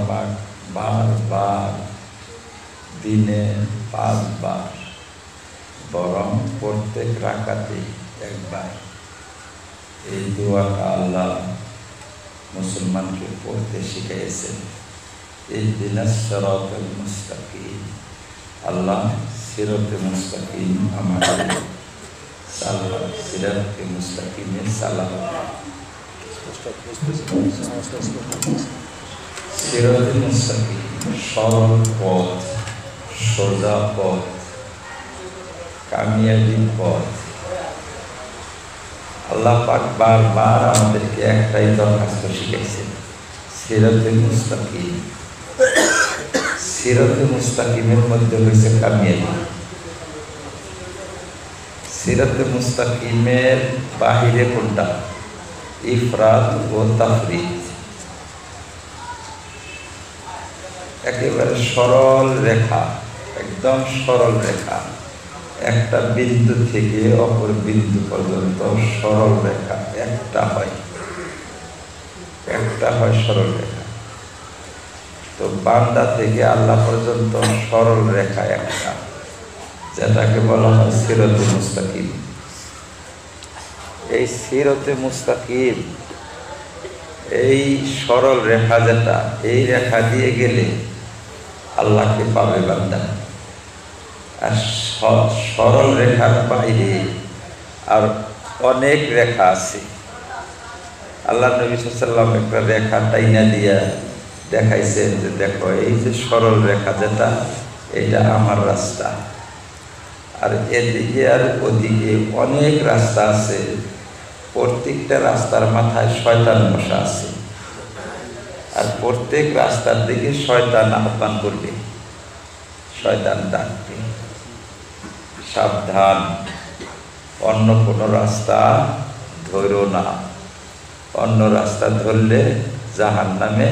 পাক বারবার দিনে 5 বার বরং প্রত্যেক রাকাতে একবার এই দোয়াটা আল্লাহ মুসলমানকে পড়তে শিখিয়েছেন। ইহদিনাস সিরাতাল মুস্তাকিম, আল্লাহ সিরাতে মুস্তাকিম আমাদের সালাত, সিরাতে মুস্তাকিমে সালাত। সিরাতে মুস্তাকিম সরল পথ, সোজা পথ, কামিয়াবি পথ। আল্লাহ পাক বারবার আমাদেরকে একটাই দরখাস্ত শিখেছেন, সিরাতে মুস্তাকিম। সিরাতে মুস্তাকিমের মধ্যে হয়েছে কামিয়াবি। সিরাতে মুস্তাকিমের বাহিরে কোনটা? ইফরাত ও তাফরিদ। একেবারে সরল রেখা, একদম সরল রেখা, একটা বিন্দু থেকে অপর বিন্দু পর্যন্ত সরল রেখা একটা হয় সরল রেখা। তো বান্দা থেকে আল্লাহ পর্যন্ত সরল রেখা একটা, যেটাকে বলা হয় সিরাতে মুস্তাকিম। এই সিরাতে মুস্তাকিম, এই সরল রেখা যেটা, এই রেখা দিয়ে গেলে আল্লাহকে পাবে বান্দা। আর সরল রেখার বাইরে আর অনেক রেখা আছে। আল্লাহ নবী সাল্লাল্লাহু আলাইহি ওয়াসাল্লাম একটা রেখা টাইনা দিয়া দেখাইছেন যে দেখো এই যে সরল রেখা যেটা, এটা আমার রাস্তা, আর এদিকে আর ওদিকে অনেক রাস্তা আছে। প্রত্যেকটা রাস্তার মাথায় শয়তান বসা আছে, আর প্রত্যেক রাস্তার দিকে শয়তান আহ্বান করবে, শয়তান ডাকবে, সাবধান, অন্য কোনো রাস্তা ধরো না, অন্য রাস্তা ধরলে জাহান্নামে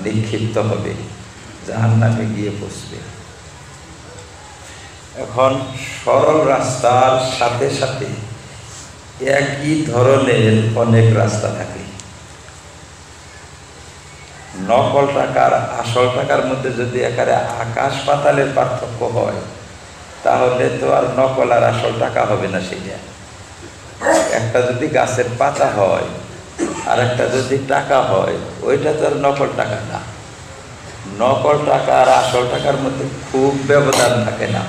নিক্ষিপ্ত হবে, জাহান্নামে গিয়ে পৌঁছবে। এখন সরল রাস্তার সাথে সাথে একই ধরনের অনেক রাস্তা থাকে। নকল টাকার আসল টাকার মধ্যে যদি একেবারে আকাশ পাতালের পার্থক্য হয়, তাহলে তো আর নকল আর আসল টাকা হবে না। সেটা একটা যদি গাছের পাতা হয় আর একটা যদি টাকা হয়, ওইটা তো আর নকল টাকা না। নকল টাকা আর আসল টাকার মধ্যে খুব ব্যবধান থাকে না,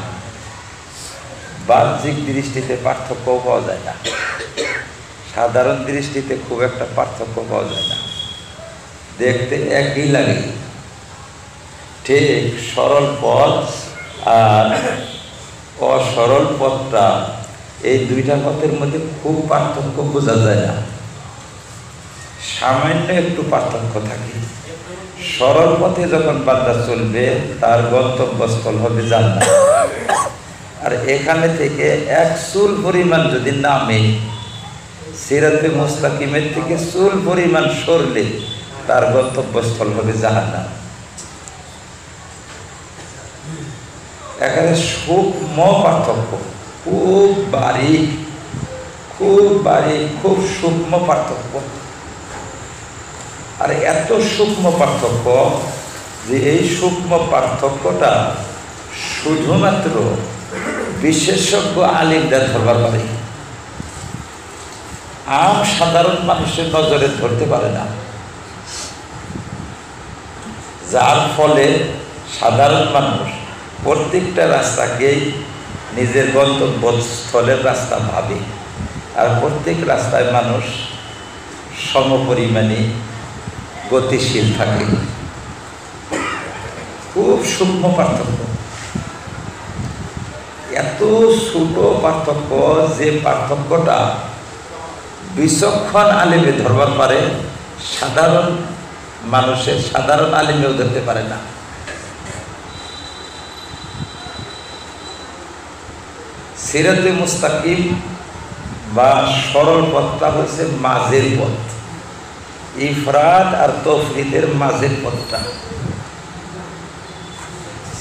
বাহ্যিক দৃষ্টিতে পার্থক্য পাওয়া যায় না, সাধারণ দৃষ্টিতে খুব একটা পার্থক্য পাওয়া যায় না, দেখতে একই লাগে। ঠিক সরল পথ আর অসরল পথটা, এই দুইটা পথের মধ্যে খুব পার্থক্য বোঝা যায় না, সামান্য একটু পার্থক্য থাকে। সরল পথে যখন বান্দা চলবে, তার গন্তব্যস্থল হবে জান্নাত। আর এখানে থেকে এক চুল পরিমাণ যদি নামে, সিরাতে মুস্তাকিমের থেকে চুল পরিমাণ সরলে তার গন্তব্যস্থল হবে জাহান্নাম। এখানে সূক্ষ্ম পার্থক্য, খুব বারিক, খুব সূক্ষ্ম পার্থক্য। আর এত সূক্ষ্ম পার্থক্য যে এই সূক্ষ্ম পার্থক্যটা শুধুমাত্র বিশেষজ্ঞ আলিমরা ধরবার পারে, আম সাধারণ মানুষের নজরে ধরতে পারে না। যার ফলে সাধারণ মানুষ প্রত্যেকটা রাস্তাকেই নিজের গন্তব্যস্থলের রাস্তা ভাবে, আর প্রত্যেক রাস্তায় মানুষ সমপরিমাণে গতিশীল থাকে। খুব সূক্ষ্ম পার্থক্য, এত ছোট পার্থক্য যে পার্থক্যটা বিচক্ষণ আলিমে ধরবার পারে, সাধারণ মানুষের, সাধারণ আলিমেও ধরতে পারে না। সিরাতে মুস্তাকিম বা সরল পথটা হচ্ছে মাঝের পথ, ইফরাত আর তফরিদের মাঝের পথটা।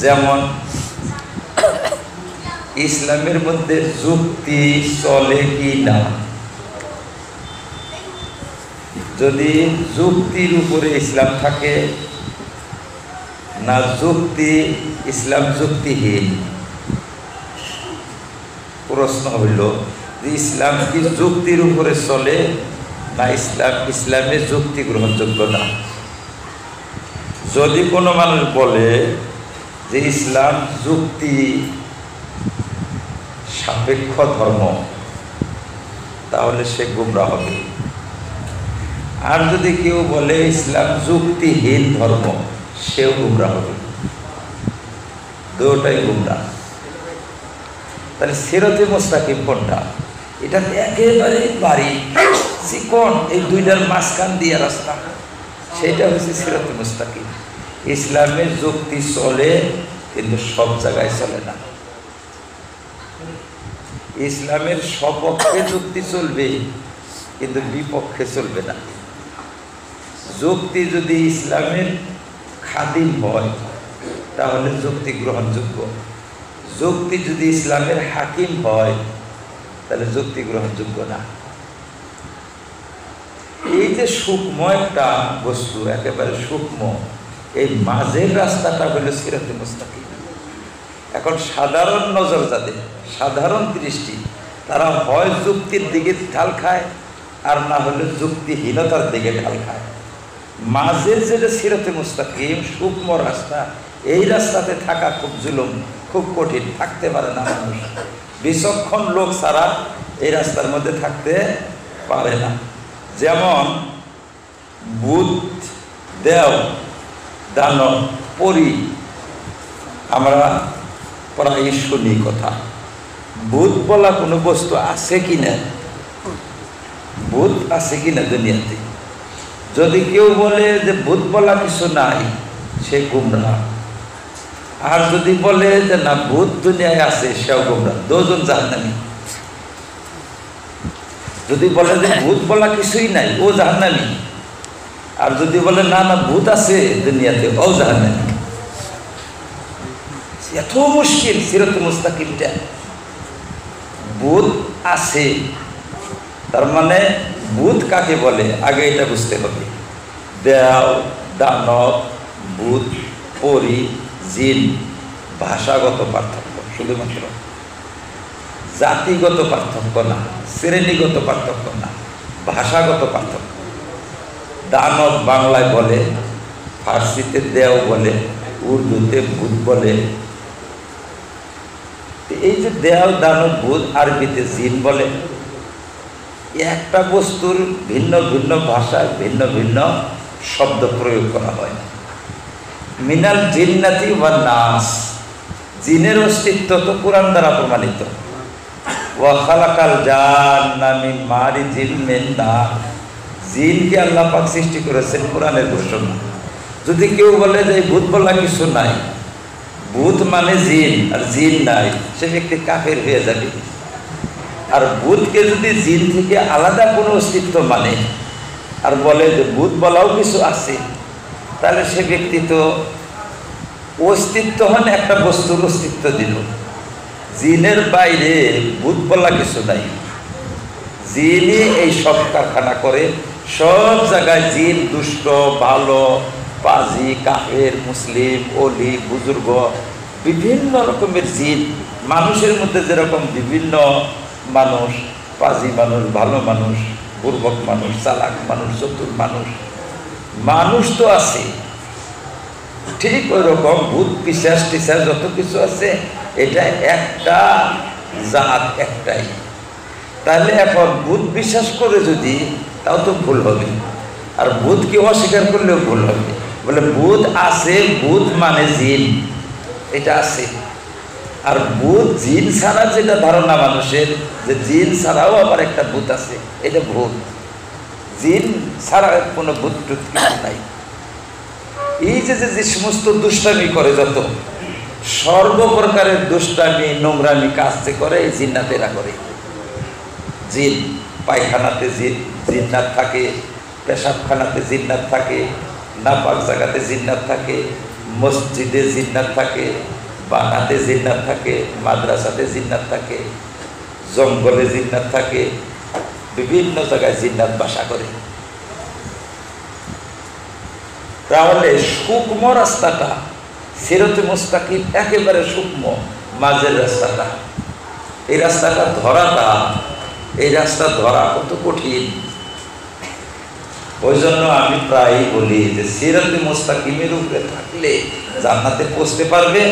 যেমন ইসলামের মধ্যে যুক্তি চলে কি না, যদি যুক্তির উপরে ইসলাম থাকে না যুক্তি, ইসলাম যুক্তিহীন। প্রশ্ন হইল যে ইসলাম কি যুক্তির উপরে চলে না ইসলামের যুক্তি গ্রহণযোগ্য না? যদি কোনো মানুষ বলে যে ইসলাম যুক্তি সাপেক্ষ ধর্ম, তাহলে সে গুমরাহ হবে। আর যদি কেউ বলে ইসলাম যুক্তিহীন ধর্ম, সেও গুমরাহ হবে। দুটাই গুমরাহ। তাহলে সিরাতে মুস্তাকিম কোনটা? এটা একেবারে বাড়ি চিকন, এই দুইটার মাঝখান দিয়ে রাস্তা, সেটা হচ্ছে সিরাতে মুস্তাকিম। ইসলামের যুক্তি চলে, কিন্তু সব জায়গায় চলে না। ইসলামের সপক্ষে যুক্তি চলবে, কিন্তু বিপক্ষে চলবে না। যুক্তি যদি ইসলামের খাদিম হয়, তাহলে যুক্তি গ্রহণযোগ্য। যুক্তি যদি ইসলামের হাকিম হয়, তাহলে যুক্তি গ্রহণযোগ্য না। এই যে সূক্ষ্ম একটা বস্তু, একেবারে সূক্ষ্ম, এই মাঝের রাস্তাটা হলো সিরাতে মুস্তাকিম। এখন সাধারণ নজর যাদের, সাধারণ দৃষ্টি, তারা হয় যুক্তির দিকে ঢাল খায়, আর না হলে যুক্তিহীনতার দিকে ঢাল খায়। মাঝের যেটা সিরাতে মুস্তাকিম, সূক্ষ্ম রাস্তা, এই রাস্তাতে থাকা খুব জুলুম, খুব কঠিন, থাকতে পারে না মানুষ। বিচক্ষণ লোক ছাড়া এই রাস্তার মধ্যে থাকতে পারে না। যেমন ভূত, দেও, দানব, পরী, আমরা প্রায় শুনি কথা। ভূত বলা কোনো বস্তু আছে কিনা, ভূত আছে কিনা দুনিয়াতে? যদি কেউ বলে যে ভূত বলা কিছু নাই, সে গুমরাহ। আর যদি বলে যে না ভূত দুনিয়ায় আছে, সেও গুমরাহ। দুজন জাহান্নামী। যদি বলে যে ভূত বলা কিছুই নাই, ও জাহান্নামী। আর যদি বলে না না ভূত আছে দুনিয়াতে, ও জাহান্নামী। এত মুশকিল সিরাতে মুস্তাকিমটা। ভূত আছে, তার মানে ভূত কাকে বলে আগে এটা বুঝতে হবে। দেও, দানব, ভূত, পরী, জিন, ভাষাগত পার্থক্য, শুধুমাত্র জাতিগত পার্থক্য না, শ্রেণীগত পার্থক্য না, ভাষাগত পার্থক্য। দানব বাংলায় বলে, ফার্সিতে দেও বলে, উর্দুতে ভূত বলে। এই যে দেও, দানব, ভূত, আরবিতে জিন বলে। একটা বস্তুর ভিন্ন ভিন্ন ভাষায় ভিন্ন ভিন্ন শব্দ প্রয়োগ করা হয়। মিনাল জিন্নাতি ওয়ান নাস, জিনের অস্তিত্ব তো কোরআন দ্বারা প্রমাণিত। ওয়া খালাকাল জান্না মিন মারিজিম মিন নার, জিনকে আল্লাহ পাক সৃষ্টি করেছেন, কোরআনের ঘোষণা। যদি কেউ বলে যে ভূত বলা কিছু নাই, ভূত মানে জিন আর জিন নাই, সে ব্যক্তি কাফের হয়ে যাবে। আর ভূতকে যদি জিন থেকে আলাদা কোনো অস্তিত্ব মানে আর বলে যে ভূত বলাও কিছু আছে, তাহলে সে ব্যক্তি তো অস্তিত্বহীন একটা বস্তুর অস্তিত্ব দিল। জিনের বাইরে ভূত বলা কিছু নাই। জিনই এই সব কারখানা করে, সব জায়গায় জিন দুষ্ট, ভালো, পাজি, কাফের, মুসলিম, অলি, বুজুর্গ, বিভিন্ন রকমের জিন। মানুষের মধ্যে যেরকম বিভিন্ন মানুষ, পাজি মানুষ, ভালো মানুষ, বুর্বক মানুষ, চালাক মানুষ, চতুর মানুষ, মানুষ তো আছে। ঠিক ওই রকম ভূত, পিশাচ টিশাচ যত কিছু আছে, এটা একটা জাত, একটাই। তাহলে এখন ভূত বিশ্বাস করে যদি, তাও তো ভুল হবে। আর ভূতকে অস্বীকার করলেও ভুল হবে। বলে ভূত আছে, ভূত মানে জিন, এটা আছে। আর ভূত জিন ছাড়া যেটা ধারণা মানুষের, যে জিন ছাড়াও আবার একটা ভূত আছে, এটা ভূত। জিন ছাড়া কোনো ভূত টুত কিছু নাই। এই যে যে সমস্ত দুষ্টামি করে, যত সর্বপ্রকারের দুষ্টামি, নোংরামি কাজ যে করে, এই জিন্নাতেরা করে। জিন পায়খানাতে জিন্নাত থাকে, পেশাবখানাতে জিন্নাত থাকে, নাপাক জায়গাতে জিন্নাত থাকে, মসজিদে জিন্নাত থাকে, বাগাতে জিন্নাত থাকে, মাদ্রাসাতে জিন্নাত থাকে, জঙ্গলে জিন্নাত থাকে, বিভিন্ন জায়গায় জিন্নাত বাসা করে। তাহলে সূক্ষ্ম রাস্তাটা সিরাতে মুস্তাকিম একেবারে সূক্ষ্ম মাঝের রাস্তাটা, এই রাস্তাটা ধরাটা, এই রাস্তা ধরা কত কঠিন। ওই জন্য আমি প্রায়ই বলি যে সিরাতে মুস্তাকিমের উপরে থাকলে জান্নাতে পৌঁছতে পারবে,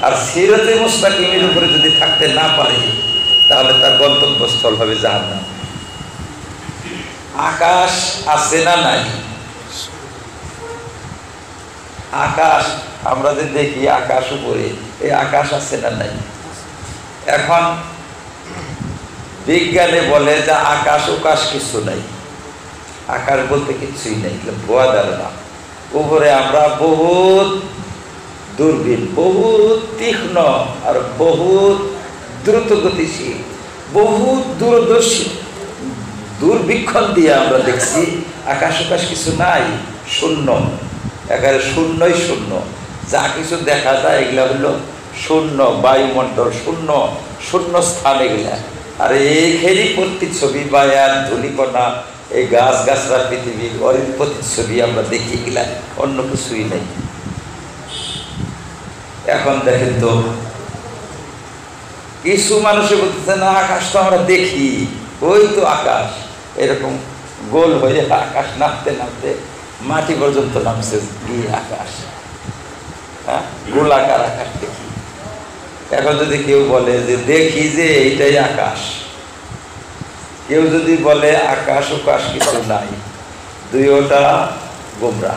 আর সিরাতে মুস্তাকিমের উপরে যদি থাকতে না পারে তাহলে তার গন্তব্যস্থল হবে জাহান্নাম। আকাশ আছে না নাই? আকাশ আমরা যে দেখি আকাশ উপরে, এই আকাশ আছে না নাই? এখন বিজ্ঞানে বলে যে আকাশ উকাশ কিছু নাই, আকাশ বলতে কিছুই নাই, ভুয়া ধারণা। উপরে আমরা বহুত দূরবীন, বহুত তীক্ষ্ণ আর বহুত দ্রুত গতিশীল, বহুত দূরদর্শী দূরবীক্ষণ দিয়ে আমরা দেখছি আকাশ উকাশ কিছু নাই, শূন্য, একেবারে শূন্যই শূন্য। যা কিছু দেখা যায় এগুলা হলো শূন্য, বায়ুমণ্ডল শূন্য, শূন্য স্থান এগুলা। আর এইখানেই প্রতিচ্ছবি বায়ান, ধূলিকণা, এই গাছ গাছরা, পৃথিবীর অরিত প্রতিচ্ছবি আমরা দেখি, এগুলা অন্য কিছুই নেই। এখন দেখেন তো কিছু মানুষে বলতেছে না আকাশ তো আমরা দেখি, ওই তো আকাশ এরকম গোল হয়ে আকাশ নামতে নামতে মাটি পর্যন্ত নামছে গিয়ে আকাশ, হ্যাঁ, গোলাকার আকাশ দেখি। এখন যদি কেউ বলে যে দেখি যে এইটাই আকাশ, কেউ যদি বলে আকাশ উকাশ কিছু নাই, দুইটা গোমরা,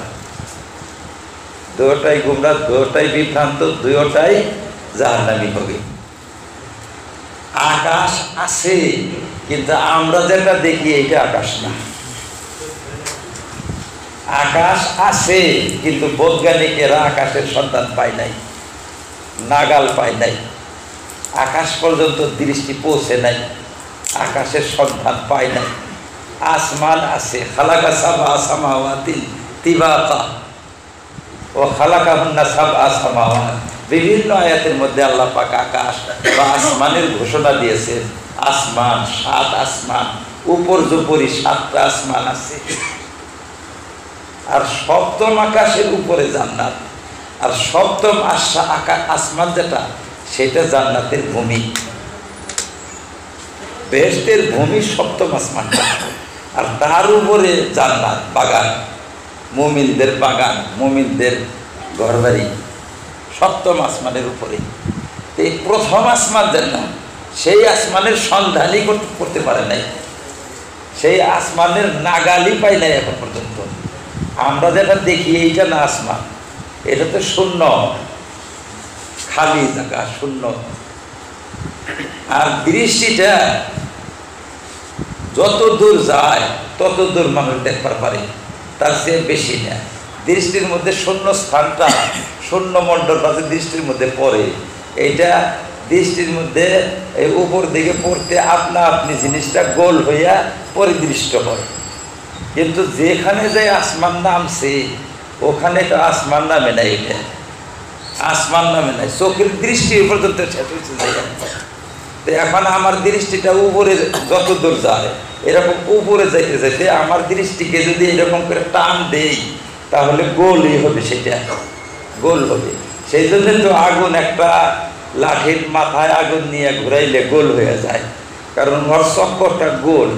দুটাই গোমরা, দুটাই বিভ্রান্ত, দুটাই জাহান্নামী হবে। আকাশ আছে কিন্তু আমরা যেটা দেখি এইটা আকাশ না। আকাশ আছে কিন্তু বৈজ্ঞানিকেরা আকাশের সন্ধান পায় নাই, নাগাল পায় নাই, আকাশ পর্যন্ত দৃষ্টি পৌঁছে নাই, আকাশের সন্ধান পায় নাই। আসমান আছে, খালাকা সাবআ সামাওয়াতিন তিবাকা ও খালাকাহুন্না সাবআ সামাওয়াত। বিভিন্ন আয়াতের মধ্যে আল্লাহ পাক আকাশ বা আসমানের ঘোষণা দিয়েছেন। আসমান, 7 আসমান, উপর জুপরি 7টা আসমান আছে। আর সপ্তম আকাশের উপরে জান্নাত, আর সপ্তম আসমান যেটা সেটা জান্নাতের ভূমি, বেহেশতের ভূমি সপ্তম আসমানটা, আর তার উপরে জান্নাত, বাগান, মুমিনদের বাগান, মুমিনদের ঘরবাড়ি, সপ্তম আসমানের উপরে। এই প্রথম আসমান জান্নাত, সেই আসমানের সন্ধানই করতে পারে নাই, সেই আসমানের নাগালি পাই নাই এখন পর্যন্ত। আমরা যেটা দেখি এইটা না আসমান, এটা তো শূন্য, খালি জায়গা, শূন্য। আর দৃষ্টিটা যত দূর যায় তত দূর মানুষ দেখবার পারে, তার চেয়ে বেশি না। দৃষ্টির মধ্যে শূন্য স্থানটা, শূন্য মণ্ডলটা যে দৃষ্টির মধ্যে পড়ে, এইটা দৃষ্টির মধ্যে এই উপর দিকে পড়তে আপনা আপনি জিনিসটা গোল হইয়া পরিদৃষ্ট হয়। কিন্তু যেখানে যে আসমান নামছে ওখানে তো আসমান নামে নাই, এটা আসমান নামে নাই, চোখের দৃষ্টি পর্যন্ত শেষ হয়েছে। তো এখন আমার দৃষ্টিটা উপরে যত দূর যায়, এরকম উপরে যাইতে যাইতে আমার দৃষ্টিকে যদি এরকম করে টান দেই তাহলে গোলই হবে, সেটা গোল হবে। সেই জন্য তো আগুন, একটা লাঠির মাথায় আগুন নিয়ে ঘুরাইলে গোল হয়ে যায়, কারণ ওর চক্করটা গোল।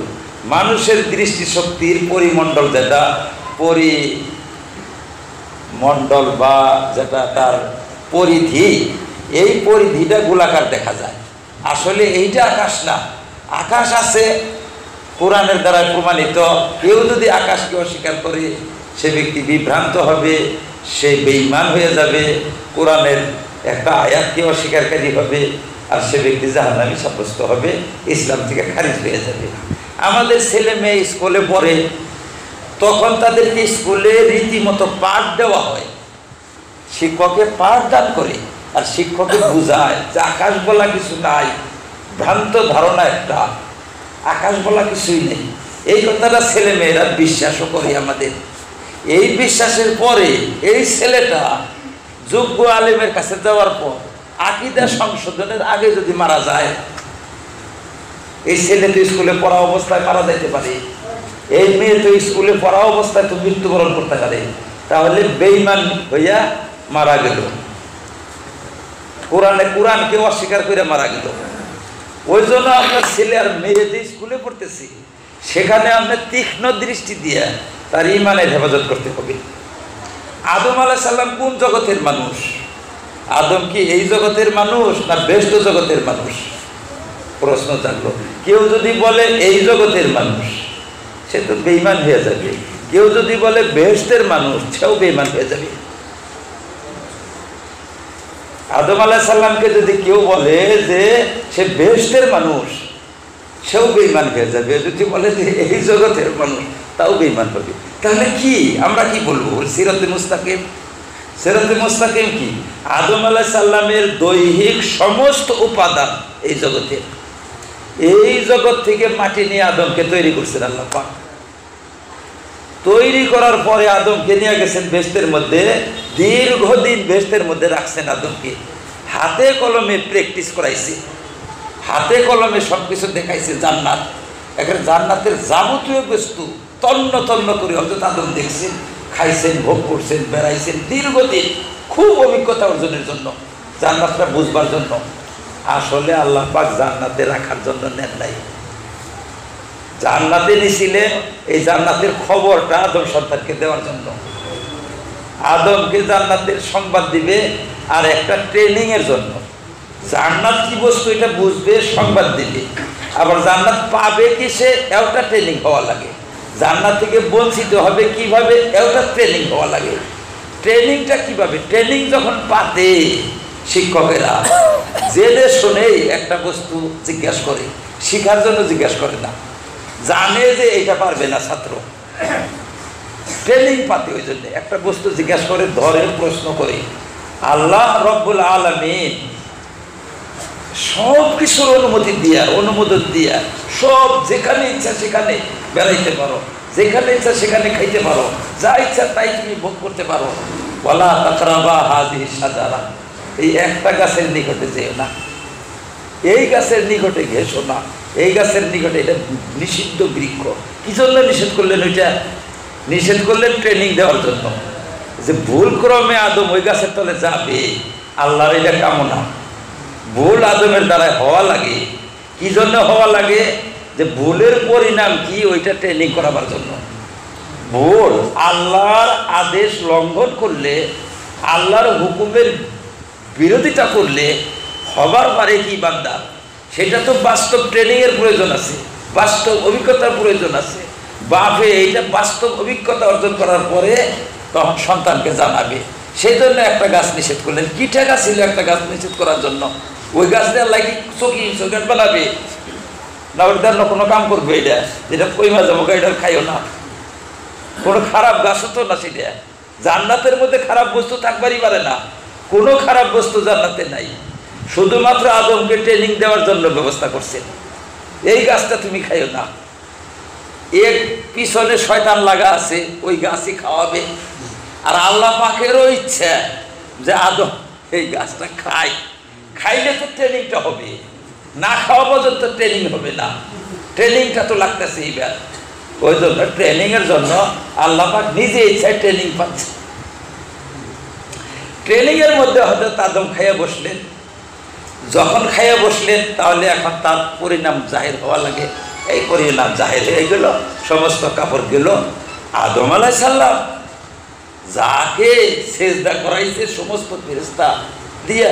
মানুষের দৃষ্টিশক্তির পরিমণ্ডল, যেটা পরিমণ্ডল বা যেটা তার পরিধি, এই পরিধিটা গোলাকার দেখা যায়। আসলে এইটা আকাশ না। আকাশ আছে কোরআনের দ্বারা প্রমাণিত। কেউ যদি আকাশকে অস্বীকার করে সে ব্যক্তি বিভ্রান্ত হবে, সে বেঈমান হয়ে যাবে, কোরআনের একটা আয়াতকে অস্বীকারী হবে, আর সে ব্যক্তি জাহান্নামী সাব্যস্ত হবে, ইসলাম থেকে খারিজ হয়ে যাবে। আমাদের ছেলে মেয়ে স্কুলে পড়ে, তখন তাদেরকে স্কুলে রীতিমতো পাঠ দেওয়া হয়, শিক্ষকে পাঠ দান করে, আর শিক্ষকে বুঝায় যে আকাশ বলা কিছু নাই, ভ্রান্ত ধারণা একটা, আকাশ বলা কিছুই নেই। এই কথাটা ছেলে মেয়েরা বিশ্বাসও করে আমাদের। এই বিশ্বাসের পরে এই ছেলেটা যোগ্য আলেমের কাছে যাওয়ার পর আকীদা সংশোধনের আগে যদি মারা যায়, এই ছেলে তো স্কুলে পড়া অবস্থায় মারা যাইতে পারে, এই মেয়ে তো স্কুলে পড়া অবস্থায় তো মৃত্যুবরণ করতে পারে, তাহলে বেঈমান হইয়া মারা গেল। কোরআনকে অস্বীকার করে মারা গেল। ওই জন্য আপনার ছেলে আর মেয়ে যে স্কুলে পড়তেছি সেখানে আপনার তীক্ষ্ণ দৃষ্টি দিয়ে তার ইমানের হেফাজত করতে হবে। আদম আলাইহিস সালাম কোন জগতের মানুষ? আদম কি এই জগতের মানুষ না বেহেশত জগতের মানুষ? প্রশ্ন জাগলো। কেউ যদি বলে এই জগতের মানুষ সে তো বেঈমান হয়ে যাবে, কেউ যদি বলে বেহেশতের মানুষ সেও বেঈমান হয়ে যাবে। আদম আলাইহিস সালামকে যদি কেউ বলে যে সে বেহেশতের মানুষ সেও বেঈমান হয়ে যাবে, যদি বলে যে এই জগতের মানুষ তাও বেঈমান হবে। তাহলে কি আমরা কি বলবো? সিরাতে মুস্তাকিম। সিরাতে মুস্তাকিম কি? আদম আলাইহিস সালামের দৈহিক সমস্ত উপাদান এই জগতের, এই জগৎ থেকে মাটি নিয়ে আদমকে তৈরি করছেন আল্লাহ পাক। তৈরি করার পরে আদমকে নিয়ে গেছেন বেহেশতের মধ্যে, দীর্ঘদিন বেহেশতের মধ্যে রাখছেন আদমকে, হাতে কলমে প্র্যাকটিস করাইছে, হাতে কলমে সব কিছু দেখাইছে। জান্নাত, এখানে জান্নাতের যাবতীয় বস্তু তন্ন তন্ন করে হযরত আদম দেখছেন, খাইছেন, ভোগ করছেন, বেড়াইছেন দীর্ঘদিন, খুব অভিজ্ঞতা অর্জনের জন্য, জান্নাতটা বুঝবার জন্য। আসলে আল্লাহ পাক জান্নাতে রাখার জন্য নেন নাই, জান্নাতে নিছিলেন এই জান্নাতের খবরটা আদম সন্তানকে দেওয়ার জন্য। আদমকে জান্নাতের সংবাদ দিবে আর একটা ট্রেনিং এর জন্য। জান্নাত কি বস্তু এটা বুঝবে, সংবাদ দিবে। আবার জান্নাত পাবে কি সে একটা ট্রেনিং হওয়া লাগে। জান্নাত থেকে বঞ্চিত হবে কিভাবে একটা ট্রেনিং হওয়া লাগে। ট্রেনিংটা কিভাবে? ট্রেনিং যখন পাতে শিক্ষকেরা জেনে শুনেই একটা বস্তু জিজ্ঞাসা করে, শিখার জন্য জিজ্ঞাসা করে না, জানে যে এটা পারবে না ছাত্র, ট্রেনিং পাতে ওই জন্য একটা বস্তু জিজ্ঞাসা করে, ধরে প্রশ্ন করে। আল্লাহ রব্বুল আলামিন সব কিছুর অনুমতি দিয়া, অনুমোদন দিয়া, সব যেখানে ইচ্ছা সেখানে বেড়াইতে পারো, যেখানে ইচ্ছা সেখানে খাইতে পারো, যা ইচ্ছা তাই তুমি ভোগ করতে পারো। ওয়ালা তাকরাবা হাযিহি শাজারা, এই একটা গাছের নিকটে যেও না, এই গাছের নিকটে ঘেঁষো না, এই গাছের নিকটে, এটা নিষিদ্ধ বৃক্ষ। কি জন্য নিষেধ করলেন? ওইটা নিষেধ করলেন ট্রেনিং দেওয়ার জন্য, যে ভুল ক্রমে আদম ওই গাছের তলে যাবে, আল্লাহর এটা কামনা। ভুল আদমের দ্বারা হওয়া লাগে, কি জন্য হওয়া লাগে? যে ভুলের পরিণাম কি ওইটা ট্রেনিং করাবার জন্য। ভুল আল্লাহর আদেশ লঙ্ঘন করলে, আল্লাহর হুকুমের বিরোধিতা করলে হবার পারে কি বান্দা, সেটা তো বাস্তব ট্রেনিংয়ের প্রয়োজন আছে, বাস্তব অভিজ্ঞতার প্রয়োজন আছে। বাপে এইটা বাস্তব অভিজ্ঞতা অর্জন করার পরে তখন সন্তানকে জানাবে। সেই জন্য একটা গাছ নিষেধ করলেন। কি ঠেকা ছিল একটা গাছ নিষেধ করার জন্য? ওই গাছ দেওয়ার লাগে চকিট বানাবে না, ওইটার কোনো কাম করবে? এটা যেটা কইমা যাবো এটার খাইও না, কোনো খারাপ গাছ হতো না সেটা। জান্নাতের মধ্যে খারাপ বস্তু থাকবারই পারে না, কোনো খারাপ বস্তু জান্নাতে নাই। শুধুমাত্র আদমকে ট্রেনিং দেওয়ার জন্য ব্যবস্থা করছেন, এই গাছটা তুমি খাইও না। এর পিছনে শয়তান লাগা আছে, ওই গাছই খাওয়াবে। আর আল্লাহ পাকেরও ইচ্ছা যে আদম এই গাছটা খায়, খাইলে তো ট্রেনিংটা হবে, না খাওয়া পর্যন্ত ট্রেনিং হবে না। ট্রেনিংটা তো লাগতেছে এইবার। ওই জন্য ট্রেনিংয়ের জন্য আল্লাহ পাক নিজে ইচ্ছায় ট্রেনিং পাচ্ছে। ট্রেনিংয়ের মধ্যে হয়তো আদম খাইয়া বসলেন, যখন খাইয়া বসলেন তাহলে এখন তার পরিণাম জাহির হওয়া লাগে। এই পরিণাম জাহির হয়ে গেল, সমস্ত কাপড় গেল। আদম আলাইহিস সালাম যাকে সেজদা করাইছে সমস্ত ফেরেশতা দিয়া,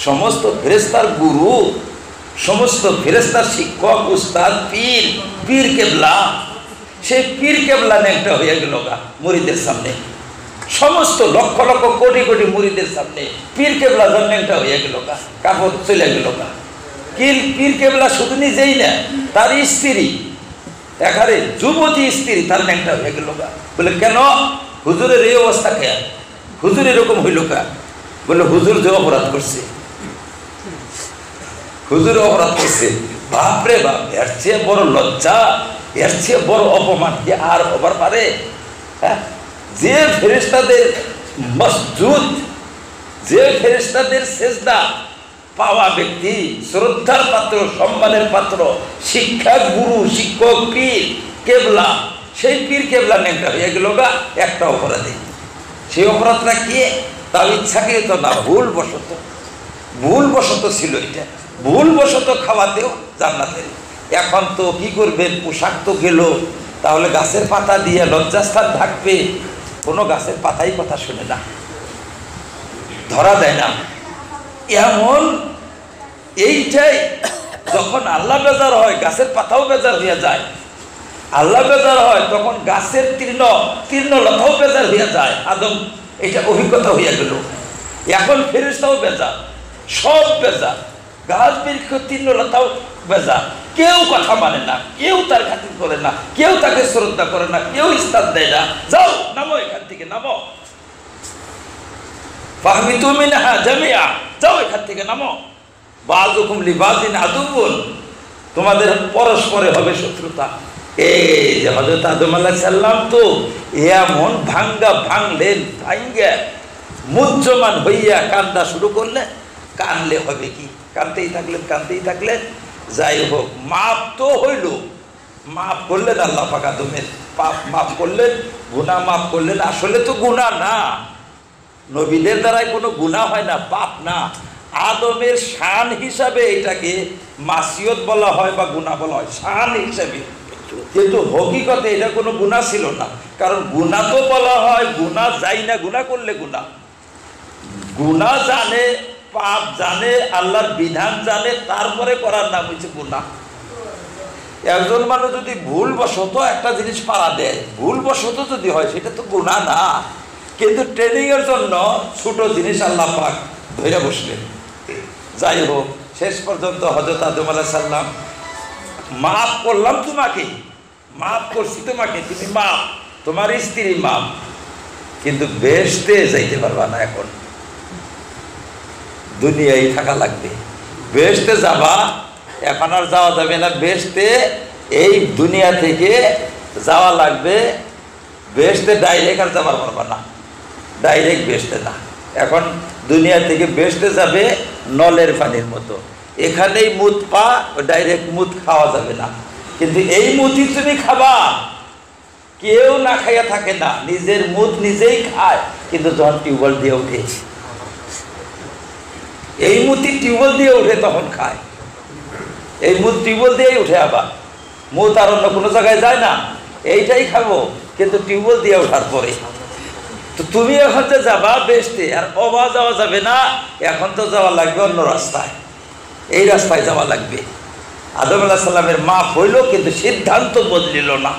সমস্ত ফেরেশতার গুরু, সমস্ত ফেরেশতার শিক্ষক, উস্তাদ, পীর, পীর কেবলা, সেই পীর কেবলা ন্যাংটা হয়ে গেল গা মুরিদের সামনে। সমস্ত লক্ষ লক্ষ কোটি কোটি মুরিদের সামনে পীর কেবলা ন্যাংটা হয়ে গেল গা, কাপড় চলে গেল গা। পীর কেবলা শুধু নিজেই না, তার স্ত্রী, এখানে যুবতী স্ত্রী তার ন্যাংটা হয়ে গেল গা। বলে কেন হুজুরের এই অবস্থা কেন? হুজুর এরকম হইল কা? বলে হুজুর যে অপরাধ করছে, হুজুর অপরাধ করছে। বাপরে বাপ, এর চেয়ে বড় লজ্জা, এর চেয়ে বড় অপমান কি আর হবার পারে? হ্যাঁ, যে ফেরেশতাদের মসজুদ, যে ফেরেশতাদের সেজদা পাওয়া ব্যক্তি, শ্রদ্ধার পাত্র, সম্মানের পাত্র, শিক্ষা গুরু, শিক্ষক, পীর কেবলা, সেই পীর কেবলা ন্যাংটা হয়ে গেল গা একটা অপরাধী। সেই অপরাধটা কি? তার ইচ্ছাকে তো না, ভুল বশত। ভুলবশত ছিল, এটা ভুলবশত খাওয়াতেও জান্নাতের। এখন তো কি করবেন, পোশাক তো গেল, তাহলে গাছের পাতা দিয়ে লজ্জাস্থান ঢাকবে, কোনো গাছের পাতাই কথা শুনে না, ধরা দেয় না। এমন এইটাই যখন আল্লাহ বেজার হয়, গাছের পাতাও বেজার হয়ে যায়। আল্লাহ বেজার হয় তখন গাছের তৃণলতাও বেজার হয়ে যায়। আদম এটা অভিজ্ঞতা হইয়া গেল। এখন ফেরেশতাও বেজার, সব বেজার, গাছ বৃক্ষ তৃণলতাও বেজার। কেউ কথা মানে না, কেউ তার খাতির করে না, কেউ তাকে শ্রদ্ধা করে না, কেউ স্থান দেয় না। যাও নামো, এখান থেকে নামো, ফাহমিতু মিনহা জামিআ, যাও এখান থেকে নামো, বাযুকুম লিবাযিন আদুউন, তোমাদের পরস্পরে হবে শত্রুতা। এই যে হযরত আদম আলাইহিস সালাম তো এমন ভাঙলেন, ভাঙ্গে মুজ্জমান হইয়া কান্দা শুরু করলেন। কানলে হবে কি, কানতেই থাকলেন। যাই হোক, মাপ তো হইল, মাফ করলেন আল্লাহ পাক, আদমের পাপ মাফ করলেন, গুনাহ মাফ করলেন। আসলে তো গুনাহ না, নবীদের দ্বারাই কোনো গুনাহ হয় না, পাপ না। আদমের শান হিসাবে এটাকে মাসিয়ত বলা হয় বা গুনাহ বলা হয়, শান হিসাবে। কিন্তু হকিকতে এটা কোনো গুনাহ ছিল না। কারণ গুনাহ তো বলা হয়, গুনাহ যাই না, গুনাহ করলে গুনাহ জানে, পাপ জানে, আল্লাহর বিধান জানে, তারপরে করার নাম হচ্ছে গুনাহ। একজন মানুষ যদি ভুলবশত একটা জিনিস পাড়া দেয়, ভুলবশত যদি হয়, সেটা তো গুনাহ না। কিন্তু ট্রেনিংয়ের জন্য ছোট জিনিস আল্লাহ পাক ধরে বসলেন। যাই হোক, শেষ পর্যন্ত হযরত আদম আলাইহিস সালাম, মাফ করলাম তোমাকে, মাফ করছি তোমাকে, তুমি মাফ, তোমার স্ত্রী মাফ, কিন্তু বেহেশতে যাইতে পারবা না, এখন দুনিয়ায় থাকা লাগবে। বেহেশতে যাবা, এখন আর যাওয়া যাবে না বেহেশতে, এই দুনিয়া থেকে যাওয়া লাগবে। বেহেশতে ডাইরেক্ট আর যাবার পারবা না, ডাইরেক্ট বেহেশতে না। এখন দুনিয়া থেকে বেহেশতে যাবে নলের পানির মতো, এখানেই মুত পা, ডাইরেক্ট মুত খাওয়া যাবে না। কিন্তু এই মুতই তুমি খাবা, কেউ না খাইয়া থাকে না, নিজের মুত নিজেই খায়। কিন্তু যখন টিউবওয়েল দিয়ে উঠে, এই মুতি টিউবওয়েল দিয়ে উঠে, তখন খায়। এই মুত টিউবওয়েল দিয়েই উঠে, আবার মুত আর অন্য কোনো জায়গায় যায় না, এইটাই খাবো, কিন্তু টিউবওয়েল দিয়ে ওঠার পরে। তো তুমি এখন যে যাবা বেহেশতে, আর অবা যাওয়া যাবে না, এখন তো যাওয়া লাগবে অন্য রাস্তায়, এই রাস্তায় যাওয়া লাগবে। আদম আলাইহিস সালামের মাফ হইল, কিন্তু সিদ্ধান্ত বদলিল না,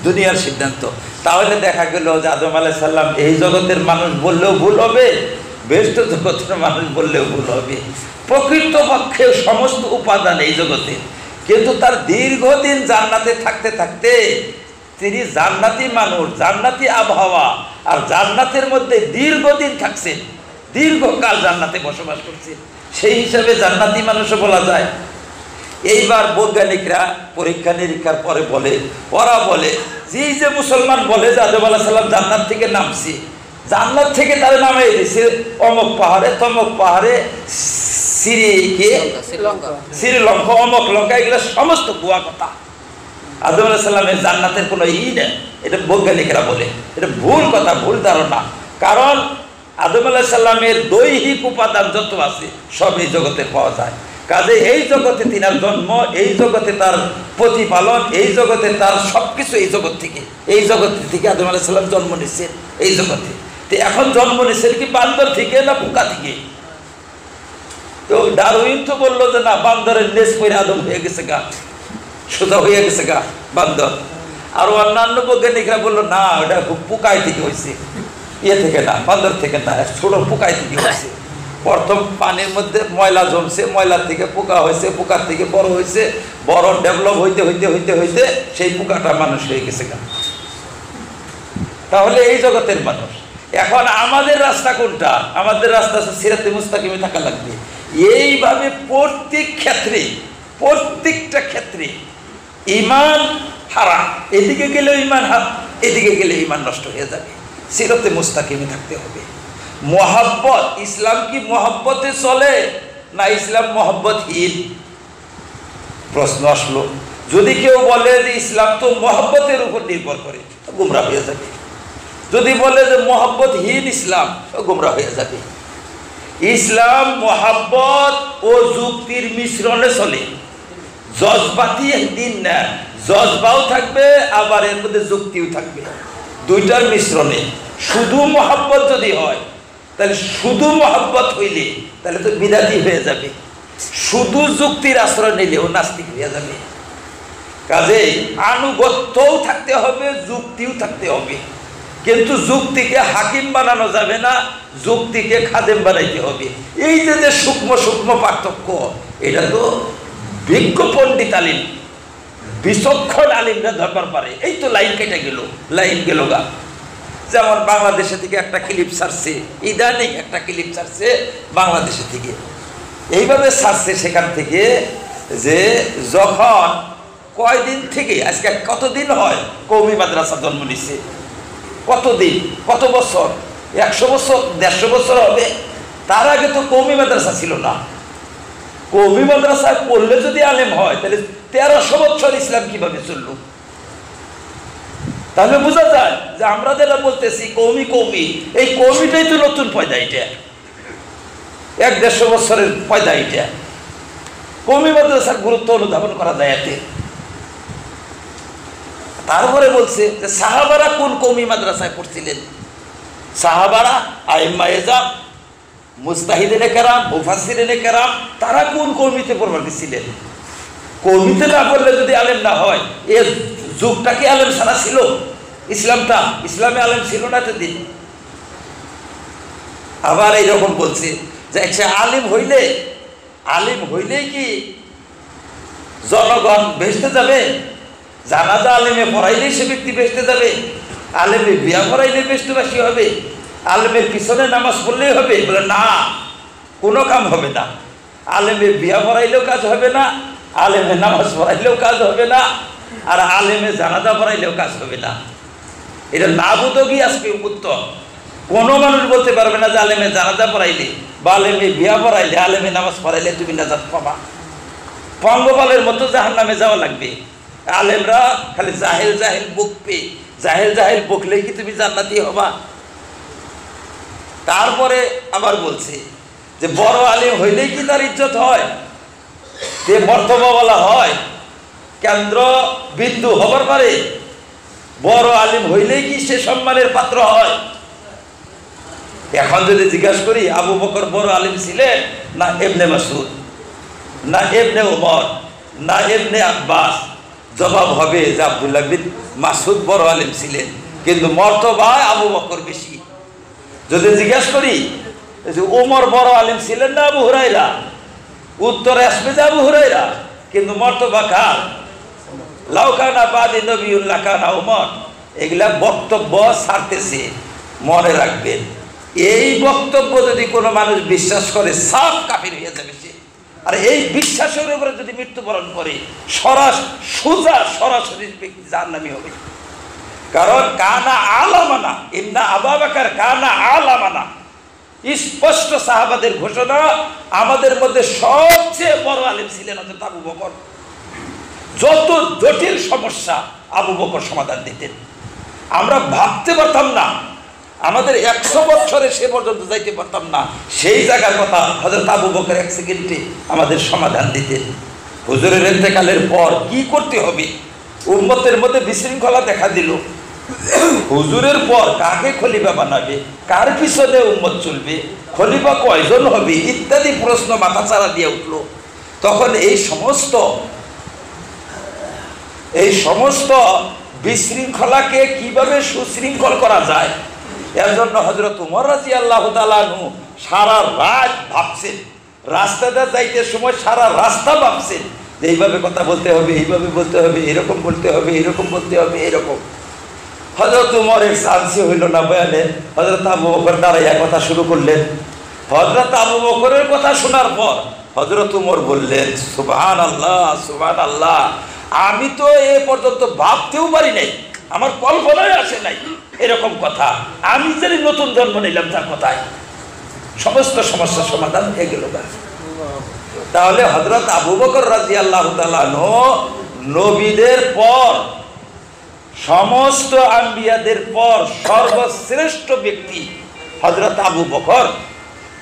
দুনিয়ার সিদ্ধান্ত। তাহলে দেখা গেল যে আদম আলাইহিস সালাম এই জগতের মানুষ বললেও ভুল হবে, বেহেশত জগতের মানুষ বললেও ভুল হবে। প্রকৃতপক্ষে সমস্ত উপাদান এই জগতে, কিন্তু তার দীর্ঘদিন জান্নাতে থাকতে থাকতে তিনি জান্নাতি মানুষ, জান্নাতি আবহাওয়া আর জান্নাতের মধ্যে দীর্ঘদিন থাকছেন, দীর্ঘকাল জান্নাতে বসবাস করছেন, সেই হিসাবে জান্নাতি মানুষও বলা যায়। এইবার বৈজ্ঞানিকরা পরীক্ষা নিরীক্ষার পরে বলে, ওরা বলে যে মুসলমান বলে যে আদম আলাইহিস সালাম জান্নাত থেকে নামছে, জান্নাত থেকে তারা নামিয়ে দিয়েছে অমুক পাহাড়ে, তমুক পাহাড়ে, শ্রীলঙ্কা, অমুক লঙ্কা, এগুলো সমস্ত ভুয়া কথা। আদম আলাইহিস সালামের জান্নাতের কোনো নেই, এটা বৈজ্ঞানিকরা বলে, এটা ভুল কথা, ভুল ধারণা। কারণ আদম আলাইহিস সালামের দৈহিক উপাদান যত আছে সব এই জগতে পাওয়া যায়। কাজে এই জগতে তিনার জন্ম, এই জগতে তার প্রতিপালন, এই জগতে তার সব কিছু এই জগৎ থেকে আদম আলাইহিস সালাম জন্ম নিচ্ছেন এই জগতে। তো এখন জন্ম নিচ্ছেন কি বান্দর থেকে না পোকা থেকে? তো ডারউইন তো বললো যে না, বান্দরের লেজ পরে আদম হয়ে গেছে গা, সোজা হয়ে গেছে গা বান্দর। আর অন্যান্য বৈজ্ঞানিকরা বললো না, ওটা পোকায় থেকে হয়েছে, ইয়ে থেকে না, বান্দর থেকে না, ছোট পোকায় থেকে হয়েছে। প্রথম পানির মধ্যে ময়লা জমছে, ময়লার থেকে পোকা হয়েছে, পোকার থেকে বড় হয়েছে, বড় ডেভেলপ হইতে হইতে হইতে হইতে সেই পোকাটা মানুষ হয়ে গেছে গা। তাহলে এই জগতের মানুষ। এখন আমাদের রাস্তা কোনটা? আমাদের রাস্তা সিরাতে মুস্তাকিমে থাকা লাগবে। এইভাবে প্রত্যেকটা ক্ষেত্রে ঈমান হারাম, এদিকে গেলে ঈমান হারাম, এদিকে গেলে ঈমান নষ্ট হয়ে যাবে। সিরাতে মুস্তাকিমে থাকতে হবে। মোহাব্বত, ইসলাম কি মোহাব্বতে চলে না ইসলাম মোহাব্বতহীন? প্রশ্ন আসলো। যদি কেউ বলে যে ইসলাম তো মোহাব্বতের উপর নির্ভর করে, গুমরাহ হয়ে যাবে। যদি বলে যে মোহাব্বতহীন ইসলাম, গুমরাহ হয়ে যাবে। ইসলাম মোহাব্বত ও যুক্তির মিশ্রণে চলে। জজবাতি দিন না, জজবাও থাকবে আবার এর মধ্যে যুক্তিও থাকবে, দুইটার মিশ্রণে। শুধু মোহাব্বত যদি হয় তাহলে শুধু মোহাব্বত হইলে তাহলে তো বিদাতি হয়ে যাবে, শুধু যুক্তির আশ্রয় নিলেও নাস্তিক হয়ে যাবে। কাজেই আনুগত্যও থাকতে হবে, যুক্তিও থাকতে হবে, কিন্তু যুক্তিকে হাকিম বানানো যাবে না, যুক্তিকে খাদেম বানাইতে হবে। এই যে সূক্ষ্ম সূক্ষ্ম পার্থক্য, এটা তো বিজ্ঞ পণ্ডিত আলিম, বিচক্ষণ আলিমরা ধরবার পারে। এই তো লাইন কেটে গেল, লাইন গেল গা। যেমন বাংলাদেশে থেকে একটা ক্লিপ ছাড়ছে, ইদানিং একটা ক্লিপ ছাড়ছে বাংলাদেশে থেকে, এইভাবে ছাড়ছে সেখান থেকে যে যখন কয়দিন থেকে আজকে কতদিন হয় কওমি মাদ্রাসা জন্ম নিচ্ছে, কতদিন, কত বছর, 100 বছর 150 বছর হবে। তার আগে তো কওমি মাদ্রাসা ছিল না। কওমি মাদ্রাসায় পড়লে যদি আলেম হয় তাহলে 1300 বছর ইসলাম কিভাবে চলল? তাহলে বোঝা যায় যে আমরা যেটা বলতেছি কওমি কওমি, এই কওমিটাই তো নতুন পয়দা, এটা 150 বছরের পয়দা। এটা কওমি মাদ্রাসার গুরুত্ব অনুধাবন করা যায় এতে। তারপরে বলছে যে সাহাবারা কোন কওমি মাদ্রাসায় পড়ছিলেন? সাহাবারা আইম্মায়ে জাম, মুজতাহিদিনে কেরাম, মুফাসসিরিনে কেরাম, তারা কোন কওমিতে পড়বার ছিলেন? কওমিতে না পড়লে যদি আলেম না হয়, এ যুগটা কি আলেম ছাড়া ছিল? ইসলামটা, ইসলামে আলেম ছিল না এতদিন। আবার এইরকম বলছে যে একটা আলিম হইলেই কি জনগণ বেহেশতে যাবে? জানাজা আলেমে পড়াইলেই সে ব্যক্তি বেহেশতে যাবে? আলেমে বিয়া পড়াইলে বেহেশতবাসী হবে? আলেমের পিছনে নামাজ পড়লেই হবে? বলে না, কোনো কাম হবে না। আলেমে বিয়া পড়াইলেও কাজ হবে না, আলেমে নামাজ পড়াইলেও কাজ হবে না, আর আলেমে জানাজা পড়াইলেও কাজ হবে না। এটা না বুঝি আজকে উত্তর। কোনো মানুষ বলতে পারবে না যে আলেমে জানাজা পড়াইলে বা আলেমে বিয়া পড়াইলে, আলেমে নামাজ পড়াইলে তুমি নাজাত পাবা। পঙ্গপালের মতো জাহান্নামে যাওয়া লাগবে। আলেমরা খালি জাহেল জাহেল বকবে, জাহেল জাহেল বকলেই কি তুমি জান্নাতি হবা? তারপরে আবার বলছে যে বড় আলেম হইলেই কি তার ইজ্জত হয়, যে মর্তবাওয়ালা হয়, কেন্দ্র বিন্দু হবার পারে? বড় আলেম হইলেই কি সে সম্মানের পাত্র হয়? এখন যদি জিজ্ঞাসা করি আবু বকর বড় আলেম ছিলেন না ইবনে মাসউদ, না ইবনে উমর, না ইবনে আব্বাস, জবাব হবে যে আব্দুল্লাহ বিন মাসউদ বড় আলেম ছিলেন, কিন্তু মর্তবায় আবু বকর বেশি। যদি জিজ্ঞাসা করি যে ওমর বড় আলেম ছিলেন না আবু হুরায়রা, উত্তরে আসবে যে আবু হুরায়রা, কিন্তু মর্তবা কার? লাউ কানা বাদি নবিয়্যুন লাকানা ওমর। এগুলা বক্তব্য ছাড়তেছে, মনে রাখবেন। এই বক্তব্য যদি কোনো মানুষ বিশ্বাস করে সাফ কাফির হয়ে যাবে সে। আর এই বিশ্বাসের উপরে যদি মৃত্যুবরণ করে সরাসরি ব্যক্তি জাহান্নামী হবে। কারণ কানা আলামানা, ইন্না আবু বকর কানা আলামানা, স্পষ্ট সাহাবাদের ঘোষণা, আমাদের মধ্যে সবচেয়ে বড় আলেম ছিলেন হযরত আবু বকর। যত জটিল সমস্যা আবু বকর সমাধান দিতেন। আমরা ভাবতে পারতাম না, আমাদের 100 বছরে সে পর্যন্ত যাইতে পারতাম না, সেই জায়গার কথা হযরত আবু বকর 1 সেকেন্ডে আমাদের সমাধান দিতেন। হুজুরের ইন্তেকালের পর কি করতে হবে, উম্মতের মধ্যে বিশৃঙ্খলা দেখা দিল। হুজুরের পর কাকে খলিফা বানাবে, কার পিছনে উম্মত চলবে, খলিফা কয়জন হবে, ইত্যাদি প্রশ্ন মাথাচাড়া দিয়ে উঠল। তখন এই সমস্ত বিশৃঙ্খলাকে কিভাবে সুশৃঙ্খল করা যায়, এর জন্য হযরত ওমর রাদিয়াল্লাহু তাআলা আনহু সারা রাত ভাবছেন, রাস্তাতে যাইতে সময় সারা রাস্তা ভাবছেন যে এইভাবে কথা বলতে হবে, এইভাবে বলতে হবে, এরকম বলতে হবে, এরকম বলতে হবে, এরকম। হযরত ওমরের চান্সই হইল না বয়ানে। হযরত আবু বকর দাঁড়াইয়া কথা শুরু করলেন। হযরত আবু বকরের কথা শোনার পর হযরত ওমর বললেন, সুবহানাল্লাহ, সুবহানাল্লাহ, আমি তো এ পর্যন্ত ভাবতেও পারি নাই, আমার কল্পনায় আসে নাই এরকম কথা। আমি জানি নতুন জন্ম নিলাম তার কথায়, সমস্ত সমস্যার সমাধান হয়ে গেল। তাহলে হযরত আবু বকর রাদিয়াল্লাহু তাআলা নবীদের পর, সমস্ত আম্বিয়াদের পর সর্বশ্রেষ্ঠ ব্যক্তি হযরত আবু বকর।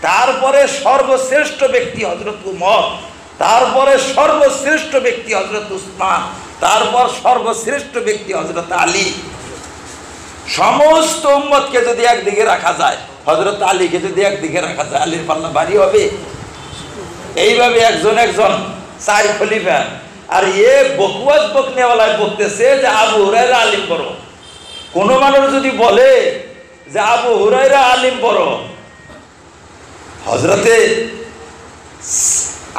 তারপরে সর্বশ্রেষ্ঠ ব্যক্তি হজরত উমর, তারপরে সর্বশ্রেষ্ঠ ব্যক্তি হজরত উসমান, তারপর সর্বশ্রেষ্ঠ ব্যক্তি হজরত আলী। সমস্ত উম্মতকে যদি একদিকে রাখা যায়, হজরত আলীকে যদি একদিকে রাখা যায়, আলীর পাল্লা ভারী হবে। এইভাবে একজন একজন চার খলিফা। আর এ বকওয়াজ বকনেওয়ালায় বলতেছে যে আবু হুরায়রা আলিম বড়। কোনো মানুষ যদি বলে যে আবু হুরায়রা আলিম বড়, হজরতে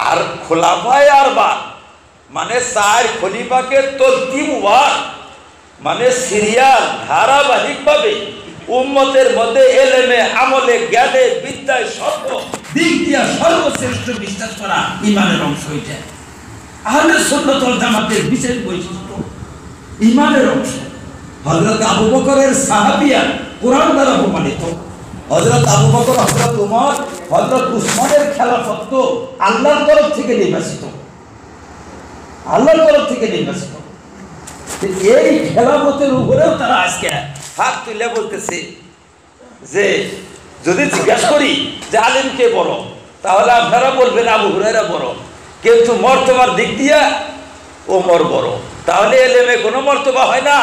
আর খোলাফায়ে আরবা মানে চার খলিফাকে তরতিব ওয়ার মানে সিরিয়াল ধারাবাহিকভাবে উম্মতের মধ্যে এলেমে আমলে জ্ঞানে বিদ্যায় সর্ব দিক দিয়া সর্বশ্রেষ্ঠ বিশ্বাস করা ইমানের অংশ। এটা আহলে সুন্নাত ওয়াল জামাতের বিশেষ বৈশিষ্ট্য, ইমানের অংশ। হযরত আবু বকরের সাহাবিয়া কোরআন দ্বারা প্রমাণিত, হযরত আবু বকর, হযরত উমর, হযরত উসমানের খেলাফত আল্লাহর তরফ থেকে নির্বাচিত, আল্লাহর তরফ থেকে নির্বাচিত। এই খেলাফতের উপরেও তারা আজকে হাত তুলে বলতেছে যে যদি জিজ্ঞাসা করি যে আলিম কে বড়, তাহলে আপনারা বলবেন আবু হুরায়রা বড়, কিন্তু মর্তবার দিক দিয়া ওমর বড়। তাহলে এলেমে কোনো মর্তবা হয় না,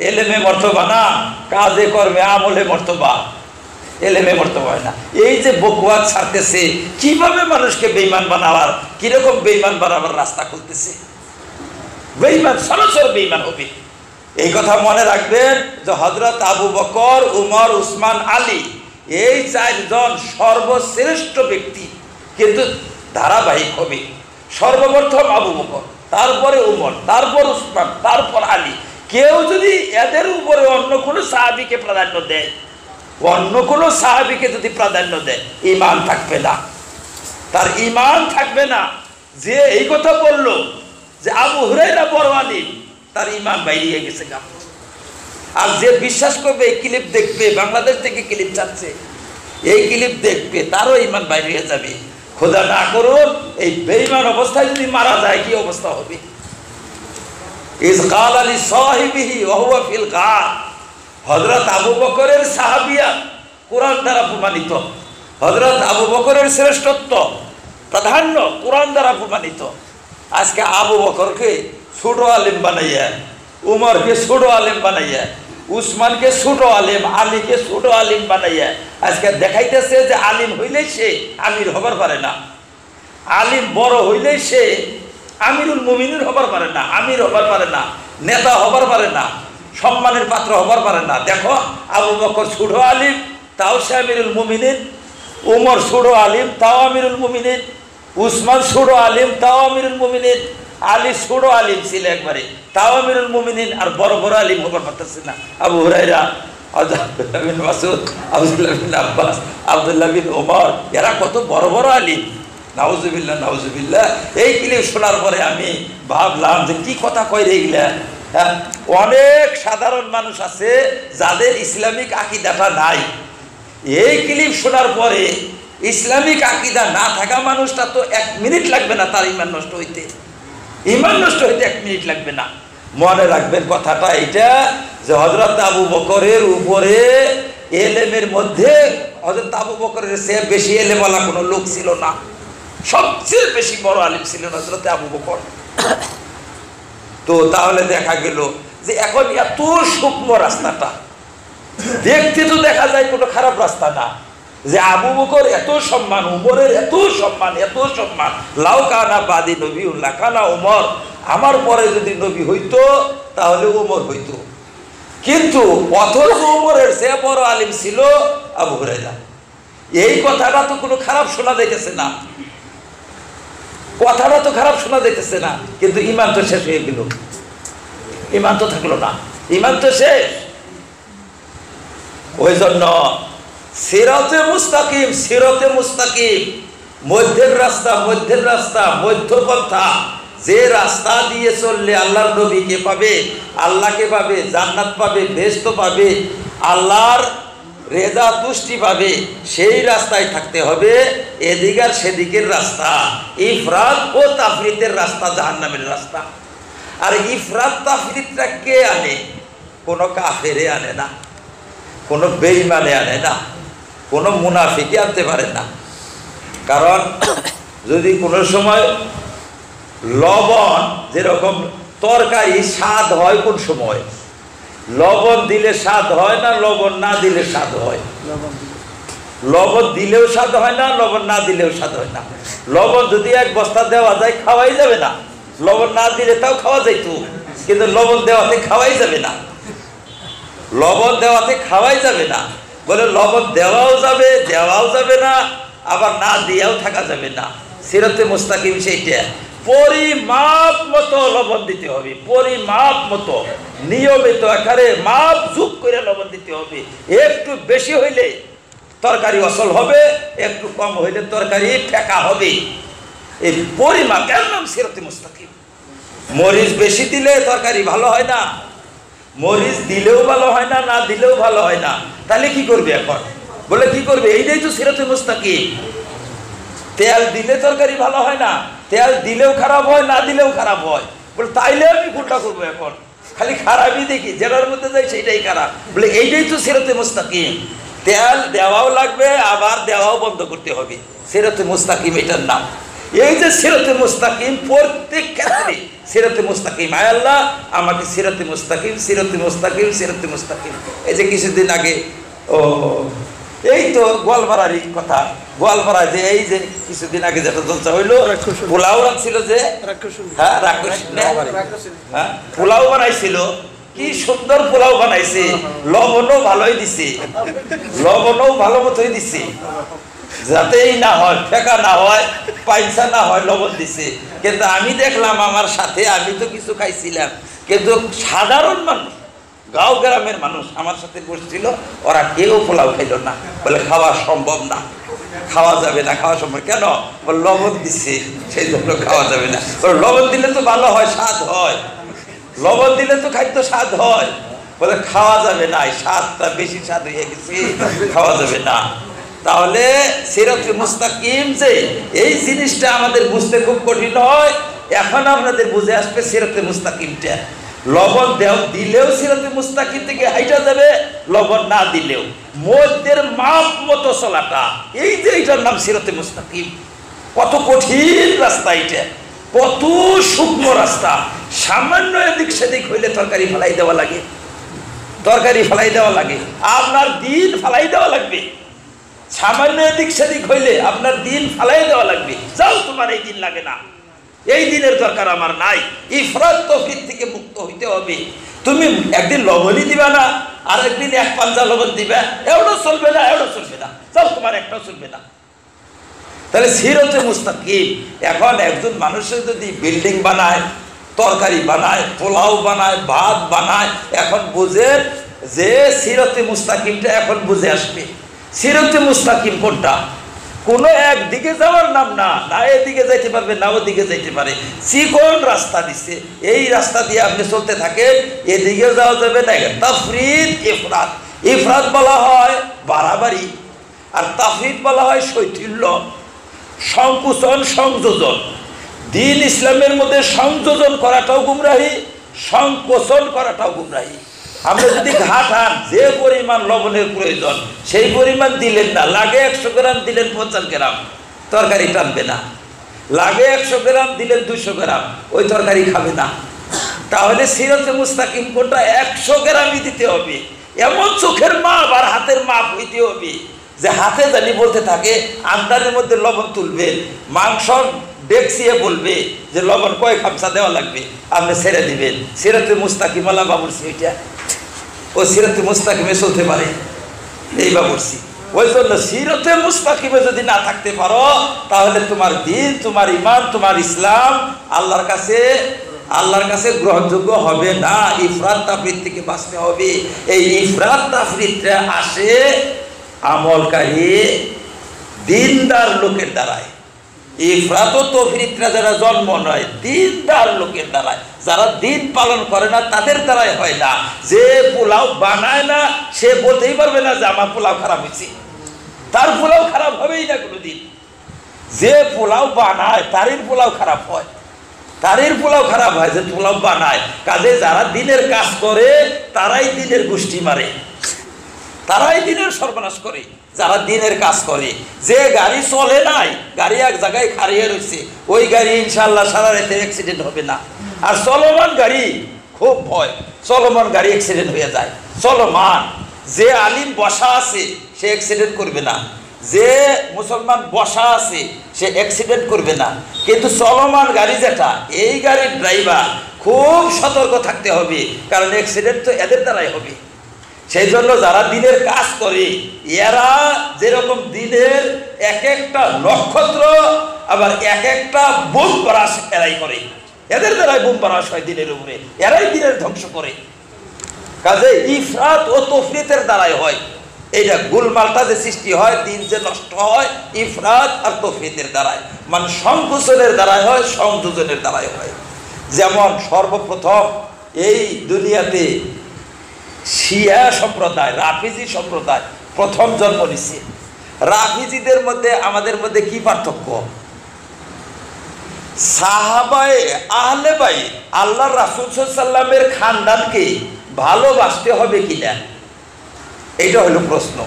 এলেমে মর্তবা না, কাজে কর্মে আমলে মর্তবা, এলেমে মর্তবা হয় না। এই যে বকওয়াজ ছাড়তেছে, কিভাবে মানুষকে বেঈমান বানাবার, কিরকম বেঈমান বানাবার রাস্তা খুলতেছে। বেঈমান সরাসরি বেঈমান হবে। এই কথা মনে রাখবেন যে হযরত আবু বকর, উমর, উসমান, আলী এই চারজন সর্বশ্রেষ্ঠ ব্যক্তি, কিন্তু ধারাবাহিক হবে। সর্বপ্রথম আবু বকর, তারপরে উমর, তারপর উসমান, তারপর আলী। কেউ যদি এদের উপরে অন্য কোনো সাহাবীকে প্রাধান্য দেয়, অন্য কোনো সাহাবীকে যদি প্রাধান্য দেয়, ঈমান থাকবে না, তার ঈমান থাকবে না। যে এই কথা বলল যে আবু হুরায়রা বড় আলিম, তার ঈমান বাইরে গেছে গা। আর যে বিশ্বাস করবে, এই ক্লিপ দেখবে, বাংলাদেশ থেকে ক্লিপ যাচ্ছে, এই ক্লিপ দেখবে, তারও ঈমান বাইরে হয়ে যাবে। খোদা না করুন এই বেঈমান অবস্থায় যদি মারা যায়, কি অবস্থা হবে। ইজ কাল আলী সাহিবিহি ওয়া হুয়া ফিল গার। হযরত আবু বকরের সাহাবিয়া কোরআন দ্বারা প্রমাণিত, হযরত আবু বকরের শ্রেষ্ঠত্ব প্রাধান্য কোরআন দ্বারা প্রমাণিত। আজকে আবু বকরকে ছোট আলেম বানাইয়া, উমরকে ছোট আলেম বানাইয়া, উসমানকে ছোট আলেম, আলীকে ছোট আলিম বানাইয়া আজকে দেখাইতেছে যে আলিম হইলেই সে আমির হবার পারে না, আলিম বড় হইলেই সে আমিরুল মুমিনিন হবার পারে না, আমির হবার পারে না, নেতা হবার পারে না, সম্মানের পাত্র হবার পারে না। দেখো আবু বকর ছোট আলিম, তাও সে আমিরুল মুমিনিন, উমর ছোট আলিম, তাও আমিরুল মুমিনিন, উসমান ছোট আলিম, তাও আমিরুল মুমিনিন, আলী ছোট আলিম ছিল একবারে, তাও আমিরুল মুমিনিন। আর বড় বড় আলিম হবার পারতেছে না। আবু হুরায়রা, আব্দুল্লাহ বিন মাসউদ, আব্দুল্লাহ বিন আব্বাস, আব্দুল্লাহ বিন ওমর, এরা কত বড় বড় আলিম। নাউজুবিল্লাহ, নাউজুবিল্লাহ। এই ক্লিপ শোনার পরে আমি ভাবলাম যে কি কথা কয় রে এগুলা। হ্যাঁ, অনেক সাধারণ মানুষ আছে যাদের ইসলামিক আকীদাটা নাই। এই ক্লিপ শোনার পরে ইসলামিক আকীদা না থাকা মানুষটা তো 1 মিনিট লাগবে না তার ঈমান নষ্ট হইতে, ঈমান নষ্ট হইতে 1 মিনিট লাগবে না। মনে রাখবেন কথাটা এইটা যে হযরত আবু বকরের উপরে এলেমের মধ্যে হযরত আবু বকরের চেয়ে বেশি এলেমওয়ালা কোনো লোক ছিল না, সবচেয়ে বেশি বড় আলিম ছিলেন হযরত আবু বকর। তো তাহলে দেখা গেল যে এখন এত সূক্ষ্ম রাস্তাটা দেখতে তো দেখা যায় কোনো খারাপ রাস্তা না, যে আবু বকর এত সম্মান, উমরের এত সম্মান, এত সম্মান। লাউ কানা বাদি নবী উল্লাহ কানা উমর, আমার পরে যদি নবী হইতো তাহলে উমর হইতো। কিন্তু অথচ উমরের সে বড় আলিম ছিল আবু হুরায়রা। এই কথাটা তো কোনো খারাপ শোনা যাইতেছে না, কথাটা তো খারাপ শোনা যাইতেছে না, কিন্তু ঈমান তো শেষ হয়ে গেল, ঈমান তো থাকলো না, ঈমান তো শেষ। ওই জন্য সিরাতে মুস্তাকিম, সিরাতে মুস্তাকিম, মধ্যের রাস্তা, মধ্যের রাস্তা, মধ্যপন্থা, যে রাস্তা দিয়ে চললে আল্লাহর নবীকে পাবে, আল্লাহকে পাবে, জান্নাত পাবে, বেহেশত পাবে, আল্লাহর রেজা তুষ্টি পাবে, সেই রাস্তায় থাকতে হবে। এদিক আর সেদিকের রাস্তা, ইফরাত ও তাফরিতের রাস্তা জাহান্নামের রাস্তা। আর ইফরাত তাফরিতটা কে আনে? কোনো কাফেরে আনে না, কোনো বেঈমানে আনে না। কোনো মুনাফিকই আনতে পারে না। কারণ যদি কোনো সময় লবণ, যেরকম তরকারি স্বাদ হয় কোন সময়, লবণ দিলে স্বাদ হয় না, লবণ না দিলে স্বাদ হয়। লবণ দিলেও স্বাদ হয় না, লবণ না দিলেও স্বাদ হয় না। লবণ যদি এক বস্তা দেওয়া যায় খাওয়াই যাবে না, লবণ না দিলে তাও খাওয়া যাইতো, কিন্তু লবণ দেওয়াতে খাওয়াই যাবে না। লবণ দেওয়াতে খাওয়াই যাবে না বলে লবণ দেওয়াও যাবে না, আবার না দিয়েও থাকা যাবে না। সিরাতে মুস্তাকিম সেইটা, পরিমাপ মতো লবণ দিতে হবে, পরিমাপ মতো নিয়মিত আকারে মাপ ঝুঁক করে লবণ দিতে হবে। একটু বেশি হইলে তরকারি অসল হবে, একটু কম হইলে তরকারি ফেকা হবে। এই পরিমাপ, এর নাম সিরাতে মুস্তাকিম। মরিচ বেশি দিলে তরকারি ভালো হয় না, মরিচ দিলেও ভালো হয় না, না দিলেও ভালো হয় না। তাহলে কি করবে এখন? বলে কি করবে? এইটাই তো সিরাতে মুস্তাকিম। তেল দিলে তরকারি ভালো হয় না, তেল দিলেও খারাপ হয়, না দিলেও খারাপ হয়। বলে তাইলে আমি কোনটা করবো এখন? খালি খারাপই দেখি, যেটার মধ্যে যাই সেটাই খারাপ। বলে এইটাই তো সিরাতে মুস্তাকিম। তেল দেওয়াও লাগবে, আবার দেওয়াও বন্ধ করতে হবে। সিরাতে মুস্তাকিম এটার নাম। এই যে সিরাতে মুস্তাকিম, প্রত্যেক ক্ষেত্রে সিরাতে মুস্তাকিম। আয় আল্লাহ আমাকে সিরাতে মুস্তাকিম, সিরাতে মুস্তাকিম, সিরাতে মুস্তাকিম। এই যে কিছুদিন আগে এই তো গোয়ালপাড়ারই কথা, গোয়ালপাড়ায় যে এই যে কিছুদিন আগে যেটা জলসা হইলো, পোলাও রাখছিল যে, হ্যাঁ হ্যাঁ পোলাও বানাইছিল, কি সুন্দর পোলাও বানাইছে, লবণও ভালোই দিছে, লবণও ভালো মতোই দিছে, যাতেই না হয় ফেকা না হয়, পাইসা না হয়, লবণ দিছে। কিন্তু আমি দেখলাম আমার সাথে, আমি তো কিছু খাইছিলাম, কিন্তু সাধারণ মানুষ, গাঁও গ্রামের মানুষ আমার সাথে বসছিল, ওরা কেউ পোলাও খাইল না। বলে খাওয়া সম্ভব না, খাওয়া যাবে না। খাওয়া সম্ভব কেন? বলে লবণ দিচ্ছে, সেই জন্য খাওয়া যাবে না। লবণ দিলে তো ভালো হয়, স্বাদ হয়, লবণ দিলে তো খাদ্য স্বাদ হয়। বলে খাওয়া যাবে না, স্বাদটা বেশি স্বাদ হয়ে গেছে, খাওয়া যাবে না। তাহলে সিরাতে মুস্তাকিম যে এই জিনিসটা আমাদের বুঝতে খুব কঠিন হয়। এখন আপনাদের বুঝে আসবে সিরাতে মুস্তাকিমটা। লবণ দিলেও সিরাতে মুস্তাকিম থেকে হাইটা যাবে, লবণ না দিলেও মধ্যের মাপ মতো চলাটা, এই যে এটার নাম সিরাতে মুস্তাকিম। কত কঠিন রাস্তা এটা, কত সূক্ষ্ম রাস্তা। সামান্য এদিক সেদিক হইলে তরকারি ফেলাই দেওয়া লাগে, তরকারি ফেলাই দেওয়া লাগে, আপনার দিন ফেলাই দেওয়া লাগবে। সামান্য এদিক সেদিক হইলে আপনার দিন ফালাই দেওয়া লাগবে। যাও, তোমার এই দিন লাগে না, এই দিনের দরকার আমার নাই। ইফরাত তফরিত থেকে মুক্ত হইতে হবে। তুমি একদিন লবণই দিবা না, আর একদিন এক পাঞ্জা লবণ দিবা, এওটা চলবে না, এওটা চলবে না। যাও, তোমার একটাও চলবে না। তাহলে সিরাতে মুস্তাকিম। এখন একজন মানুষের যদি বিল্ডিং বানায়, তরকারি বানায়, পোলাও বানায়, ভাত বানায়, এখন বুঝে যে সিরাতে মুস্তাকিমটা এখন বুঝে আসবে। সিরাতে মুস্তাকিম কোনটা? কোনো একদিকে যাওয়ার নাম না, না এদিকে যাইতে পারবে, না ওদিকে যাইতে পারে। চিকন রাস্তা দিচ্ছে, এই রাস্তা দিয়ে আপনি চলতে থাকেন, এদিকে যাওয়া যাবে না। তাফরিদ, ইফরাত। ইফরাত বলা হয় বাড়াবাড়ি, আর তাফরিদ বলা হয় শৈথিল্য, সংকুচন, সংযোজন। দিন ইসলামের মধ্যে সংযোজন করাটাও গুমরাহি, সংকোচন করাটাও গুমরাহি। আমরা যদি ঘাট আন, যে পরিমাণ লবণের প্রয়োজন সেই পরিমাণ দিলেন না, লাগে 100 গ্রাম দিলেন 50 গ্রাম, তরকারি টানবে না। লাগে 100 গ্রাম দিলেন 200 গ্রাম, ওই তরকারি খাবে না। তাহলে সিরাতে মুস্তাকিম কোনটা? 100 গ্রামই দিতে হবে। এমন চোখের মাপ আর হাতের মাপ হইতে হবে যে হাতে জানি বলতে থাকে, আন্দারের মধ্যে লবণ তুলবেন, মাংস ডেকসিয়ে বলবে যে লবণ কয় খামসা দেওয়া লাগবে, আপনি ছেড়ে দিবেন। সিরাতে মুস্তাকিম আলা বাবুরসি, ওইটা ও সিরাতে মুস্তাকিমে চলতে পারে, এই বাবুরসি। ওই জন্য সিরাতে মুস্তাকিমে যদি না থাকতে পারো, তাহলে তোমার দিন, তোমার ইমান, তোমার ইসলাম আল্লাহর কাছে গ্রহণযোগ্য হবে না। ইফরাত তাফরিদ থেকে বাঁচতে হবে। এই ইফরাত তাফরিদটা আসে আমলকারী দিনদার লোকের দ্বারায়। ইফরাত ও তাফরিদটা যারা জন্ম নয়, দিনদার লোকের দ্বারায়, যারা দিন পালন করে না তাদের দ্বারাই হয় না। যে পোলাও বানায় না সে বলতেই পারবে না যে আমার পোলাও খারাপ হয়েছে, তার পোলাও খারাপ হবেই না কোনোদিন। যে পোলাও বানায় তারই পোলাও খারাপ হয়, তারই পোলাও খারাপ হয় যে পোলাও বানায়। কাজে যারা দিনের কাজ করে তারাই দিনের গোষ্ঠী মারে, তারাই দিনের সর্বনাশ করে। যারা দিনের কাজ করে। যে গাড়ি চলে নাই, গাড়ি এক জায়গায় খাড়িয়ে রয়েছে, ওই গাড়ি ইনশাআল্লাহ সারা রাতে অ্যাক্সিডেন্ট হবে না। আর চলমান গাড়ি খুব ভয়, চলমান গাড়ি অ্যাক্সিডেন্ট হয়ে যায়। চলমান যে আলিম বসা আছে সে অ্যাক্সিডেন্ট করবে না, যে মুসলমান বসা আছে সে অ্যাক্সিডেন্ট করবে না। কিন্তু চলমান গাড়ি যেটা, এই গাড়ির ড্রাইভার খুব সতর্ক থাকতে হবে, কারণ অ্যাক্সিডেন্ট তো এদের দ্বারাই হবে। সেই জন্য যারা দিনের কাজ করে এরা যেরকম দিনের এক একটা নক্ষত্র, আবার এক একটা বোম পরাশ এরাই করে, এদের দ্বারাই বোম পরাশ হয় দিনের উপরে, এরাই দিনের ধ্বংস করে। কাজে ইফরাত ও তফরিতের দ্বারাই হয় এইটা গোলমালটা যে সৃষ্টি হয়, দিন যে নষ্ট হয় ইফরাত আর তফরিতের দ্বারাই, মানে সংকোচনের দ্বারাই হয়, সংযোজনের দ্বারাই হয়। যেমন সর্বপ্রথম এই দুনিয়াতে শিয়া সম্প্রদায়, রাফিজি সম্প্রদায় প্রথম জন্ম নিচ্ছে। রাফিজিদের মধ্যে আমাদের মধ্যে কি পার্থক্য? সাহাবায়ে আহলে বাইত আল্লাহর রাসূল সাল্লাল্লাহু আলাইহি ওয়াসাল্লামের খানদানকে ভালোবাসতে হবে কিনা, এইটা হলো প্রশ্ন।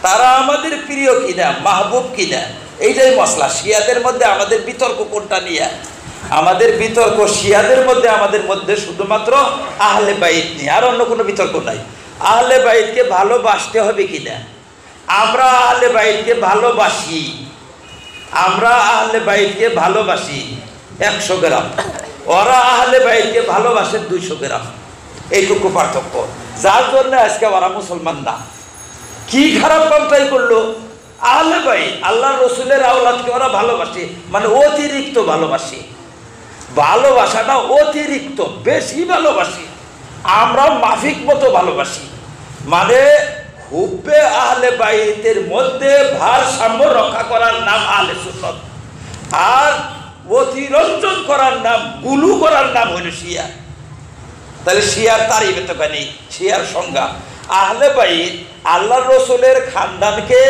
তারা আমাদের প্রিয় কিনা, মাহবুব কিনা, এইটাই মশলা। শিয়াদের মধ্যে আমাদের বিতর্ক কোনটা নিয়ে? আমাদের বিতর্ক শিয়াদের মধ্যে আমাদের মধ্যে শুধুমাত্র আহলে বাইত নিয়ে, আর অন্য কোনো বিতর্ক নাই। আহলে বাইতকে ভালোবাসতে হবে কিনা? আমরা আহলে বাইতকে ভালোবাসি, আমরা আহলে বাইতকে ভালোবাসি 100 গ্রাম, ওরা আহলে বাইতকে ভালোবাসে 200 গ্রাম, এইটুকু পার্থক্য। যার জন্য আজকে ওরা মুসলমান না। কি খারাপ কামটাই করলো? আহলে বাইত আল্লাহ রসুলের আওলাদকে ওরা ভালোবাসে, মানে অতিরিক্ত ভালোবাসে। ভালোবাসাটা অতিরিক্ত, বেশি ভালোবাসি। আমরা মাফিক মতো ভালোবাসি, মানে হুব্বে আহলে বাইতের মধ্যে ভারসাম্য রক্ষা করার নাম আহলে সুন্নাত, আর অতিরঞ্জন করার নাম, গুলু করার নাম হইল শিয়া। তাহলে শিয়ার তারিফে তো নেই, শিয়ার সংজ্ঞা। আহলে বাইত আল্লাহ রসুলের খানদানকে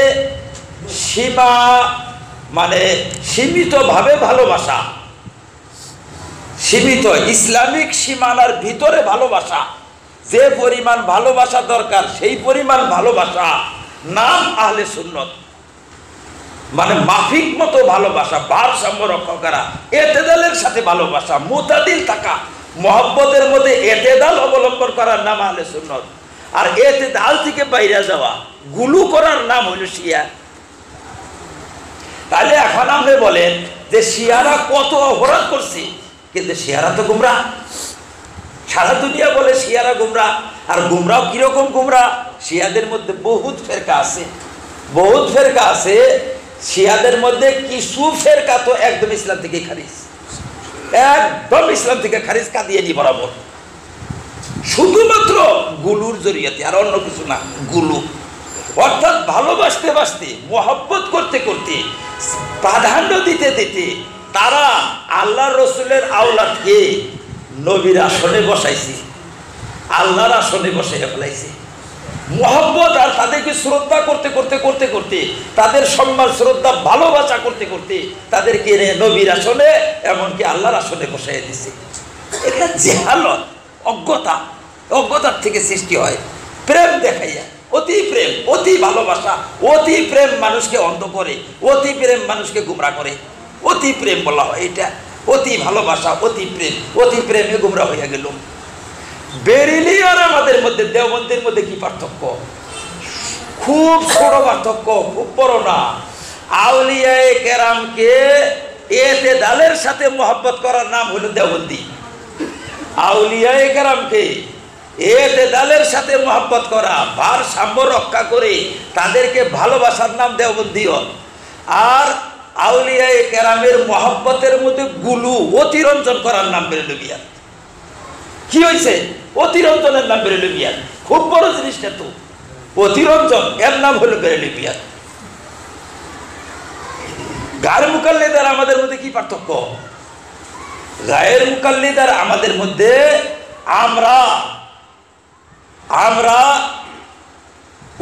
সীমা, মানে সীমিতভাবে ভালোবাসা, সীমিত ইসলামিক সীমানার ভিতরে ভালোবাসা, যে পরিমাণ ভালোবাসা দরকার সেই পরিমাণ ভালোবাসা নাম আহলে সুন্নত। মানে মাফিক মতো ভালোবাসা, ভারসাম্য রক্ষা করা, এতেদালের সাথে ভালোবাসা, মুতাদিল থাকা, মহব্বতের মধ্যে এতেদাল অবলম্বন করার নাম আহলে সুন্নত। আর এতেদাল থেকে বাইরে যাওয়া, গুলু করার নাম হইল শিয়া। তাহলে এখন আপনি বলেন যে শিয়ারা কত অপরাধ করছে, কিন্তু শিয়ারা তো গুমরা। সারা দুনিয়া বলে শিয়ারা গুমরা, আর গুমরাও কিরকম গুমরা? শিয়াদের মধ্যে বহুত ফেরকা আছে, বহুত ফেরকা আছে। শিয়াদের মধ্যে কিছু ফেরকা তো একদম ইসলাম থেকে খারিজ, একদম ইসলাম থেকে খারিজ, কাদিয়ানি বরাবর, শুধুমাত্র গুলুর জরিয়াতে, আর অন্য কিছু না। গুলু অর্থাৎ ভালোবাসতে বাসতে, মোহাব্বত করতে করতে, প্রাধান্য দিতে দিতে তারা আল্লাহ রসুলের আওলাদকে নবীর আসনে বসাইছে, আল্লাহর আসনে বসাইয়া ফেলাইছে। মোহাব্বত আর তাদেরকে শ্রদ্ধা করতে করতে করতে করতে, তাদের সম্মান শ্রদ্ধা ভালোবাসা করতে করতে তাদেরকে এনে নবীর আসনে, এমনকি আল্লাহর আসনে বসাইয়া দিছে। এটা জেহালত, অজ্ঞতা, অজ্ঞতার থেকে সৃষ্টি হয়। প্রেম দেখাইয়া, অতি প্রেম, অতি ভালোবাসা, অতি প্রেম মানুষকে অন্ধ করে, অতি প্রেম মানুষকে গুমরা করে। অতি প্রেম বলা হয় এটা, অতি ভালোবাসা, অতি প্রেম, অতি প্রেমে গুমরা হইয়া গেল। বেরিলি আর আমাদের মধ্যে, দেওবন্দের মধ্যে কি পার্থক্য? খুব ছোট পার্থক্য, খুব বড় না। আউলিয়ায়ে কেরামকে এতেদালের সাথে মোহাব্বত করার নাম হলো দেওবন্দি। আউলিয়ায়ে কেরামকে এতেদালের সাথে মোহাব্বত করা, ভারসাম্য রক্ষা করে তাদেরকে ভালোবাসার নাম দেওবন্দিও। আর আউলিয়ায়ে কেরামের মোহাব্বতের মধ্যে গুলু, অতিরঞ্জন করার নাম বেরোল বিয়াত। কি হয়েছে? অতিরঞ্জনের নাম বেরোল বিয়াত। খুব বড় জিনিসটা তো অতিরঞ্জন, এর নাম হলো বেরোল বিয়াত। গায়ের মুকাল্লিদ আর আমাদের মধ্যে কি পার্থক্য? গায়ের মুকাল্লিদ আর আমাদের মধ্যে, আমরা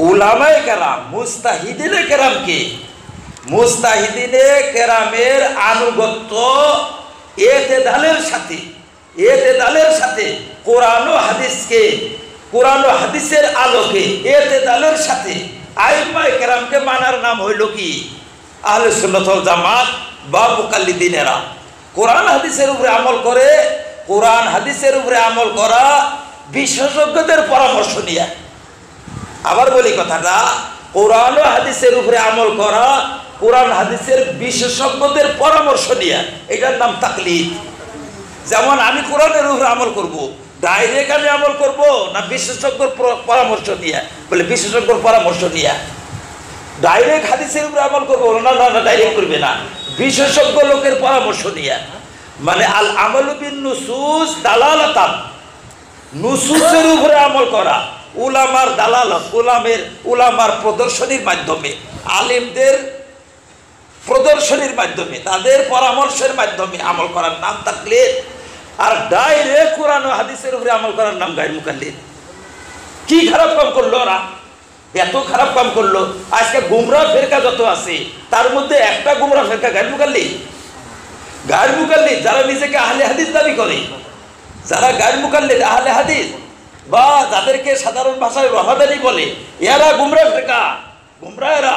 উলামায়ে কেরাম, মুস্তাহিদিনে কেরামকে, মুস্তাহিদিনে কেরামের আনুগত্য এতেদালের সাথে কোরআন ও হাদিসকে, কোরআন ও হাদিসের আলোকে এতেদালের সাথে আইম্মায়ে কেরামকে মানার নাম হইল কি? আহলে সুন্নাত ওয়াল জামাত বা মুকাল্লিদিনেরা কোরআন হাদিসের উপরে আমল করে। কোরআন হাদিসের উপরে আমল করা বিশেষজ্ঞদের পরামর্শ নিয়ে। আবার বলি কথাটা, কোরআন ও হাদিসের উপরে আমল করা কোরআন হাদিসের বিশেষজ্ঞদের পরামর্শ নিয়ে, এটার নাম তাকলিদ। যেমন আমি কোরআনের উপরে আমল করব, ডাইরেক্ট আমি আমল করব না বিশেষজ্ঞর পরামর্শ নিয়ে? বলে বিশেষজ্ঞর পরামর্শ নিয়ে। ডাইরেক্ট হাদিসের উপরে আমল করবো না, না না ডাইরেক্ট করবে না, বিশেষজ্ঞ লোকের পরামর্শ নিয়ে। মানে আল আমালু বিন নুসুস দালালাতান, নুসুসের উপরে আমল করা, উলামার দালালত, উলামার প্রদর্শনীর মাধ্যমে, আলেমদের প্রদর্শনীর মাধ্যমে, তাদের পরামর্শের মাধ্যমে আমল করার নাম তাকলিদ। আর ডাইরেক্ট কোরআন ও হাদিসের উপরে আমল করার নাম গায়রুল মুকাল্লিদ। কি খারাপ কাম করলো ওরা, এত খারাপ কাম করলো। আজকে গুমরাহ ফেরকা যত আছে তার মধ্যে একটা গুমরাহ ফেরকা গায়রুল মুকাল্লিদ। গায়রুল মুকাল্লিদ যারা নিজেকে আহলে হাদিস দাবি করে, যারা গায়রুল মুকাল্লিদ আহলে হাদিস বা যাদেরকে সাধারণ ভাষায় রহাদানি বলে, এরা গুমরাহ ফেরকা, গুমরাহ এরা।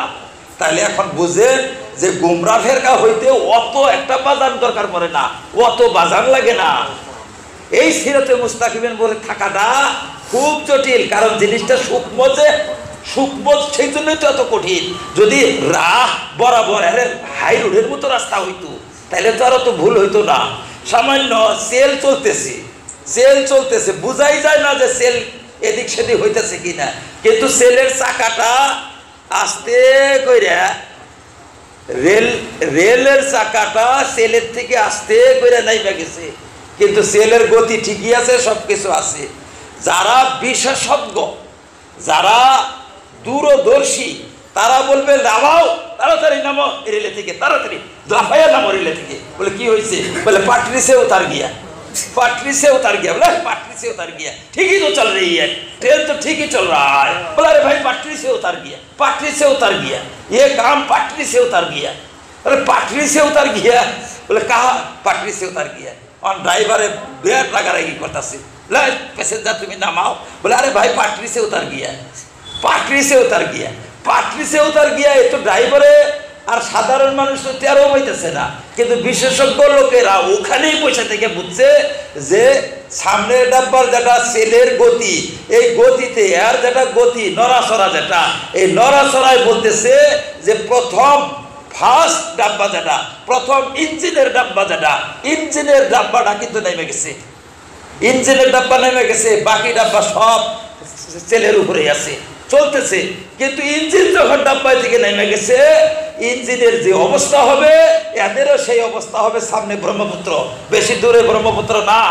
তাহলে এখন বুঝেন যে গুমরাহ ফেরকা হইতে অত একটা বাজান দরকার পড়ে না, অত বাজান লাগে না। এই সিরাতে মুস্তাকিমিন বলে থাকাটা খুব জটিল, কারণ জিনিসটা সূক্ষ্ম, যে সূক্ষ্ম সেই জন্যই তো এত কঠিন। যদি রাহ বরাবর হাই রোডের মতো রাস্তা হইতো তাহলে তো আর অত ভুল হইতো না। সামান্য সেল চলতেছে বুঝাই যায় না যে সেল এদিক সেদিক হইতেছে কিনা, কিন্তু সেলের চাকাটা আস্তে কইরা রেলের চাকাটা সেলের থেকে আস্তে কইরা নাইবা গেছে, কিন্তু সেলের গতি ঠিকই আছে, সবকিছু আছে। যারা বিশেষজ্ঞ, যারা দূরদর্শী, তারা বলবে নামাও, তাড়াতাড়ি নামো রেলে থেকে, তাড়াতাড়ি লাফাইয়া নামো রেলে থেকে। বলে কি হয়েছে? বলে পাটরি से उतर गया, बोला पाटरी से उतर गया, ठीक ही तो चल रही है ट्रेन, तो ठीक ही चल रहा है। बोला अरे भाई पाटरी से उतर गया, ये काम पाटरी से उतर गया। अरे पाटरी से उतर गया, बोले कहा पाटरी से उतर गया। और ड्राइवर ब्रेक लगा रही करता से, बोला पैसेंजर तुम्हें नामाओ। बोला अरे भाई पाटरी से उतर गया, ये तो ड्राइवर আর সাধারণ মানুষ তো তেরো হইতেছে না, কিন্তু বিশেষজ্ঞ লোকেরা ওখানেই পয়সা থেকে বুঝছে যে সামনের ডাব্বার যেটা সেলের গতি, এই গতিতে আর যেটা গতি নড়াচড়া, যেটা এই নড়াচড়ায় বলতেছে যে প্রথম ফার্স্ট ডাব্বা যেটা, প্রথম ইঞ্জিনের ডাব্বা যেটা, ইঞ্জিনের ডাব্বাটা কিন্তু নেমে গেছে, ইঞ্জিনের ডাব্বা নেমে গেছে, বাকি ডাব্বা সব সেলের উপরেই আছে, চলতেছে। কিন্তু ইঞ্জিন যখন ডাব্বায় থেকে নেমে গেছে, ইঞ্জিনের যে অবস্থা হবে এদেরও সেই অবস্থা হবে। সামনে ব্রহ্মপুত্র, বেশি দূরে ব্রহ্মপুত্র না,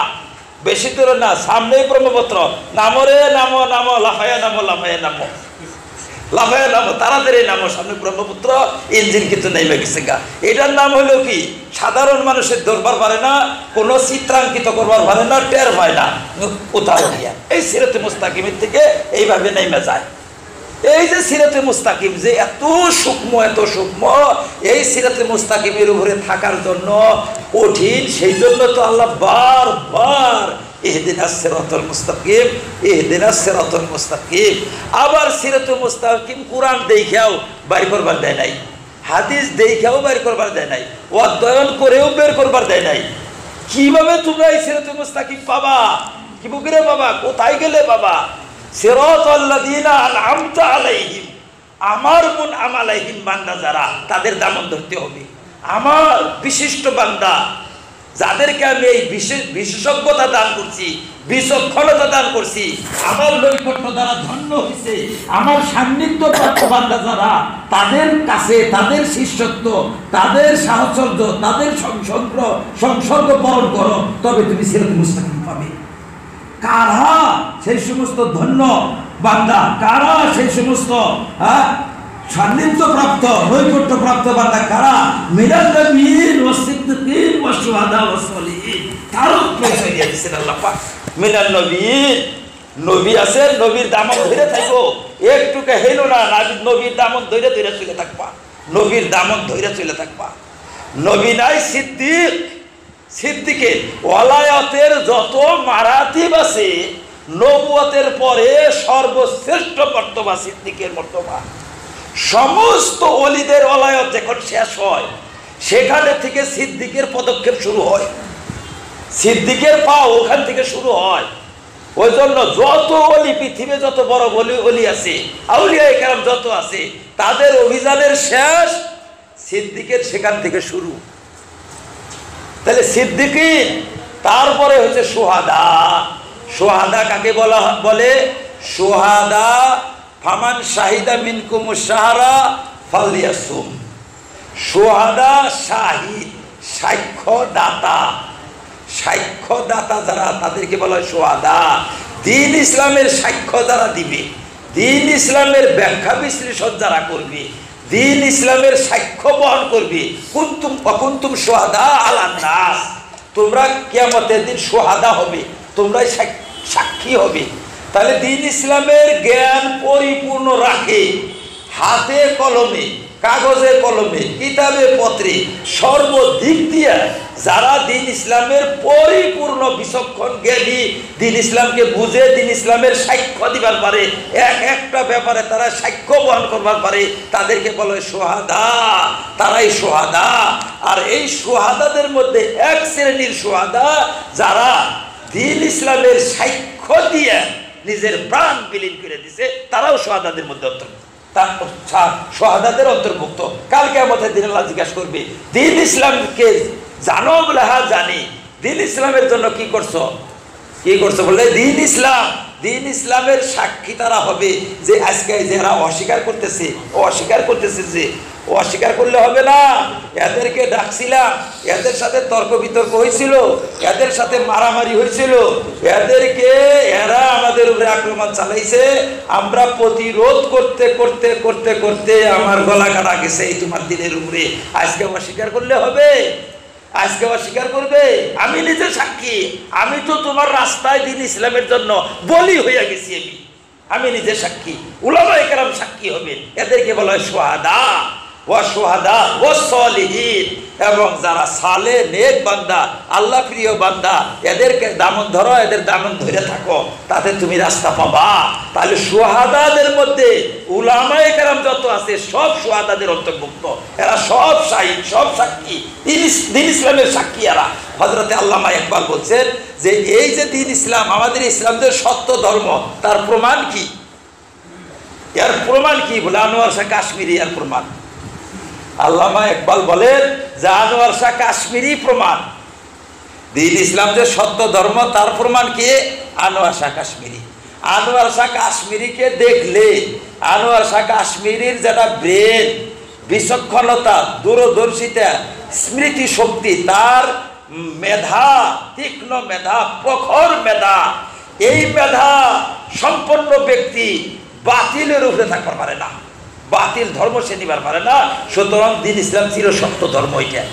বেশি দূরে না, সামনেই ব্রহ্মপুত্র। নামো রে নামো, নামো লাফায়া নামো, তাড়াতাড়ি নামো, সামনে ব্রহ্মপুত্র, ইঞ্জিন কিন্তু নেমে গেছে গা। এটার নাম হলো কি? সাধারণ মানুষের দরবার পারে না, কোনো চিত্রাঙ্কিত করবার পারে না, টের পায় না, কোথাও গিয়া এই সিরাতে মুস্তাকিমের থেকে এইভাবে নেমে যায়। এই যে সিরাতে মুস্তাকিম যে এত সূক্ষ্ম, এই সিরাতে মুস্তাকিমের উপরে থাকার জন্য কঠিন, সেই জন্য তো আল্লাহ বারবার ইহদিনাস সিরাতাল মুস্তাকিম। আবার সিরাতে মুস্তাকিম কোরআন দেখাও বাইর করবার দেয় নাই, হাদিস দেখাও বাইর করবার দেয় নাই, অধ্যয়ন করেও বের করবার দেয় নাই। কিভাবে তোমরা এই সিরাতে মুস্তাকিম পাবা? কি বুকরে বাবা, কোথায় গেলে বাবা? সিরাতাল্লাযীনা আনআমতা আলাইহিম, আমার মুনআম আলাইহিম বান্দা যারা, তাদের দামন ধরতে হবে। আমার বিশিষ্ট বান্দা যাদেরকে আমি এই বিশেষজ্ঞতা দান করছি, বিচক্ষণতা দান করছি, আমার নৈকট্য দ্বারা ধন্য হয়েছে, আমার সান্নিধ্য প্রাপ্ত বান্দা যারা, তাদের কাছে তাদের শিষ্যত্ব, তাদের সাহচর্য, তাদের সংসর্গ বরণ করো, তবে তুমি সিরাতে মুস্তাকিম পাবে। কারা সেই সমস্ত ধন্য বান্দা, কারা সেই সমস্ত সান্নিধ্য প্রাপ্ত, নৈকট্য প্রাপ্ত বান্দা কারা? মিনান নবিয়্যিন ওয়াস সিদ্দীকিন ওয়াস শুহাদা ওয়াস সালিহিন। তারও পরিচয় দিয়ে দিয়েছেন আল্লাহ পাক। মিনান নবিয়্যিন, নবী আছে, নবীর দামন ধরে থাকো, একটুকে হেলো না, নবীর দামন ধরে চলে থাকবা, নবীর দামন ধরে চলে থাকবা। নবী নাই সিদ্দিকের ওয়ালায়াতের যত মারাতিব আছে, নবুয়তের পরে সর্বশ্রেষ্ঠ মর্তবা সিদ্দিকের মর্তবা। সমস্ত ওলিদের ওলায়ত যখন শেষ হয় সেখানে থেকে সিদ্দিকের পদক্ষেপ শুরু হয়, সিদ্দিকের পা ওখান থেকে শুরু হয়। ওই জন্য যত ওলি পৃথিবী যত বড় ওলি আছে, আউলিয়া কেরাম যত আছে, তাদের অভিযানের শেষ সিদ্দিকের সেখান থেকে শুরু। তাহলে সিদ্দিকিন, তারপরে হচ্ছে সুহাদা। সুহাদা কাকে বলে? সুহাদা ফামান শাহিদা মিনকুম শাহরা ফালিয়াসুম। সুহাদা শাহিদ, সাক্ষ্যদাতা। সাক্ষ্যদাতা যারা, তাদেরকে বলা হয় সুহাদা। দ্বীন ইসলামের সাক্ষ্য যারা দিবে, দ্বীন ইসলামের ব্যাখ্যা বিশ্লেষণ যারা করবে, দ্বীন ইসলামের সাক্ষ্য বহন করবে। কুনতুম সুহাদা আলান নাস, তোমরা কিয়ামতের দিন সুহাদা হবে, তোমরাই সাক্ষী হবে। তাহলে দ্বীন ইসলামের জ্ঞান পরিপূর্ণ রাখে, হাতে কলমে, কাগজে কলমে, কিতাবে পত্রে, সর্বদিক দিয়ে যারা দ্বীন ইসলামের পরিপূর্ণ বিচক্ষণ জ্ঞানী, দ্বীন ইসলামকে বুঝে দ্বীন ইসলামের সাক্ষ্য দিবার পারে, একটা ব্যাপারে তারা সাক্ষ্য বহন করবার পারে, তাদেরকে বলে সুহাদা। তারাই সুহাদা। আর এই সুহাদাদের মধ্যে এক শ্রেণীর সুহাদা যারা দ্বীন ইসলামের সাক্ষ্য দিয়ে নিজের প্রাণ বিলীন করে দিছে, তারাও সুহাদাদের মধ্যে অন্তর্ভুক্ত। সুহাদাদের অন্তর্ভুক্ত। কালকে আমাদের দিন আল্লাহ জিজ্ঞাসা করবে, দ্বীন ইসলামকে জানো বলে? হ্যাঁ জানি। দ্বীন ইসলামের জন্য কি করছো? কি করছো বলে? দ্বীন ইসলাম, দ্বীন ইসলামের সাক্ষী তারা হবে যে আজকে যারা অস্বীকার করতেছে, যে অস্বীকার করলে হবে না। এদেরকে ডাকছিলাম, এদের সাথে তর্ক বিতর্ক হয়েছিল, এদের সাথে মারামারি হয়েছিল, এরা আমাদের উপরে আক্রমণ চালাইছে, আমরা প্রতিরোধ করতে করতে করতে করতে আমার গলা কাটা গেছে এই তোমার দিনের উপরে। আজকে অস্বীকার করলে হবে? আজকে অস্বীকার করবে? আমি নিজে সাক্ষী, আমি তো তোমার রাস্তায় দ্বীন ইসলামের জন্য বলি হইয়া গেছি। আমি নিজে সাক্ষী, উলামায়ে কেরাম সাক্ষী হবে। এদেরকে বলা হয় সুহাদা। ওয়াসুহাদা ওয়াসলিহিন, এবং যারা সালে নেক বান্দা, আল্লাহ প্রিয় বান্দা, এদেরকে দামন ধরো, এদের দামন ধরে থাকো, তাতে তুমি রাস্তা পাবা। তাহলে সুহাদাদের মধ্যে উলামায়ে কেরাম যত আছে সব সুহাদাদের অন্তর্ভুক্ত। এরা সব শাহিদ, সব সাক্ষী, দ্বীন ইসলামের সাক্ষী এরা। হজরতে আল্লামা ইকবাল বলছেন যে এই যে দ্বীন ইসলাম, আমাদের ইসলাম যে সত্য ধর্ম, তার প্রমাণ কি? এর প্রমাণ কি বলে? আনোয়ার শাহ কাশ্মীরি এর প্রমাণ। আল্লামা ইকবাল বলেন যে আনোয়ার শাহ কাশ্মীরি প্রমাণ। দ্বীন ইসলাম যে সত্য ধর্ম তার প্রমাণ কি? আনোয়ার শাহ কাশ্মীরি। আনোয়ার শাহ কাশ্মীরিকে দেখলে, আনোয়ার শাহ কাশ্মীরির যেটা ব্রেন, বিচক্ষণতা, দূরদর্শিতা, স্মৃতি শক্তি, তার মেধা, তীক্ষ্ণ মেধা, প্রখর মেধা, এই মেধা সম্পন্ন ব্যক্তি বাতিলের উপরে থাকতে পারে না, বাতিল ধর্ম সে নিবার পারে না। সুতরাং দ্বীন ইসলাম ছিল সত্য ধর্ম। এটা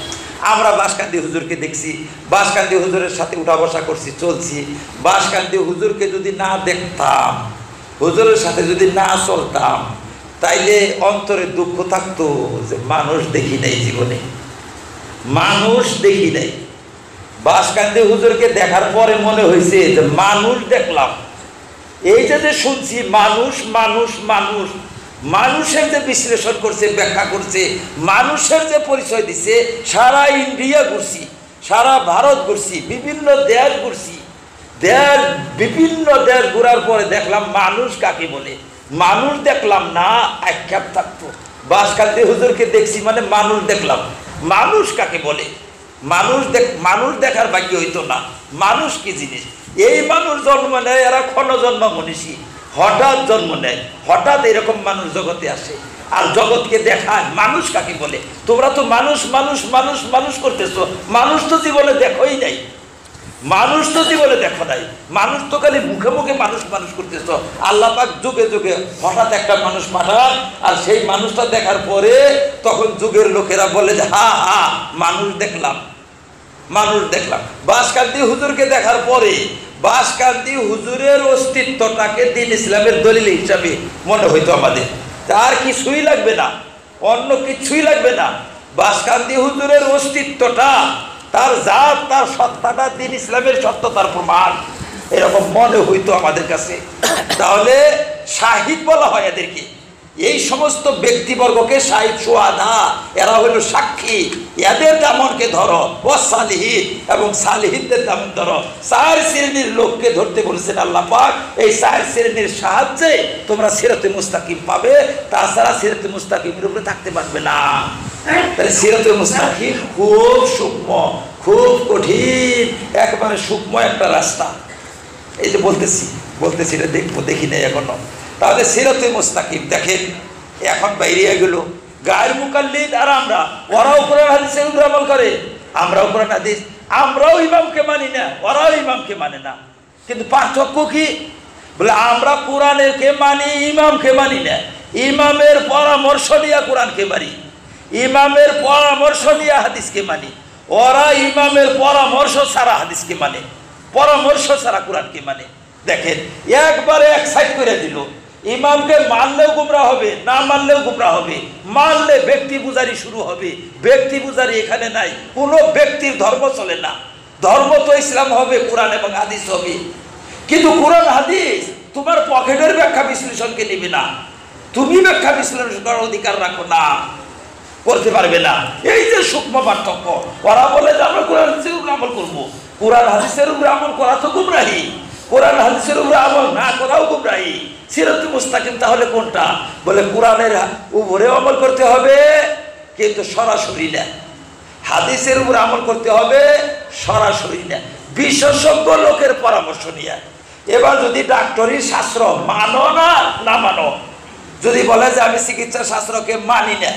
আমরা বাসকান্দি হুজুরকে দেখছি, বাসকান্দি হুজুরের সাথে উঠা বসা করছি, চলছি। বাসকান্দি হুজুরকে যদি না দেখতাম, হুজুরের সাথে যদি না চলতাম, তাইলে অন্তরে দুঃখ থাকতো যে মানুষ দেখি নাই জীবনে, মানুষ দেখি নাই। বাসকান্দি হুজুরকে দেখার পরে মনে হয়েছে যে মানুষ দেখলাম। এই যে শুনছি মানুষ মানুষ মানুষ, মানুষের যে বিশ্লেষণ করছে, ব্যাখ্যা করছে, মানুষের যে পরিচয় দিছে, সারা ইন্ডিয়া ঘুরছি, সারা ভারত ঘুরছি, বিভিন্ন দেশ ঘুরছি, বিভিন্ন দেশ ঘোরার পরে দেখলাম মানুষ কাকে বলে। মানুষ দেখলাম না, আক্ষেপ থাকতো। বাসকান্দি হুজুরকে দেখছি মানে মানুষ দেখলাম। মানুষ কাকে বলে? মানুষ দেখার বাকি হইতো না। মানুষ কি জিনিস? এই মানুষ জন্ম নেয়, এরা ক্ষণজন্ম মনীষী, হঠাৎ জন্ম নেয়, হঠাৎ এরকম মানুষ জগতে আসে আর জগৎকে দেখায়। মানুষ কাকে বলে? তোমরা তো মানুষ মানুষ মানুষ মানুষ করতেছো, মানুষ তো জীবনে দেখোই নাই, মানুষ তো জীবনে দেখো নাই, মানুষ তো খালি মুখে মুখে মানুষ মানুষ করতেছো। আল্লাহ পাক যুগে যুগে হঠাৎ একটা মানুষ পাঠান, আর সেই মানুষটা দেখার পরে তখন যুগের লোকেরা বলে যে হা হা মানুষ দেখলাম, মানুষ দেখলাম। বাসকান্দি হুজুরকে দেখার পরে বাসকান্দি হুজুরের অস্তিত্বটাকে দ্বীন ইসলামের দলিল হিসাবে মনে হইতো আমাদের। তার কিছুই লাগবে না, অন্য কিছুই লাগবে না। বাসকান্দি হুজুরের অস্তিত্বটা, তার জাত, তার সত্তাটা দ্বীন ইসলামের সত্যতার প্রমাণ, এরকম মনে হইতো আমাদের কাছে। তাহলে শাহিদ বলা হয় এদেরকে। এই সমস্ত ব্যক্তিবর্গকে শাহিদ সুহাদা, এরা হলো সাক্ষী, এদের দামনকে ধরো, ও সালিহিন এবং সালিহিনদের দামন ধরো। 4 শ্রেণীর লোককে ধরতে বলেছেন আল্লাহ পাক। এই 4 শ্রেণীর সাহায্যে তোমরা সিরাতে মুস্তাকিম পাবে, তাছাড়া সিরাতে মুস্তাকিমের উপরে থাকতে পারবে না। তাহলে সিরাতে মুস্তাকিম খুব সূক্ষ্ম, খুব কঠিন, একেবারে সূক্ষ্ম একটা রাস্তা। এই যে বলতেছি এটা দেখবো, দেখি নাই এখনো। তাহলে সিরাতে মুস্তাকিম দেখেন, এখন বাইরে গেল গায়ের মুকাল্লিদ আর আমরা, ওরাও কোরআন হাদিসের উপর আমল করে, আমরাও কোরআন হাদিস, আমরাও ইমামকে মানি না, ওরাও ইমামকে মানে না। কিন্তু পার্থক্য কি? বলে আমরা কোরআনকে মানি, ইমামকে মানি না। ইমামের পরামর্শ নিয়ে কোরআনকে মানি, ইমামের পরামর্শ নিয়ে হাদিসকে মানি। ওরা ইমামের পরামর্শ ছাড়া হাদিসকে মানে, পরামর্শ ছাড়া কোরআনকে মানে। দেখেন একবারে এক সাইড করে দিল। ইমামকে মানলেও গুমরা হবে, না মানলেও গুমরা হবে। মানলে ব্যক্তি পূজারি শুরু হবে, ব্যক্তি পূজারি এখানে নাই। কোনো ব্যক্তির ধর্ম চলে না, ধর্ম তো ইসলাম হবে, কোরআন এবং হাদিস হবে। কিন্তু কোরআন হাদিস তোমার পকেটের ব্যাখ্যা বিশ্লেষণকে নেবে না, তুমি ব্যাখ্যা বিশ্লেষণ করার অধিকার রাখো না, করতে পারবে না। এই যে সূক্ষ্ম পার্থক্য। ওরা বলে যে আমরা কোরআন হাদিসের উপর আমল করবো, কোরআন হাদিসের উপরে আমল করা তো গুমরাহি, কোরআন হাদিসের উপরে আমল না করাও গুমরাহি। সিরাতে মুস্তাকিম তাহলে কোনটা? বলে কোরআনের উপরে আমল করতে হবে কিন্তু সরাসরি না, হাদিসের উপরে আমল করতে হবে সরাসরি না, বিশেষজ্ঞ লোকের পরামর্শ নিয়ে। এবার যদি ডাক্তারি শাস্ত্র মানো না না মানো, যদি বলে যে আমি চিকিৎসা শাস্ত্রকে মানি না,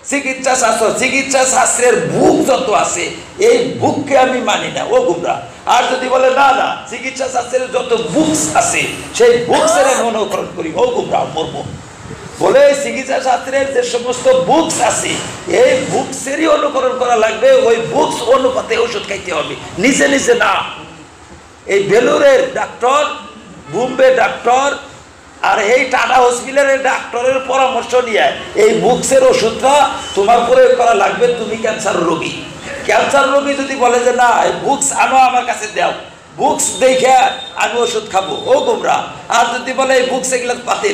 চিকিৎসা শাস্ত্রের বুক যত আছে এই বুককে আমি মানি না, ও গুমরা। আর যদি বলে না না চিকিৎসা শাস্ত্রের যত বুকস আছে সেই বুকসের আমি অনুকরণ করি, ও গুমরা মরবো। বলে চিকিৎসা শাস্ত্রের যে সমস্ত বুকস আছে এই বুকসেরই অনুকরণ করা লাগবে, ওই বুকস অনুপাতে ওষুধ খাইতে হবে, নিজে নিজে না। এই বেলুরের ডাক্তার, বোম্বে ডাক্তার আর এই টাটা হসপিটালের ডাক্তারের পরামর্শ নিয়ে এই বুকসের ওষুধটা তোমার প্রয়োগ করা লাগবে। তুমি ক্যান্সার রোগী, ক্যান্সার রোগী যদি বলে যে না এই বুকস আনো আমার কাছে দাও, বুকস দেখে আমি ওষুধ খাবো, ও গোমরা। আর যদি বলে এই বুকস এগুলা পাতে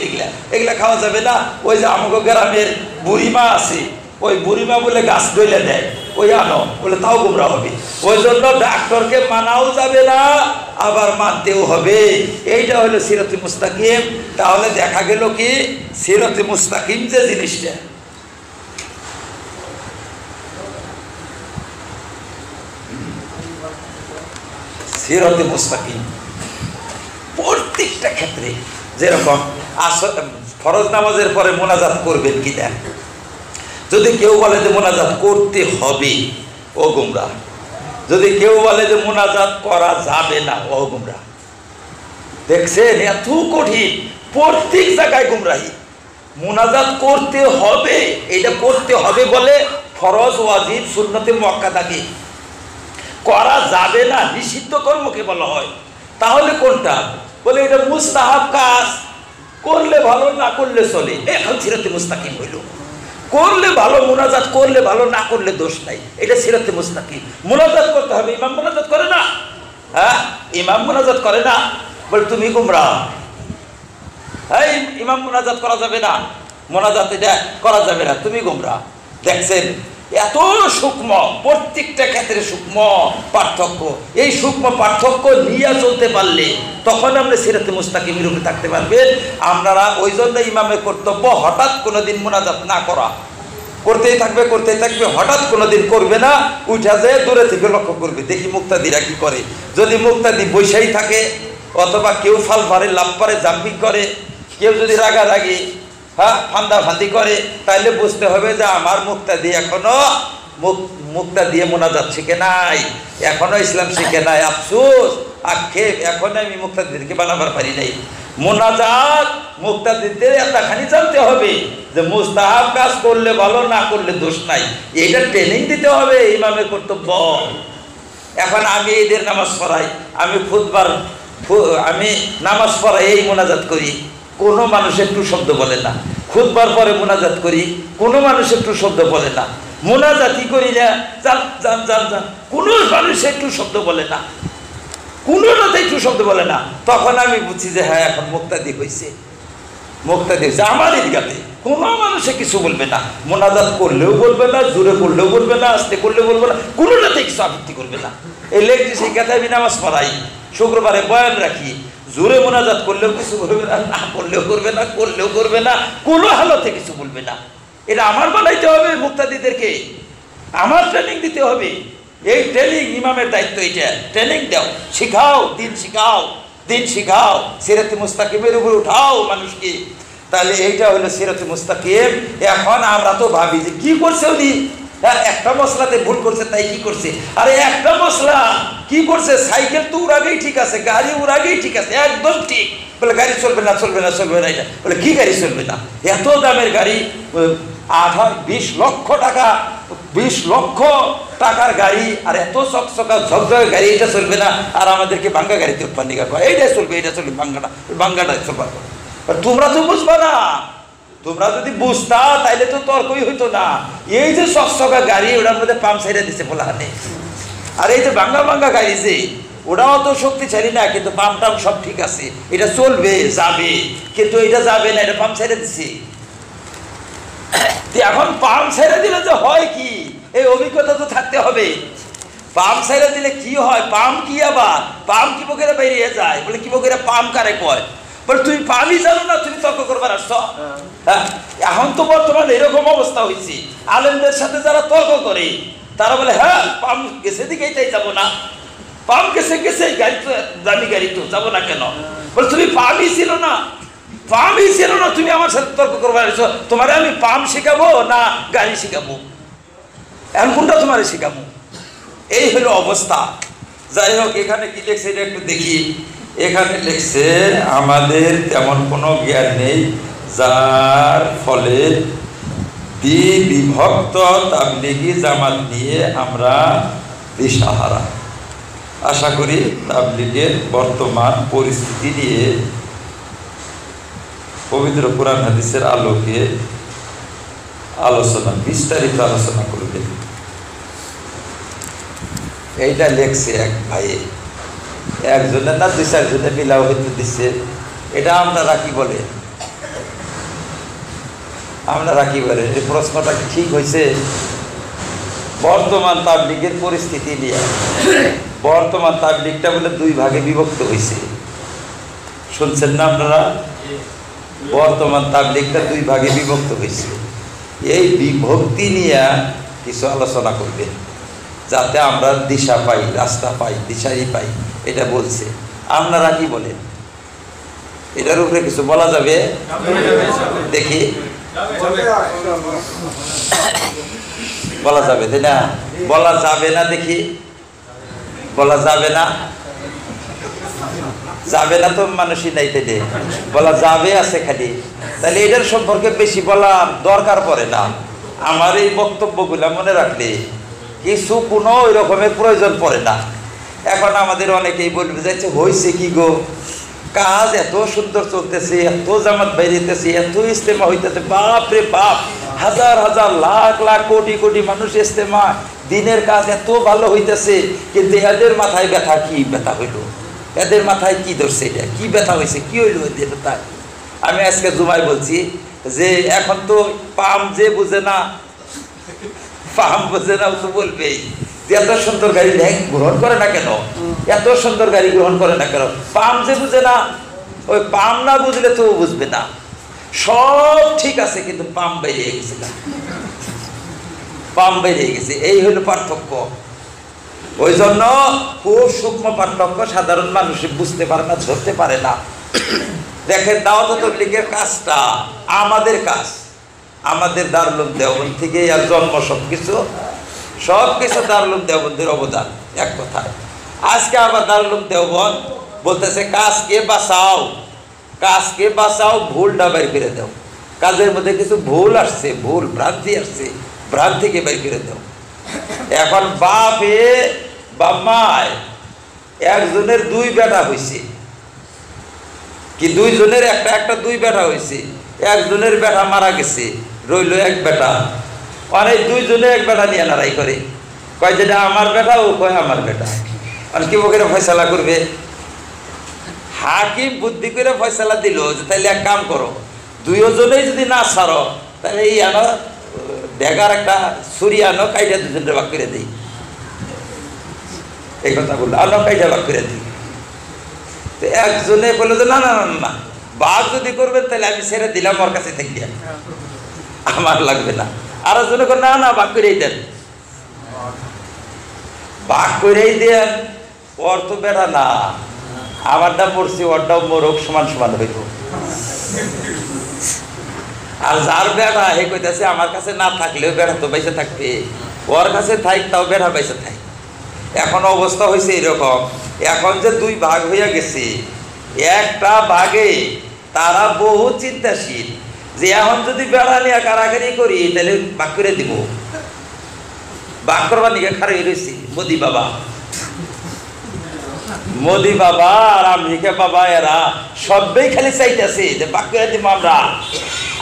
এগুলা খাওয়া যাবে না, ওই যে আমাকে গ্রামের বুড়িমা আছে, ওই বুড়িমা বলে গাছ ডইলে দেয়, ওই আনো বলে, তাও গোমরা হবে। ওই জন্য ডাক্তারকে মানাও যাবে না, আবার মানতেও হবে। এইটা হলো সিরাতে মুস্তাকিম। তাহলে দেখা গেল কি সিরাতে মুস্তাকিম যে জিনিসটা, সিরাতে মুস্তাকিম প্রত্যেকটা ক্ষেত্রে যেরকম ফরজ নামাজের পরে মোনাজাত করবেন কি দেন, যদি কেউ বলে যে মোনাজাত করতে হবে, ও গুমরা। যদি কেউ বলে যে মোনাজাত করা যাবে না, ও গুমরা। দেখছেন এত কঠিন, প্রত্যেক জায়গায় গুমরাহি। মোনাজাত করতে হবে, এটা করতে হবে বলে ফরজ ওয়াজিব সুন্নতে মুআক্কাদাকে করা যাবে না, নিষিদ্ধ কর্মকে বলা হয়। তাহলে কোনটা? বলে এটা মুস্তাহাব কাজ, করলে ভালো না করলে চলে। এখন সিরাতে মুস্তাকিম হইল, করলে ভালো, মোনাজাত করলে ভালো, না করলে দোষ নাই, এটা সিরাতে মুস্তাকিম। মোনাজাত করতে হবে, ইমাম মোনাজাত করে না, হ্যাঁ ইমাম মোনাজাত করে না, বলে তুমি গুমরা। হ্যাঁ ইমাম মোনাজাত করা যাবে না, মোনাজাত এটা করা যাবে না, তুমি গুমরা। দেখছেন এত সূক্ষ্ম, প্রত্যেকটা ক্ষেত্রে সূক্ষ্ম পার্থক্য। এই সূক্ষ্ম পার্থক্য নিয়ে চলতে পারলে তখন আপনি সিরাতে মুস্তাকিমের উপরে থাকতে পারবেন। আপনারা ওই জন্য ইমামের কর্তব্য হঠাৎ কোনোদিন মোনাজাত না করা, করতেই থাকবে করতেই থাকবে, হঠাৎ কোনোদিন করবে না, উঠা যায় দূরে থেকে লক্ষ্য করবে, দেখি মুক্তাদিরা কি করে। যদি মুক্তাদি বৈশাই থাকে, অথবা কেউ ফাল পারে, লাভ পারে, জাম্পিং করে, কেউ যদি রাগারাগি হ্যাঁ ফান্দা ফান্দি করে, তাইলে বুঝতে হবে যে আমার মুক্তাদি এখনো মুক্তা দিয়ে মোনাজাত শিখে নাই, এখনো ইসলাম শিখে নাই। আফসোস, আক্ষেপ, এখন আমি মুক্তাদিদেরকে বানাবার পারি নাই। মোনাজাত মুক্তাদিদের এতখানি জানতে হবে যে মুস্তাহাব কাজ করলে ভালো, না করলে দোষ নাই, এইটা ট্রেনিং দিতে হবে, ইমামের কর্তব্য। এখন আমি এদের নামাজ পড়াই, আমি নামাজ পড়াই, এই মোনাজাত করি, কোনো মানুষ একটু শব্দ বলে না। খুতবার পরে মোনাজাত করি, কোনো মানুষ একটু শব্দ বলে না। মোনাজাতই করি না, যান যান যান যান, কোনো মানুষ একটু শব্দ বলে না, কোনোটাতে একটু শব্দ বলে না। তখন আমি বুঝছি যে হ্যাঁ এখন মুক্তাদি হয়েছে, মুক্তাদি হয়েছে আমার ঈদগাতে। কোনো মানুষে কিছু বলবে না, মোনাজাত করলেও বলবে না, জোরে করলেও বলবে না, আস্তে করলেও বলবে না, কোনোটাতে কিছু আপত্তি করবে না। এই লেখটি সেই কথায় আমি নামাজ পড়াই, শুক্রবারে বয়ান রাখি, জোরে মোনাজাত করলেও কিছু করবে না, না করলেও করবে না, করলেও করবে না, কোনো হালতে কিছু বলবে না। এটা আমার বানাইতে হবে, মুক্তাদিদেরকে আমার ট্রেনিং দিতে হবে। এই ট্রেনিং ইমামের দায়িত্ব, এটা ট্রেনিং দাও, শিখাও, দিন শিখাও, দিন শিখাও, সিরাতে মুস্তাকিমের উপরে উঠাও মানুষকে। তাহলে এইটা হলো সিরাতে মুস্তাকিম। এখন আমরা তো ভাবি যে কি করছে উনি, একটা মশলাতে ভুল করছে তাই কি করছে, আরে একটা মশলা কি করছে, সাইকেল তো ওর আগেই ঠিক আছে, গাড়ি ওর আগেই ঠিক আছে, একদম ঠিক। বলে গাড়ি চলবে না, চলবে না, চলবে না, এটা বলে কি গাড়ি চলবে না, এত দামের গাড়ি, 20 লক্ষ টাকা, 20 লক্ষ টাকার গাড়ি, আর এত চকচকা ঝকঝকে গাড়ি, এটা চলবে না। আর আমাদেরকে ভাঙ্গা গাড়িতে উৎপান্নিকা করে, এইটা চলবে, এটা চলবে, ভাঙ্গাটা চলবে। তোমরা তো বুঝবা না, তোমরা যদি বুঝতা তাইলে তো তর্কই হইতো না। এই যে চকচকা গাড়ি, ওটার মধ্যে পাম্প সাইডে দিছে বলা হাতে, আর এই যে ভাঙ্গা গাড়ি যে, ওটাও তো শক্তিশালী না, কিন্তু পাম্প টাম সব ঠিক আছে, এটা চলবে যাবে, কিন্তু এটা যাবে না, এটা পাম্প সাইডে দিছে। এখন পাম্প সাইডে দিলে যে হয় কি, এই অভিজ্ঞতা তো থাকতে হবে। পাম্প সাইডে দিলে কি হয়, পাম্প কি, আবার পাম্প কি বকেরা বেরিয়ে যায়, বলে কি বকেরা পাম্প কারে কয়, বলে তুমি পাম্পই জানো না, তুমি তর্ক করবার আসছো। হ্যাঁ, এখন তো বর্তমানে এরকম অবস্থা হয়েছে, আলেমদের সাথে যারা তর্ক করে তারা বলে হ্যাঁ পাম্প গেছে দিকে এইটাই যাবো না, পাম্প গেছে গেছে, গাড়ি তো দামি গাড়ি তো যাবো না কেন, বলে তুমি পাম্পই ছিল না, পাম্পই ছিল না, তুমি আমার সাথে তর্ক করবার আসছো, তোমার আমি পাম্প শিখাবো না গাড়ি শিখাবো, এখন কোনটা তোমার শিখাবো? এই হলো অবস্থা। যাই হোক, এখানে কি লিখছে এটা একটু দেখি। এখানে লিখছে আমাদের তেমন কোনো জ্ঞান নেই, যার ফলে বিভক্ত তাবলিগি জামাত নিয়ে আমরা দিশাহারা। আশা করি তাবলিগের বর্তমান পরিস্থিতি নিয়ে পবিত্র কোরআন হাদিসের আলোকে আলোচনা, বিস্তারিত আলোচনা করবেন। এইটা লেখছে এক ভাই, একজনের না 2-4 জনে মিলাও হইতে দিচ্ছে। এটা আপনারা কি বলে, আপনারা কি বলেন? এই প্রশ্নটা কি ঠিক হয়েছে? বর্তমান তাবলিগের পরিস্থিতি নিয়ে, বর্তমান তাবলিগটা বলে 2 ভাগে বিভক্ত হয়েছে, শুনছেন না আপনারা? বর্তমান তাবলিগটা 2 ভাগে বিভক্ত হয়েছে। এই বিভক্তি নিয়ে কিছু আলোচনা করবেন, যাতে আমরা দিশা পাই, রাস্তা পাই, দিশাই পাই, এটা বলছে। আপনারা কি বলেন? এটার উপরে কিছু বলা যাবে? দেখি, বলা যাবে তাই না? বলা যাবে না, দেখি বলা যাবে না, যাবে না তো মানুষই নাই, তাই বলা যাবে আছে খালি। তাহলে এটার সম্পর্কে বেশি বলার দরকার পড়ে না। আমার এই বক্তব্যগুলা মনে রাখলে কিছু কোনো ওই রকমের প্রয়োজন পড়ে না। এখন আমাদের অনেকেই বলবে যাচ্ছে হয়েছে কি গো, কাজ এত সুন্দর চলতেছে, এত জামাত বাইরেতেছে, এত ইস্তেমা হইতেছে, বাপ রে বাপ, হাজার হাজার লাখ লাখ কোটি কোটি মানুষ ইস্তেমা, দিনের কাজ এত ভালো হইতেছে, কিন্তু এদের মাথায় ব্যথা, কি ব্যথা হইল, এদের মাথায় কি ধরছে, এটা কি ব্যথা হয়েছে, কি হইল এদের ব্যথা? আমি আজকে জুমায় বলছি যে এখন তো পাম যে বুঝে না, পাম বুঝে না, তো বলবেই যে এত সুন্দর গাড়ি গ্রহণ করে না কেন, এত সুন্দর গাড়ি গ্রহণ করে না কেন? পাম যে বুঝে না, ওই পাম না বুঝলে তো বুঝবে না। সব ঠিক আছে, কিন্তু পাম বেরিয়ে গেছে না, পাম বেরিয়ে গেছে। এই হলো পার্থক্য। ওই জন্য খুব সূক্ষ্ম পার্থক্য, সাধারণ মানুষ বুঝতে পারে না, ধরতে পারে না। দেখেন, দাওয়াত তাবলীগের কাজটা আমাদের কাজ, আমাদের দারুল উলুম দেওবন্দ থেকে আর জন্ম, সব কিছু দারুল উলুম দেওবন্দের অবদান, এক কথায়। আজকে আবার দারুল উলুম দেওবন্দ বলতেছে কাজকে বাঁচাও, কাজকে বাঁচাও, ভুলটা বের করে দাও। কাজের মধ্যে কিছু ভুল আসছে, ভুল ভ্রান্তি আসছে, ভ্রান্তিকে বের করে দাও। এখন বাপে বা মায় একজনের 2 বেটা হয়েছে, কি 2 জনের একটা 2 বেটা হয়েছে, একজনের বেটা মারা গেছে, রইল 1 বেটা। অনেক 2 জনে 1 বেটা নিয়ে লড়াই করে, কয় যেটা আমার বেটা, ও কয় আমার বেটা। আর কি বকেরা ফয়সালা করবে? হাকিম বুদ্ধি করে ফয়সালা দিল যে তাইলে এক কাম করো, দুইজনেই যদি না ছাড়ো তাহলে এই আনো ডেগার একটা ছুরি আনো, কাইটা দুজনের ভাগ করে দিই। এই কথা বললো, আনো কাইটা ভাগ করে দিই। তো একজনে বললো যে না না না না, ভাগ যদি করবেন তাহলে আমি ছেড়ে দিলাম ওর কাছে থেকে, আমার লাগবে না। আর একজনে না না ভাগ করেই দেন, ভাগ করেই দেন। ওর তো বেড়া না, আমারটা পড়ছি, ওরটাও মোরক সমান সমান হইব। আর যার বেড়া হে কইতাছে আমার কাছে না থাকলেও বেড়া তো বাইসে থাকবে, ওর কাছে থাক তাও বেড়া বাইসে থাক। এখন অবস্থা হয়েছে এরকম, এখন যে দুই ভাগ হইয়া গেছে, একটা ভাগে তারা বহু চিন্তাশীল যে এখন যদি বেড়া নিয়ে কারাকারি করি তাহলে ভাগ করে দিব। ভাগ করবার নিকে খারাপ রয়েছি মোদি বাবা, মোদি বাবা আর আমেরিকা বাবা, এরা সবাই খালি চাইতেছে যে ভাগ করে দিব।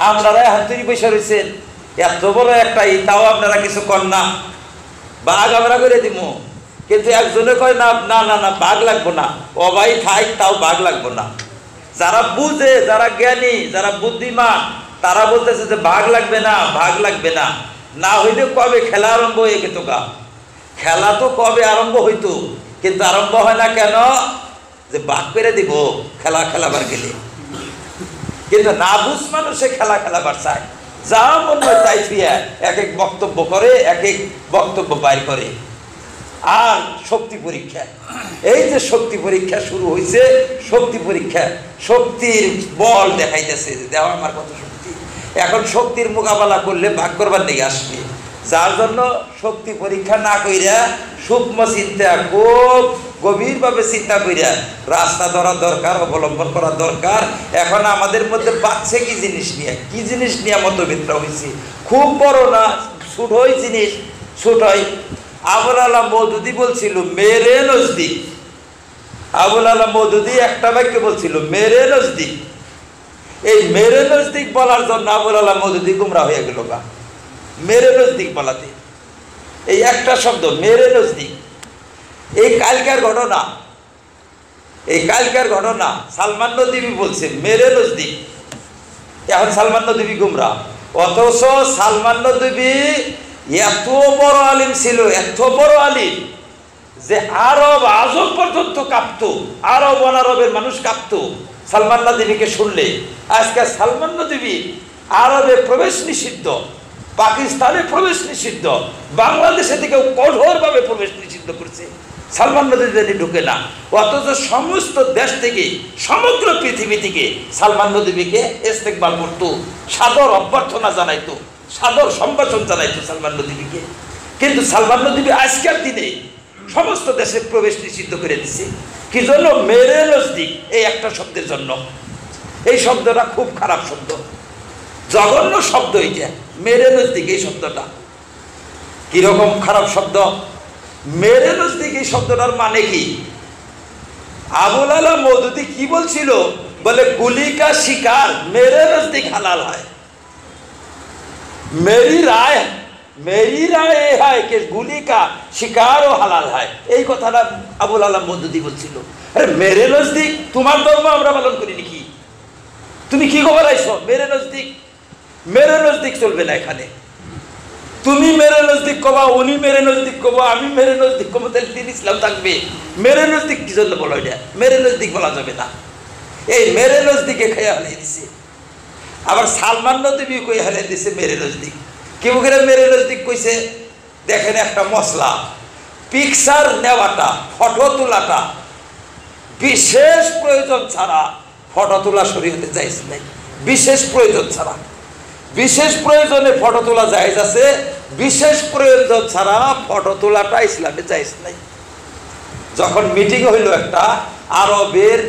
আপনারা হাত তৈরি পয়সা রয়েছেন, এত বড় একটা তাও আপনারা কিছু কর না, ভাগ আমরা করে দিব। কিন্তু একজনে কয় না না না না ভাগ লাগবো না, ও ভাই খাই তাও ভাগ লাগবো না। যারা বুঝে, যারা জ্ঞানী, যারা বুদ্ধিমান, তারা বলতেছে যে ভাগ লাগবে না, ভাগ লাগবে না। না হইলে কবে খেলা আরম্ভ হয়ে গেত গা, খেলা তো কবে আরম্ভ হইতো, কিন্তু আরম্ভ হয় না কেন? যে ভাগ করে দিব খেলা খেলাবার গেলে। কিন্তু না বুঝ মানুষে খেলা খেলাবার চায়, যা মনে হয় তাই ফিয়া এক এক বক্তব্য করে, এক এক বক্তব্য বাইর করে। আর শক্তি পরীক্ষা, এই যে শক্তি পরীক্ষা শুরু হয়েছে, শক্তি পরীক্ষা, শক্তির বল দেখাইতেছে যে দেওয়া আমার কত শক্তি। এখন শক্তির মোকাবেলা করলে ভাগ করবার দিকে আসবে। যার জন্য শক্তি পরীক্ষা না কইরা সূক্ষ্ম চিন্তা, খুব গভীরভাবে চিন্তা কইরা রাস্তা ধরা দরকার, অবলম্বন করা দরকার। এখন আমাদের মধ্যে বাচ্চা কি জিনিস নিয়ে, কি জিনিস নিয়ে মতবিদ্যা হয়েছে, খুব বড় না, ছোট হয় জিনিস, ছোট হয়। আবুল আলা মওদুদি বলছিল মেরে নজদিক, আবুল আলা মওদুদি একটা বাক্য বলছিল মেরে নজদিক। এই মেরে নজদিক বলার জন্য আবুল আলা মওদুদি গুমরা হয়ে গেল গা, মেরে নজদিক বলাতে। এই একটা শব্দ মেরে নজদিক, এই কালকার ঘটনা, এই কালকার ঘটনা সালমান নদী বলছে মেরে নজদিক। এখন সালমান নদী গুমরা, অথচ সালমান নদী এত বড় আলিম ছিল, এত বড় আলিম যে আরব আজম পর্যন্ত কাঁপত, আরব অনারবের মানুষ কাঁপত সালমান নদীকে শুনলে। আজকে সালমান নদী আরবে প্রবেশ নিষিদ্ধ, পাকিস্তানে প্রবেশ নিষিদ্ধ, বাংলাদেশে থেকেও কঠোরভাবে প্রবেশ নিষিদ্ধ করছে, সালমান নদী ঢুকে না। অথচ সমস্ত দেশ থেকে, সমগ্র পৃথিবী থেকে সালমান নদীকে ইস্তেকবাল করতো, সাদর অভ্যর্থনা জানাইতো, সাদর সম্ভাষণ জানাইতো সালমান নদীকে। কিন্তু সালমান নদী আজকের দিনে সমস্ত দেশে প্রবেশ নিষিদ্ধ করে দিছে। কি জন্য? মেরে নজদিক, এই একটা শব্দের জন্য। এই শব্দটা খুব খারাপ শব্দ, জঘন্য শব্দ এইটা, মেরে নজদিক এই শব্দটা। কিরকম খারাপ শব্দ? মেরে নজদিক এই শব্দটার মানে কি? আবুল আলা মওদুদি কি বলছিল? বলে গুলি কা শিকার মেরে নজদিক হালাল হয়। मेरी राय है कि गुली का शिकार ও হালাল হয়। এই কথাটা আবুল আলা মওদুদি বলছিল। আরে মেরে নজদিক, তোমার ধর্ম আমরা পালন করি নাকি? তুমি কি খবর আইছো? মেরে নজদিক, মেরে নজদিক চলবে না এখানে। তুমি মেরে নজদিক কবা, উনি মেরে নজদিক কবা, আমি মেরে নজদিক কবা, তাহলে দিন ইসলাম থাকবে? মেরে নজদিক কি জন্য বলা এটা? মেরে নজদিক বলা যাবে না। এই মেরে নজদিকে খেয়ে হারিয়ে দিছে। আবার সালমান নদী কই হারিয়ে দিছে মেরে নজদিক। কেউ করে মেরে নজদিক কইছে? দেখেন একটা মশলা, পিকচার নেওয়াটা, ফটো তোলাটা বিশেষ প্রয়োজন ছাড়া ফটো তোলা শরীয়তে জায়েজ নাই। বিশেষ প্রয়োজন ছাড়া, বিশেষ প্রয়োজনে ফটো তোলা জায়েজ আছে, বিশেষ প্রয়োজন ছাড়া ফটো তোলাটা ইসলামে জায়েজ নাই। যখন মিটিং হইল একটা আরবের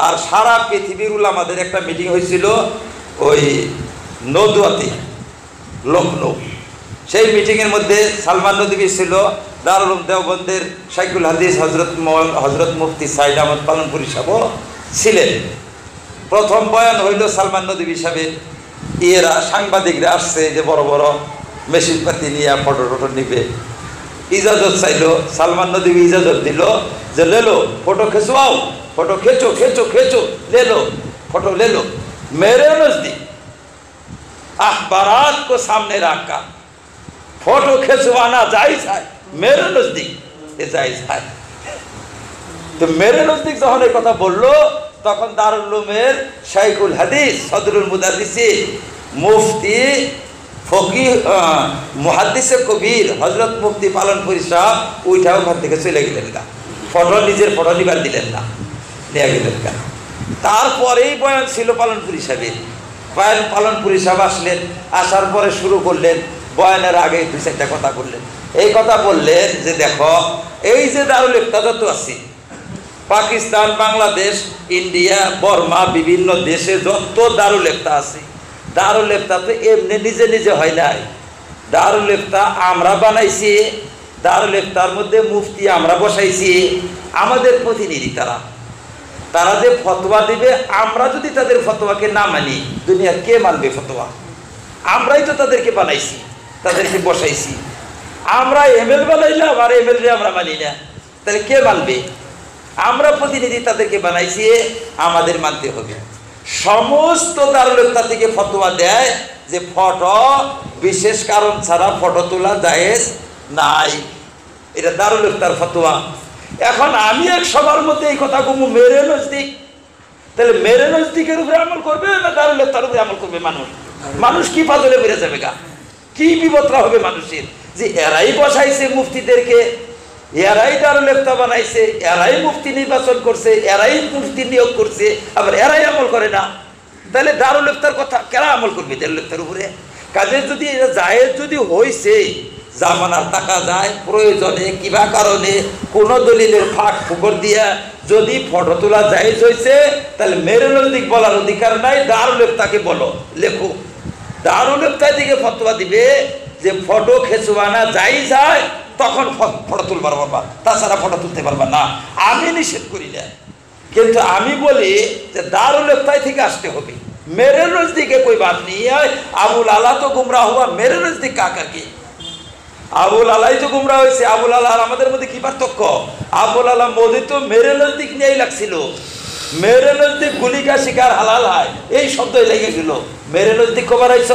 আর সারা পৃথিবীর উলামাদের একটা মিটিং হয়েছিল ওই নদুয়াতে, লখনৌ। সেই মিটিংয়ের মধ্যে সালমান নদী ছিল, দারুল উলুম দেওবন্দের শাইখুল হাদিস হজরত মুফতি সাইদ আহমদ পালনপুরি সাহেব ছিলেন। প্রথম বয়ান হইল সালমান নদী সাহেবের। এরা সাংবাদিকরা আসছে, যে বড় বড় মেশিন পাতি নিয়ে ফটো টটো নিবে, ইজাজত চাইল। সালমান নদী ইজাজত দিল যে লেলো ফটো খেঁচোয়াও, ফটো খেঁচো খেঁচো খেঁচো, লেলো ফটো লেলো। মেরে নজদিক अखबारात को सामने रखकर फोटो खिंचवाना जायज है मेरे नजदीक, ये जायज है। तो मेरे नजदीक যখন এই কথা বললো তখন দারুল উলুমের শাইখুল হাদিস সদরুল মুদাররিসিন মুফতি ফকিহ মুহাদ্দিসে কবির হযরত মুফতি পালনপুরি সাহেব উঠাও ঘর থেকে চলে গেলেন না, ফটো নিজের ফটো নিবার দিলেন না, নিয়ে গেলেন না। তারপরেই বয়ান ছিল পালনপুরি সাহেবের, বয়ান পালনপুরি সাহেব আসলেন, আসার পরে শুরু করলেন বয়ানের আগে দুই চারটা কথা বললেন। এই কথা বললেন যে দেখো এই যে দারুল ইফতা যত আছে পাকিস্তান, বাংলাদেশ, ইন্ডিয়া, বর্মা, বিভিন্ন দেশে যত দারুল ইফতা আছে, দারুল ইফতা তো এমনি নিজে নিজে হয় নাই। দারুল ইফতা আমরা বানাইছি, দারুল ইফতার মধ্যে মুফতি আমরা বসাইছি, আমাদের প্রতিনিধি তারা। তারা যে ফতোয়া দিবে আমরা যদি তাদের ফতোয়াকে না মানি দুনিয়ার কে মানবে ফতোয়া? আমরাই তো তাদেরকে বানাইছি, তাদেরকে বসাইছি। আমরা এমএল বানাইলাম আর এমএলএ আমরা মানি না, তাহলে কে মানবে? আমরা প্রতিনিধি তাদেরকে বানাইছি, আমাদের মানতে হবে। সমস্ত দারুল ইফতা থেকে ফতোয়া দেয় যে ফটো বিশেষ কারণ ছাড়া ফটো তোলা জায়েজ নাই, এটা দারুল ইফতার ফতোয়া। এখন আমি এক সবার মধ্যে এই কথা কমু মেরে নজদিক, তাহলে মেরে নজদিকের উপরে আমল করবে না দারুল ইফতার উপরে আমল করবে মানুষ? মানুষ কি পাজলে বেড়ে যাবে গা, কি বিপত্রা হবে মানুষের যে এরাই বসাইছে মুফতিদেরকে, এরাই দারুল ইফতা বানাইছে, এরাই মুফতি নির্বাচন করছে, এরাই মুফতি নিয়োগ করছে, আবার এরাই আমল করে না। তাহলে দারুল ইফতার কথা কেন আমল করবে দারুল ইফতার উপরে? কাজে যদি এটা জায়েজ যদি হয়েছে, জামানার টাকা যায় প্রয়োজনে কিবা কারণে কোনো দলিলের ফাঁক ফুকর দিয়া যদি ফটো তোলা জায়েজ হয়েছে, তাহলে মেরে নজদিক বলার অধিকার নাই, দারুল ইফতাকে বলো, লেখো। দারুল ইফতা থেকে ফতোয়া দিবে যে ফটো খেঁচুয়ানা যাই যায় তখন ফটো তুলবার পারবা, তাছাড়া ফটো তুলতে পারবা না। আমি নিষেধ করি না, কিন্তু আমি বলি যে দারুল ইফতা থেকে আসতে হবে। मेरे नजदीक कोई बात नहीं है। আবুল আলা তো গুমরাহ হুয়া, मेरे नजदीक কাকা কি? আবুল আলাই তো গুমরাহ হয়েছে। আবুল আলা আর আমাদের মধ্যে কি পার্থক্য? আবুল আলা মোদি তো মেরে নজদিক নিয়েই লাগছিল, মেরে নজদিক গুলি কা শিকার হালাল হয়, এই শব্দই লেগে গেল। মেরে নজদিক খবর হয়েছ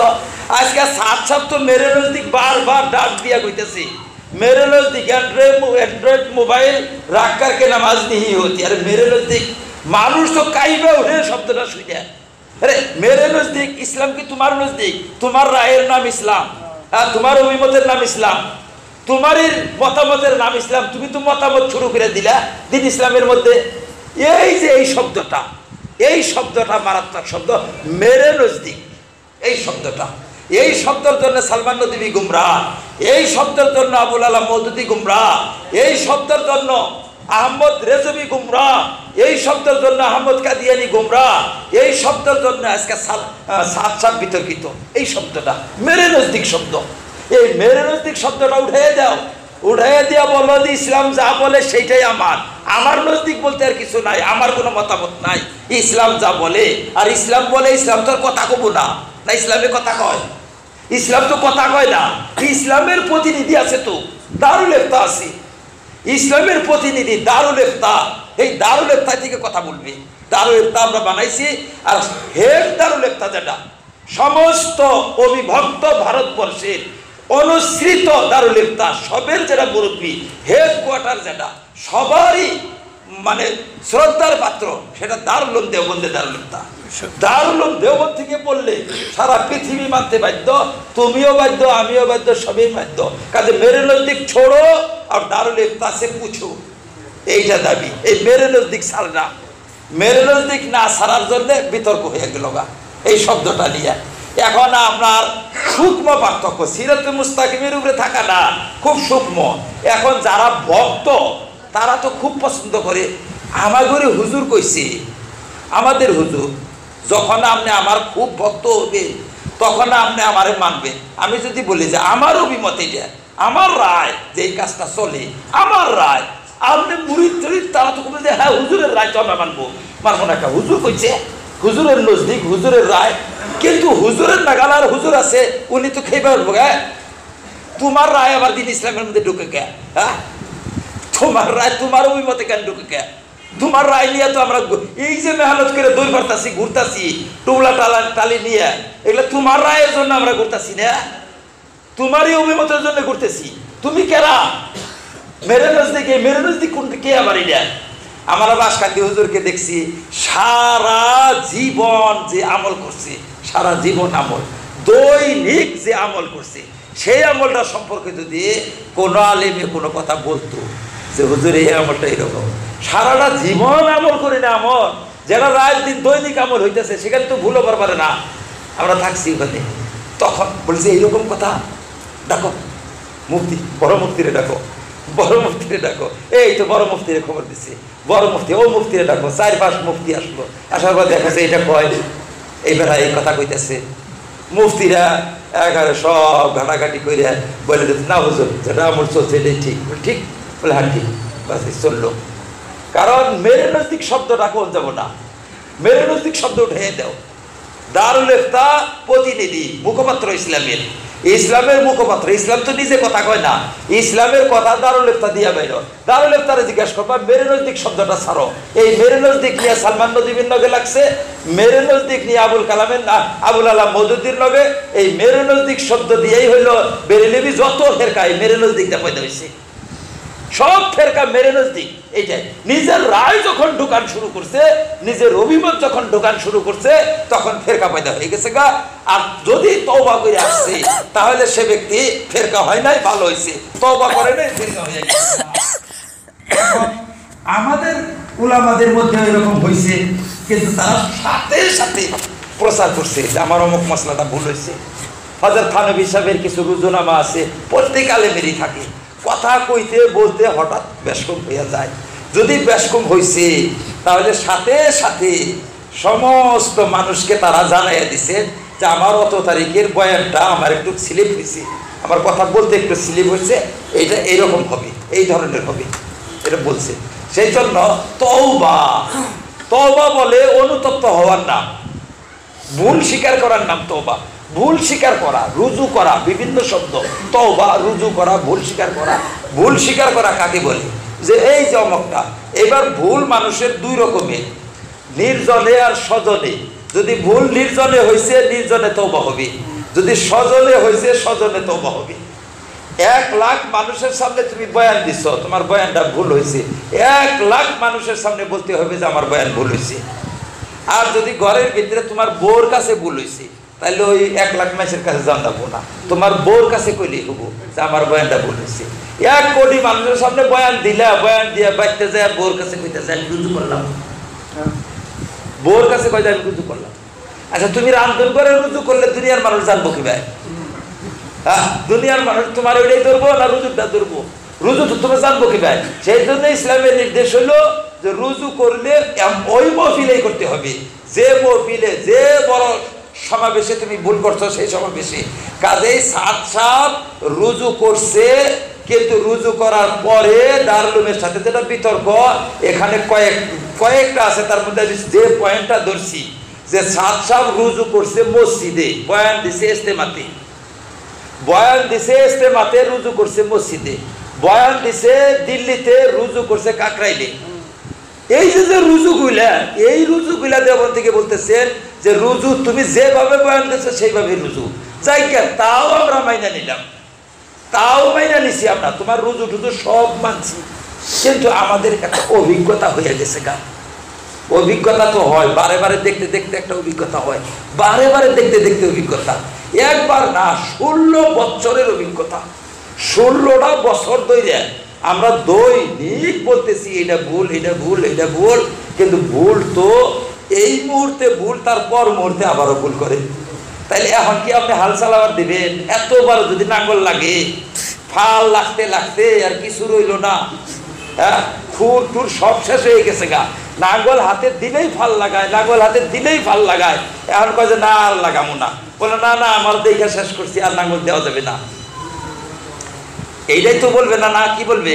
আজকে সাত সাত তো মেরে নজদিক বারবার ডাক দিয়া কইতেছি, मेरे नजदीक एंड्रॉइड मोबाइल रख करके नमाज नहीं होती। अरे मेरे नजदीक मानुष तो काइबे उठे शब्दটা শুনে, अरे मेरे नजदीक इस्लाम की तुम्हारे नजदीक, तुम्हार राয়ের नाम इस्लाम, তোমার অভিমতের নাম ইসলাম, তোমারই মতামতের নাম ইসলাম, তুমি তো মতামত শুরু করে দিলা দিন ইসলামের মধ্যে। এই যে এই শব্দটা মারাত্মক শব্দ, মেরে নজদিক। এই শব্দের জন্য সালমান নদী গুমরাহ, এই শব্দের জন্য আবুল আলা মওদুদি গুমরাহ, এই শব্দের জন্য আহমদ রেজবি গুমরাহ, এই শব্দের জন্য আহমদ কাদিয়ানি গুমরাহ, এই শব্দের জন্য আজকে সাত বিতর্কিত। এই শব্দটা মেরে নজদিক শব্দ, এই মেরে নজদিক শব্দটা উঠাইয়া দিয়া বলো যে ইসলাম যা বলে সেইটাই আমার নজদিক বলতে আর কিছু নাই, আমার কোনো মতামত নাই। ইসলাম যা বলে আর ইসলাম বলে, ইসলাম তো আর কথা কব না, না ইসলামে কথা কয়? ইসলাম তো কথা কয় না। ইসলামের প্রতিনিধি আছে তো, দারুল ইফতা আছে, ইসলামের প্রতিনিধি দারুল ইফতা, এই দারুল ইফতা থেকে কথা বলবে। দারুল ইফতা আমরা বানাইছি, আর হেড দারুল ইফতা যেটা সমস্ত অবিভক্ত ভারতবর্ষের অনুসৃত দারুল ইফতা সবের যেটা মুরব্বী হেড কোয়ার্টার, যেটা সবারই মানে শ্রদ্ধার পাত্র, সেটা দারুল উলুম দেওবন্দের দারুল ইফতা। দারুল উলুম দেওবন্দ থেকে পড়লে সারা পৃথিবী মানতে বাধ্য, তুমিও বাধ্য, আমিও বাধ্য, সবই বাধ্য। কাজে মেরে নজদিক ছোড়ো আর দারুল ইফতা সে পুছো, এইটা দাবি। এই মেরে নজদিক ছাড় না, মেরে নজদিক না ছাড়ার জন্য বিতর্ক হয়ে গেল গা এই শব্দটা নিয়ে। এখন আপনার সূক্ষ্ম পার্থক্য, সিরাতুল মুস্তাকিমের উপরে থাকা না, খুব সূক্ষ্ম। এখন যারা ভক্ত তারা তো খুব পছন্দ করে, আমাদের হুজুর কইছে, আমাদের হুজুর যখন আপনি আমার খুব ভক্ত হবে তখন আপনি আমারে মানবেন। আমি যদি বলি যে আমার অভিমত এটা, আমার রায় যে এই কাজটা চলে, আমার রায়, আপনি মুরিদ টুরিদ তারা তো বলে যে হ্যাঁ হুজুরের রায় তো আমরা মানবো না। একটা হুজুর কইছে, হুজুরের নজদিক হুজুরের রায়, কিন্তু হুজুরের নাগালার হুজুর আছে, উনি তো খেয়ে পারবো গা। তোমার রায় আবার দিন ইসলামের মধ্যে ঢুকে গে? হ্যাঁ, তোমার রায় তোমার অভিমতে কেন ঢুকে গে? তোমার রায় নিয়ে তো আমরা এই যে মেহনত করে দই পারতাছি, ঘুরতাছি, টুবলা টালি নিয়ে, এগুলো তোমার রায়ের জন্য আমরা ঘুরতাছি না, তোমারই অভিমতের জন্য ঘুরতেছি। তুমি কেরা মেরে নজদিক কোন কে আবার এটা? আমরা বাসকান্দি হুজুরকে দেখছি সারা জীবন যে আমল করছে, সারা জীবন আমল, দৈনিক যে আমল করছে, সেই আমলটা সম্পর্কে যদি কোনো আলেমে কোনো কথা বলতো যে হুজুর এই আমলটা এরকম, সারাটা জীবন আমল করি না, আমল যারা রাত দিন দৈনিক আমল হইতেছে, সেখানে তো ভুলও পারবে না। আমরা থাকছি ওখানে, তখন বলছে এইরকম কথা, ডাকো মুফতি, বড় মুফতিরে ডাকো, বড় মুফতিরে ডাকো। এই তো বড় মুফতিরে খবর দিচ্ছে, বড় মুফতি ও মুফতিরে ডাকো। 4-5 মুফতি আসলো, আসার পর দেখাচ্ছে এটা কয়, এইবার এই কথা কইতেছে। মুফতিরা একেবারে সব ঘাটাঘাটি করে বলে দিচ্ছে, না হুজুর যেটা আমল চলছে এটাই ঠিক। ঠিক বলে হ্যাঁ ঠিক, বাস চললো। কারণ মেরে নজদিক শব্দটা কোন যাব না, মেরে নজদিক শব্দ উঠে দাও। দারুল ইফতা প্রতিনিধি, মুখপাত্র ইসলামের, ইসলামের মুখপাত্র। ইসলাম তো নিজে কথা কয় না, ইসলামের কথা দারুল ইফতা দিয়া বাইর। দারুল ইফতারে জিজ্ঞাসা করবা মেরে নজদিক শব্দটা ছাড়ো। এই মেরে নজদিক নিয়ে সালমান নদীর নগে লাগছে, মেরে নজদিক নিয়ে আবুল কালামের আবুল আলাম মওদুদির নগে। এই মেরে নজদিক শব্দ দিয়েই হইল বেরেলবি যত ফেরকা এই মেরে নজদিকটা পয়দা হয়েছে। সব ফেরকা মেরে নজদিক এইটাই। নিজের রায় যখন ঢোকান শুরু করছে, নিজের অভিমত যখন ঢোকান শুরু করছে, তখন ফেরকা পয়দা হয়ে গেছে গা। আর যদি তওবা করে আসছে, তাহলে সে ব্যক্তি ফেরকা হয় নাই, ভালো হয়েছে। তওবা করে নাই, ফেরকা হয়ে গেছে। আমাদের উলামাদের মধ্যে এরকম হয়েছে, কিন্তু তারা সাথে সাথে প্রচার করছে যে আমার অমুক মশলাটা ভুল হয়েছে। হযরত থানভী সাহেবের কিছু রুজুনামা আছে, প্রত্যেক আলেমেরই থাকে। কথা কইতে বলতে হঠাৎ বেশকম হইয়া যায়। যদি বেশকম হয়েছে, তাহলে সাথে সাথে সমস্ত মানুষকে তারা জানাইয়া দিছে যে আমার অত তারিখের বয়ানটা আমার একটু স্লিপ হয়েছে, আমার কথা বলতে একটু স্লিপ হয়েছে, এইটা এইরকম হবে, এই ধরনের হবে, এটা বলছে। সেই জন্য তওবা, তওবা বলে অনুতপ্ত হওয়ার নাম, ভুল স্বীকার করার নাম তওবা। ভুল স্বীকার করা, রুজু করা, বিভিন্ন শব্দ, তওবা, রুজু করা, ভুল স্বীকার করা। ভুল স্বীকার করা কাকে বলে? যে এই যে অমকটা। এবার ভুল মানুষের দুই রকমের, নির্জনে আর সজনে। যদি ভুল নির্জনে হয়েছে, নির্জনে তওবা হবে। যদি সজনে হয়েছে, সজনে তওবা হবে। 1 লাখ মানুষের সামনে তুমি বয়ান দিচ্ছ, তোমার বয়ানটা ভুল হয়েছে, 1 লাখ মানুষের সামনে বলতে হবে যে আমার বয়ান ভুল হয়েছে। আর যদি ঘরের ভিতরে তোমার বউর কাছে ভুল হয়েছে, তাহলে ওই 1 লাখ মানুষের কাছে জানাবো না, তোমার বউর কাছে কইলেই হবো যে আমার বয়ানটা ভুল হয়েছে। 1 কোটি মানুষের সামনে বয়ান দিলা, বয়ান দিয়ে বাইতে যায়, বউর কাছে কইতে যায় আমি রুজু করলাম, বউর কাছে কই যায় আমি রুজু করলাম। আচ্ছা তুমি রান্ধন করে রুজু করলে দুনিয়ার মানুষ জানবো কি ভাই? হ্যাঁ, দুনিয়ার মানুষ তোমার ওইটাই ধরবো না রুজুটা ধরবো? রুজু তো তুমি জানবো কি ভাই? সেই জন্য ইসলামের নির্দেশ হলো যে রুজু করলে ওই মহফিলেই করতে হবে, যে মহফিলে, যে বড় সমাবেশে তুমি ভুল করছো সেই সমাবেশে। কাজেই সাত সাপ রুজু করছে, কিন্তু রুজু করার পরে দারুলুমের সাথে যেটা বিতর্ক, এখানে কয়েকটা আছে, তার মধ্যে যে পয়েন্টটা ধরছি যে সাত সাপ রুজু করছে মসজিদে, বয়ান দিছে ইস্তেমাতে, বয়ান দিছে ইস্তেমাতে, রুজু করছে মসজিদে, বয়ান দিছে দিল্লিতে, রুজু করছে কাকরাইলে। এই যে রুজুগুলা, এই রুজুগুলা দেওয়ান থেকে বলতেছেন যে রুজু তুমি যেভাবে বয়ান দিচ্ছ সেইভাবে রুজু জায়গা, তাও আমরা মাইনা নিলাম, তাও মাইনা নিছি আমরা, তোমার রুজু টুজু সব মানছি। কিন্তু আমাদের একটা অভিজ্ঞতা হয়ে গেছে গা। অভিজ্ঞতা তো হয়, বারে বারে দেখতে দেখতে একটা অভিজ্ঞতা হয়, বারে বারে দেখতে দেখতে অভিজ্ঞতা, একবার না 16 বছরের অভিজ্ঞতা। 16টা বছর ধরে আমরা দৈনিক বলতেছি এটা ভুল, এটা ভুল, এটা ভুল, কিন্তু ভুল তো এই মুহূর্তে ভুল, তারপর মুহূর্তে আবারও ভুল করে। তাইলে এখন কি আপনি হাল চালাবার দিবেন? এতবার যদি নাঙ্গল লাগে, ফাল লাগতে লাগতে আর কিছু রইল না, হ্যাঁ, খুর টুর সব শেষ হয়ে গেছে গা। নাঙ্গল হাতে দিলেই ফাল লাগায়, নাঙ্গল হাতে দিলেই ফাল লাগায়। এখন কয় যে না আর লাগামো না, বলে না না আমার দেখা শেষ করছি, আর নাঙ্গল দেওয়া যাবে না। এইটাই তো বলবে না, না কি বলবে?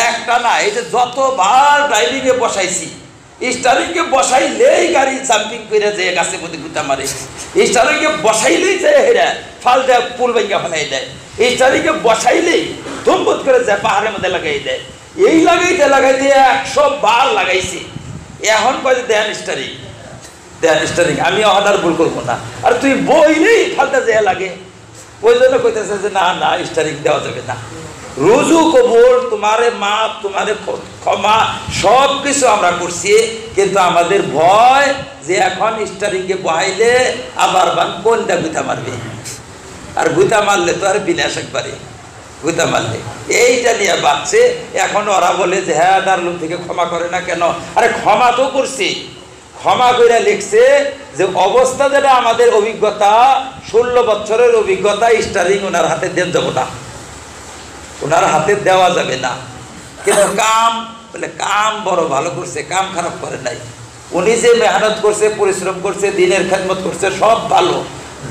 একটা না, এই যে যতবার ড্রাইভিংয়ে বসাইছি, স্টারিংকে বসাইলেই গাড়ি জাম্পিং করে যায় গাছে প্রতি গুতা মারে, স্টারিংকে বসাইলেই যায় হেরা ফাল দেয়, পুল ভাঙ্গা ফেলাই দেয়, স্টারিংকে বসাইলেই ধুমবুত করে যায় পাহাড়ের মধ্যে লাগাই দেয়, এই লাগাইতে লাগাইতে 100 বার লাগাইছি, এখন কয় দেন স্টারিং দেন স্টারিং। আমি অর্ডার ভুল করবো না, আর তুই বইলেই ফালতা যে লাগে, ওই জন্য কইতেছে যে না না স্টারিং দেওয়া যাবে না। রুজু কবুল, তোমারে মাপ, তোমারে ক্ষমা, সব কিছু আমরা করছি, কিন্তু আমাদের ভয় যে এখন স্টারিংকে বহাইলে আবার বান কোনটা গুতা মারবে, আর গুতা মারলে তো আর বিনাশ একবারে গুতা মারলে। এইটা নিয়ে বাঁচছে। এখন ওরা বলে যে হ্যাঁ দারুল থেকে ক্ষমা করে না কেন? আরে ক্ষমা তো করছি, ক্ষমা করে লিখছে যে অবস্থা যেটা আমাদের অভিজ্ঞতা 16 বছরের অভিজ্ঞতা, স্টারিং ওনার হাতে দেন যাব না, ওনার হাতে দেওয়া যাবে না। কিন্তু কাম বলে কাম বড় ভালো করছে, কাম খারাপ করে নাই। উনি যে মেহনত করছে, পরিশ্রম করছে, দিনের খেদমত করছে, সব ভালো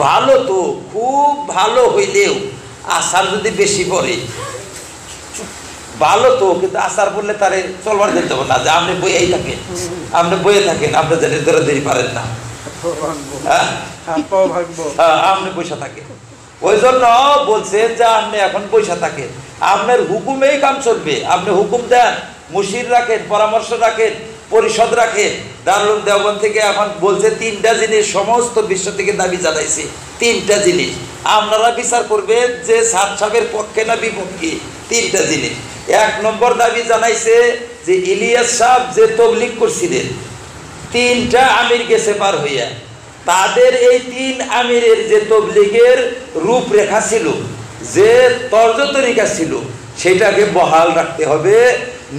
ভালো। তো খুব ভালো হইলেও আসার যদি বেশি পড়ে ভালো তো, কিন্তু আসার পড়লে তারে চলবার দিতে হবে না যে আপনি বইয়েই থাকেন, আপনি বইয়ে থাকেন, আপনি জানি ধরে দেরি পারেন না, আপনি পয়সা থাকেন। ওই জন্য বলছে যে আপনি এখন পয়সা থাকেন, আপনার হুকুমেই কাম চলবে। আপনি হুকুম দেন, মুশির রাখেন, পরামর্শ রাখেন, পরিষদ রাখেন। দারুল দেওবন্দ থেকে এখন বলছে 3টা জিনিস সমস্ত বিশ্ব থেকে দাবি জানাইছে, 3টা জিনিস আপনারা বিচার করবেন যে সাদ সাহেবের পক্ষে না বিপক্ষে। 3টা জিনিস। 1 নম্বর দাবি জানাইছে যে ইলিয়াস সাহেব যে তবলিগ করছিলেন, 3টা আমির গেছে পার হইয়া, তাদের এই 3 আমিরের যে তবলিগের রূপরেখা ছিল, যে তর্জ তরিকা ছিল, সেটাকে বহাল রাখতে হবে।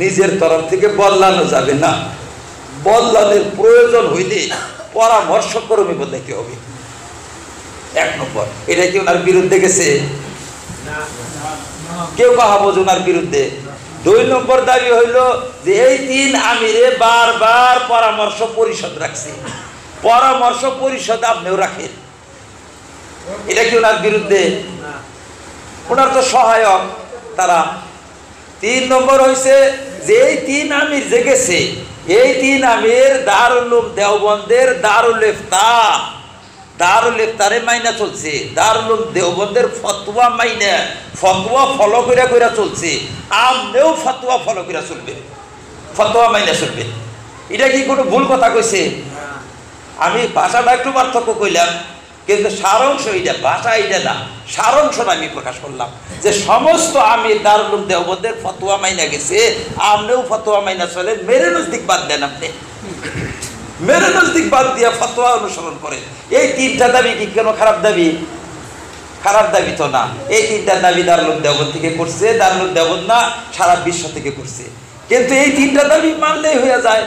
নিজের তরফ থেকে বদলানো যাবে না, বদলানোর প্রয়োজন হইলে পরামর্শক্রমে বদলাইতে হবে। 1 নম্বর। এটা কি ওনার বিরুদ্ধে গেছে? কেউ কাহাবো ওনার বিরুদ্ধে? 2 নম্বর দাবি হইল যে এই 3 আমিরে বারবার পরামর্শ পরিষদ রাখছে, পরামর্শ পরিষদ আপনিও রাখেন। এটা কি ওনার বিরুদ্ধে? ওনার তো সহায়ক তারা। 3 নম্বর হয়েছে যে এই 3 আমির যে গেছে, এই 3 আমির দারুল দেওবন্দের দারুল ইফতারে মাইনা চলছে, দারুল দেওবন্দের ফতোয়া মাইনা, ফতোয়া ফলো করে করে চলছে। আপনিও ফতোয়া ফলো করে চলবে, ফতোয়া মাইনা চলবে। এটা কি কোনো ভুল কথা কইছে? আমি ভাষাটা একটু পার্থক্য কইলাম, কিন্তু সারাংশ এটা, ভাষা এটা না, সারাংশটা আমি প্রকাশ করলাম যে সমস্ত আমি দারুল দেওবন্দের ফতোয়া মাইনা গেছে, আপনিও ফতোয়া মাইনা চলেন। মেরে নজদিক বাদ দেন, আপনি মেরে নজদিক বাদ দিয়ে ফতোয়া অনুসরণ করেন। এই 3টা দাবি কি কেন খারাপ দাবি? খারাপ দাবি তো না। এই 3টা দাবি দারুল দেওবন্দ থেকে করছে, দারুল দেওবন্দ না সারা বিশ্ব থেকে করছে। কিন্তু এই 3টা দাবি মানলেই হয়ে যায়,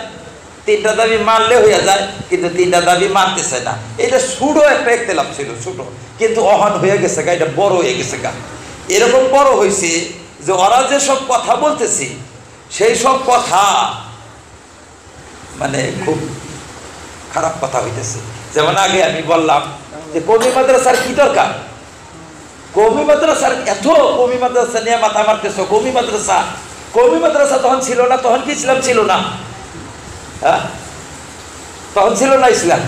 3টা দাবি মানলে হয়ে যায়, কিন্তু 3টা দাবি মানতেছে না। এটা ছোটো একটা ইখতিলাফ ছিল, ছোটো, কিন্তু অহন হয়ে গেছে গা, এটা বড় হয়ে গেছে গা। এরকম বড় হয়েছে যে ওরা যে সব কথা বলতেছে, সেই সব কথা মানে খুব খারাপ কথা হইতেছে। যেমন আগে আমি বললাম যে কওমি মাদ্রাসার কি দরকার, কওমি মাদ্রাসার এত, কওমি মাদ্রাসা নিয়ে মাথা মারতেছ। কওমি মাদ্রাসা তখন ছিল না, তখন কি ইসলাম ছিল না? হ্যাঁ, তখন ছিল না ইসলাম।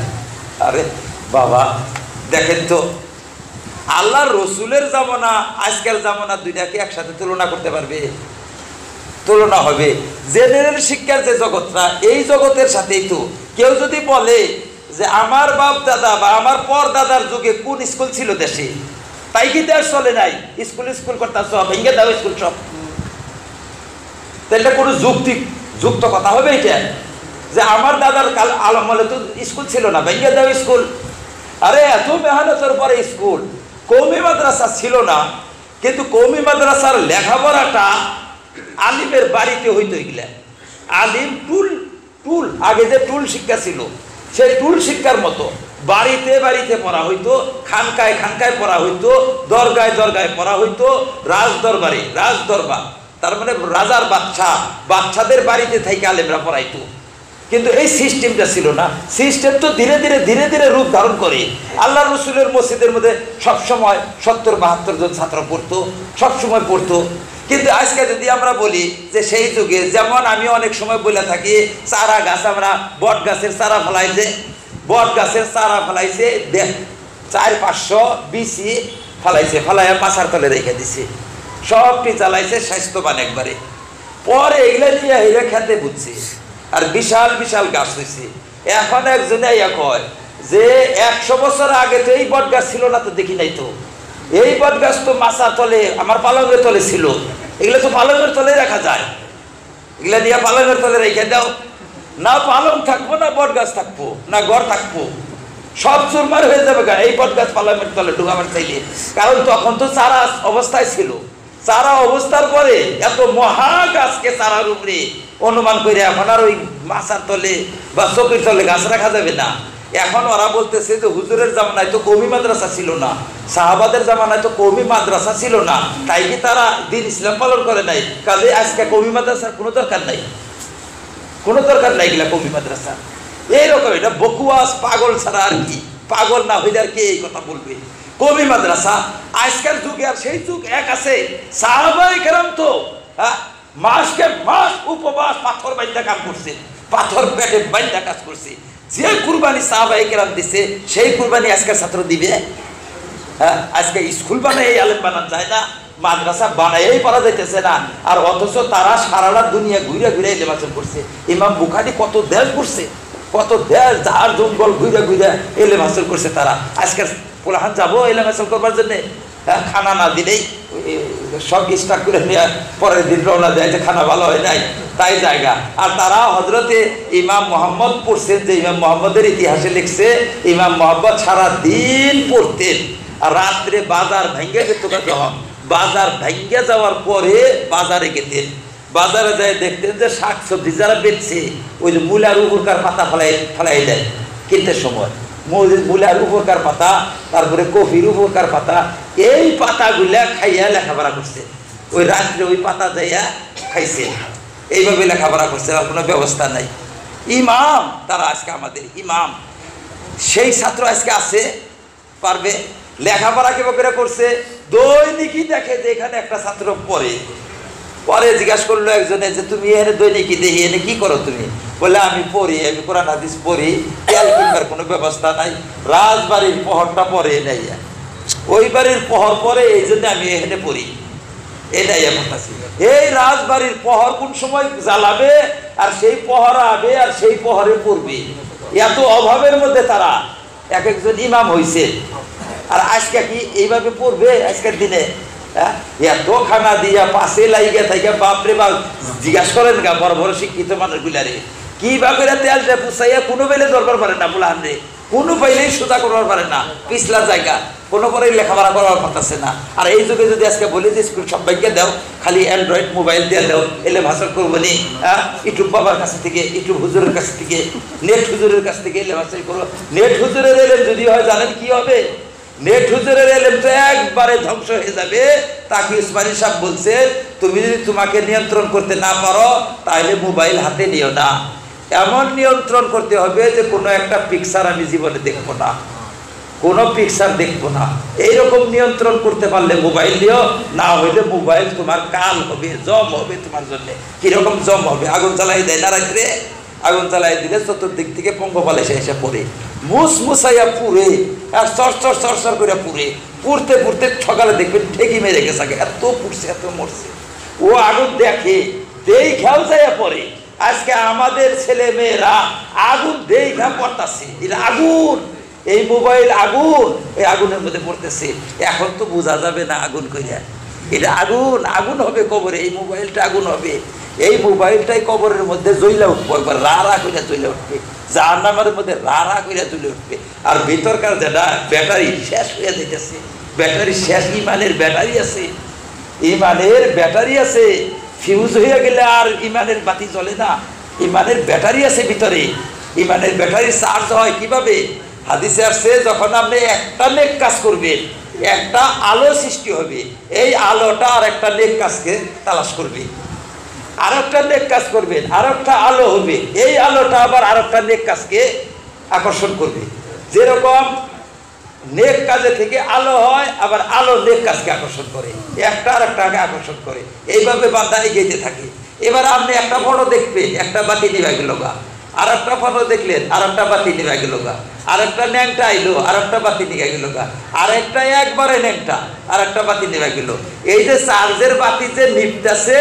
আরে বাবা দেখেন তো, আল্লাহর রসুলের জামানা আজকাল জামানা, দুইটাকে একসাথে তুলনা করতে পারবে? তুলনা হবে। জেনারেল শিক্ষার যে জগৎটা, এই জগতের সাথেই তো কেউ যদি বলে যে আমার বাপ দাদা বা আমার পর দাদার যুগে কোন স্কুল ছিল দেশে, তাই কি দেশ চলে নাই? স্কুল করতে সব ভেঙে দাও স্কুল সব, তাহলে কোনো যুক্ত কথা হবে এটা? যে আমার দাদার কাল আমলে তো স্কুল ছিল না, ভেঙে দাও স্কুল। আরে এত মেহনতের পরে স্কুল। কওমি মাদ্রাসা ছিল না, কিন্তু কওমি মাদ্রাসার লেখাপড়াটা আলিমের বাড়িতে হইতো। এগুলা আলিম টুল আগে যে টুল শিক্ষা ছিল, সেই টুল শিক্ষার মতো বাড়িতে বাড়িতে পড়া হইতো, খানকায় পড়া হইতো, দরগায় পড়া হইতো, রাজদরবার, তার মানে রাজার বাচ্চাদের বাড়িতে থেকে আলেমরা পড়াইতো। কিন্তু এই সিস্টেমটা ছিল না। সিস্টেম তো ধীরে ধীরে রূপ ধারণ করে। আল্লাহ রসুলের মসজিদের মধ্যে সবসময় 70-72 জন ছাত্র পড়তো, সবসময় পড়তো। কিন্তু আজকে যদি আমরা বলি যে সেই যুগে, যেমন আমি অনেক সময় বলে থাকি, চারা গাছ, আমরা বট গাছের চারা ফেলাইছে, 400-500 বিচি ফেলাইয়া পাশার তলে রেখে দিছে, সবটি চালাইছে স্বাস্থ্যবান একবারে। পরে এগুলা নিয়ে হেরে খেতে বুঝছে, আর বিশাল বিশাল গাছ হয়েছে। এখন একজনে ইয়া কয় যে 100 বছর আগে তো এই বট গাছ ছিল না, তো দেখি নাই তো। এই বট গাছ তো মাছা তলে, আমার পালঙের তলে ছিল, এগুলো তো পালঙের তলে রাখা যায়, এগুলা নিয়ে পালঙের তলে রেখে দাও। না পালং থাকবো, না বট গাছ থাকবো, না ঘর থাকবো, সব চুরমার হয়ে যাবে। এই বট গাছ পালঙের তলে ঢুকাবার চাইলে, কারণ তখন তো চারা অবস্থায় ছিল। চারা অবস্থার পরে এত মহা গাছকে চারার উপরে অনুমান করে এখন আর ওই মাছার তলে বা চকির তলে গাছ রাখা যাবে না। এখন ওরা বলতেছে যে হুজুরের জামানায় তো কওমি মাদ্রাসা ছিল না, সাহাবাদের জামানায় তো কওমি মাদ্রাসা ছিল না, তাই কি তারা দিন ইসলাম পালন করে নাই? কাজে আজকে কওমি মাদ্রাসার কোনো দরকার নাই, কোনো দরকার নাই এগুলা কওমি মাদ্রাসা। এইরকম এটা বকুয়াস, পাগল ছাড়া আর কি। পাগল না হইলে আর কে এই কথা বলবে? কওমি মাদ্রাসা আজকের যুগে আর সেই যুগ এক আছে। সাহাবায়ে কেরাম তো মাসকে মাস উপবাস পাথর বাইন্দা কাজ করছে, পাথর পেটে বাইন্দা কাজ করছে। যে কুরবানি সাহাবায়ে কেরাম দিছে সেই কুরবানি আজকের ছাত্র দিবে? আজকে স্কুল বানায় এই আলেম বানান যায় না, মাদ্রাসা বানাইই পারা যাইতেছে না, আর অথচ তারা সারাটা দুনিয়া ঘুরে ঘুরে এলেম হাসিল করছে। ইমাম বুখারী কত দেশ ঘুরছে, কত দেশ যার জঙ্গল ঘুরে ঘুরে এলেম হাসিল করছে তারা। আজকের পোলাহান যাবো এলেম হাসিল করবার জন্যে, খানা না দিলেই সব স্টাক করে নিয়ে পরের দিন রওনা দেয় যে খানা ভালো হয় নাই, তাই জায়গা। আর তারা হজরতে ইমাম মোহাম্মদ পড়ছেন, যে ইমাম মোহাম্মদের ইতিহাসে লিখছে ইমাম মোহাম্মদ সারা দিন পড়তেন, আর রাত্রে বাজার ভেঙে যেত। যখন বাজার ভেঙে যাওয়ার পরে বাজারে গেতেন, বাজারে যায় দেখতেন যে শাক সবজি যারা বেচছে ওই যে মূলার উপরকার পাতা ফেলাই দেয় কিনতে সময়, মূলার উপরকার পাতা, তারপরে কফির উপরকার পাতা, এই পাতাগুলা খাইয়া লেখাপড়া করছে। ওই রাত্রে ওই পাতা যাইয়া খাইছে, এইভাবে লেখাপড়া করছে, আর কোনো ব্যবস্থা নাই। ইমাম তারা আজকে আমাদের ইমাম, সেই ছাত্র আজকে আছে পারবে? লেখাপড়া কিভাবে করে করছে? দৈনিকই দেখে যে এখানে একটা ছাত্র পড়ে, পরে জিজ্ঞাসা করলো একজনে যে তুমি এখানে দৈনিকই দেখি, এনে কি করো তুমি? বলে আমি পড়ি, আমি কোরআন হাদিস পড়ি, তেল কিনবার কোনো ব্যবস্থা নাই, রাজবাড়ির পহরটা পরে নাই, ওই বাড়ির পহর পরে, এই জন্য আমি এখানে পড়ি। এটাই এমন আছে। এই রাজবাড়ির পহর কোন সময় জ্বালাবে, আর সেই পহর আবে, আর সেই পহরে পড়বে। এত অভাবের মধ্যে তারা এক একজন ইমাম হইছে, আর আজকে কি এইভাবে পড়বে? আজকের দিনে এত খানা দিয়া পাশে লাইগে থাকে, বাপরে বাপ। জিজ্ঞাসা করেন গা বড় বড় শিক্ষিত মানুষগুলারে, কিভাবে তেলটা পুষাইয়া কোনো বেলে দরকার পারে না, বলান রে কোনো পাইলেই সোজা করবার পারে না, পিছলা জায়গা কোনো পরে লেখাপড়া করার পারতেছে না। আর এই যুগে যদি আজকে বলি যে স্কুল সবাইকে দাও, খালি অ্যান্ড্রয়েড মোবাইল দিয়ে দাও, এলে ভাষণ করবো নি, ইউটিউব বাবার কাছ থেকে, ইউটিউব হুজুরের কাছ থেকে, নেট হুজুরের কাছ থেকে এলে ভাষণ করবো। নেট হুজুরের এলেম যদি হয় জানেন কি হবে? নেট হুজুরের এলেম তো একবারে ধ্বংস হয়ে যাবে। তাকে উসমানী সাহেব বলছে, তুমি যদি তোমাকে নিয়ন্ত্রণ করতে না পারো তাহলে মোবাইল হাতে নিও না। এমন নিয়ন্ত্রণ করতে হবে যে কোনো একটা পিকচার আমি জীবনে দেখবো না, কোনো পিকচার দেখবো না। এইরকম নিয়ন্ত্রণ করতে পারলে মোবাইল নিও, না হইলে মোবাইল তোমার কাল হবে, জম হবে তোমার জন্য। কিরকম জম হবে? আগুন জ্বালাই দেয় না রাত্রে, আগুন জ্বালাই দিলে চতুর্দিক থেকে পঙ্গপাল এসে পড়ে, মুসাইয়া পুড়ে, আর চর করে পুড়ে, পুড়তে পুড়তে সকালে দেখবেন ঠেকি মেরে গেছে, এত পুড়ছে এত মরছে। ও আগুন দেখে, খেয়াল যাইয়া পড়ে। আজকে আমাদের ছেলে মেয়েরা আগুন দেখা পড়তেছে, এটা আগুন, এই মোবাইল আগুন, এই আগুনের মধ্যে পড়তেছে। এখন তো বোঝা যাবে না আগুন কইরা, এটা আগুন, আগুন হবে কবরে, এই মোবাইলটা আগুন হবে। এই মোবাইলটাই কবরের মধ্যে জ্বলা উঠবে, একবার রা কইরা জ্বলে উঠবে, জাহান্নামের মধ্যে রা কইরা জ্বলে উঠবে। আর ভিতরকার যেটা ব্যাটারি শেষ হয়ে যাইতেছে, ব্যাটারি শেষ, ইমানের ব্যাটারি আছে, ইমানের ব্যাটারি আছে, ফিউজ হয়ে গেলে আর ইমানের বাতি জ্বলে না। ইমানের ব্যাটারি আছে ভিতরে, ইমানের ব্যাটারি চার্জ হয় কিভাবে? হাদিসে আসছে, যখন আপনি একটা নেক কাজ করবেন একটা আলো সৃষ্টি হবে, এই আলোটা আর একটা নেক কাজকে তালাশ করবে, আর একটা নেক কাজ করবেন আর একটা আলো হবে, এই আলোটা আবার আর একটা নেক কাজকে আকর্ষণ করবে। যেরকম নেক কাজে থেকে আলো হয়, আবার আলো নেক কাজকে আকর্ষণ করে, একটা আর একটাকে আকর্ষণ করে, এইভাবে বান্দা এগিয়ে থাকে। এবার আপনি একটা ফটো দেখবেন, একটা বাতি নিভা গেল গা, আর একটা ফটো দেখলেন, আর একটা বাতি নিভা গেল গা, আর একটা ন্যাংটা আইলো, আর একটা বাতি নিভা গেল গা, আর একটা একবারে ন্যাংটা, আর একটা বাতি নিভা গেল। এই যে চার্জের বাতি যে নিভতেছে,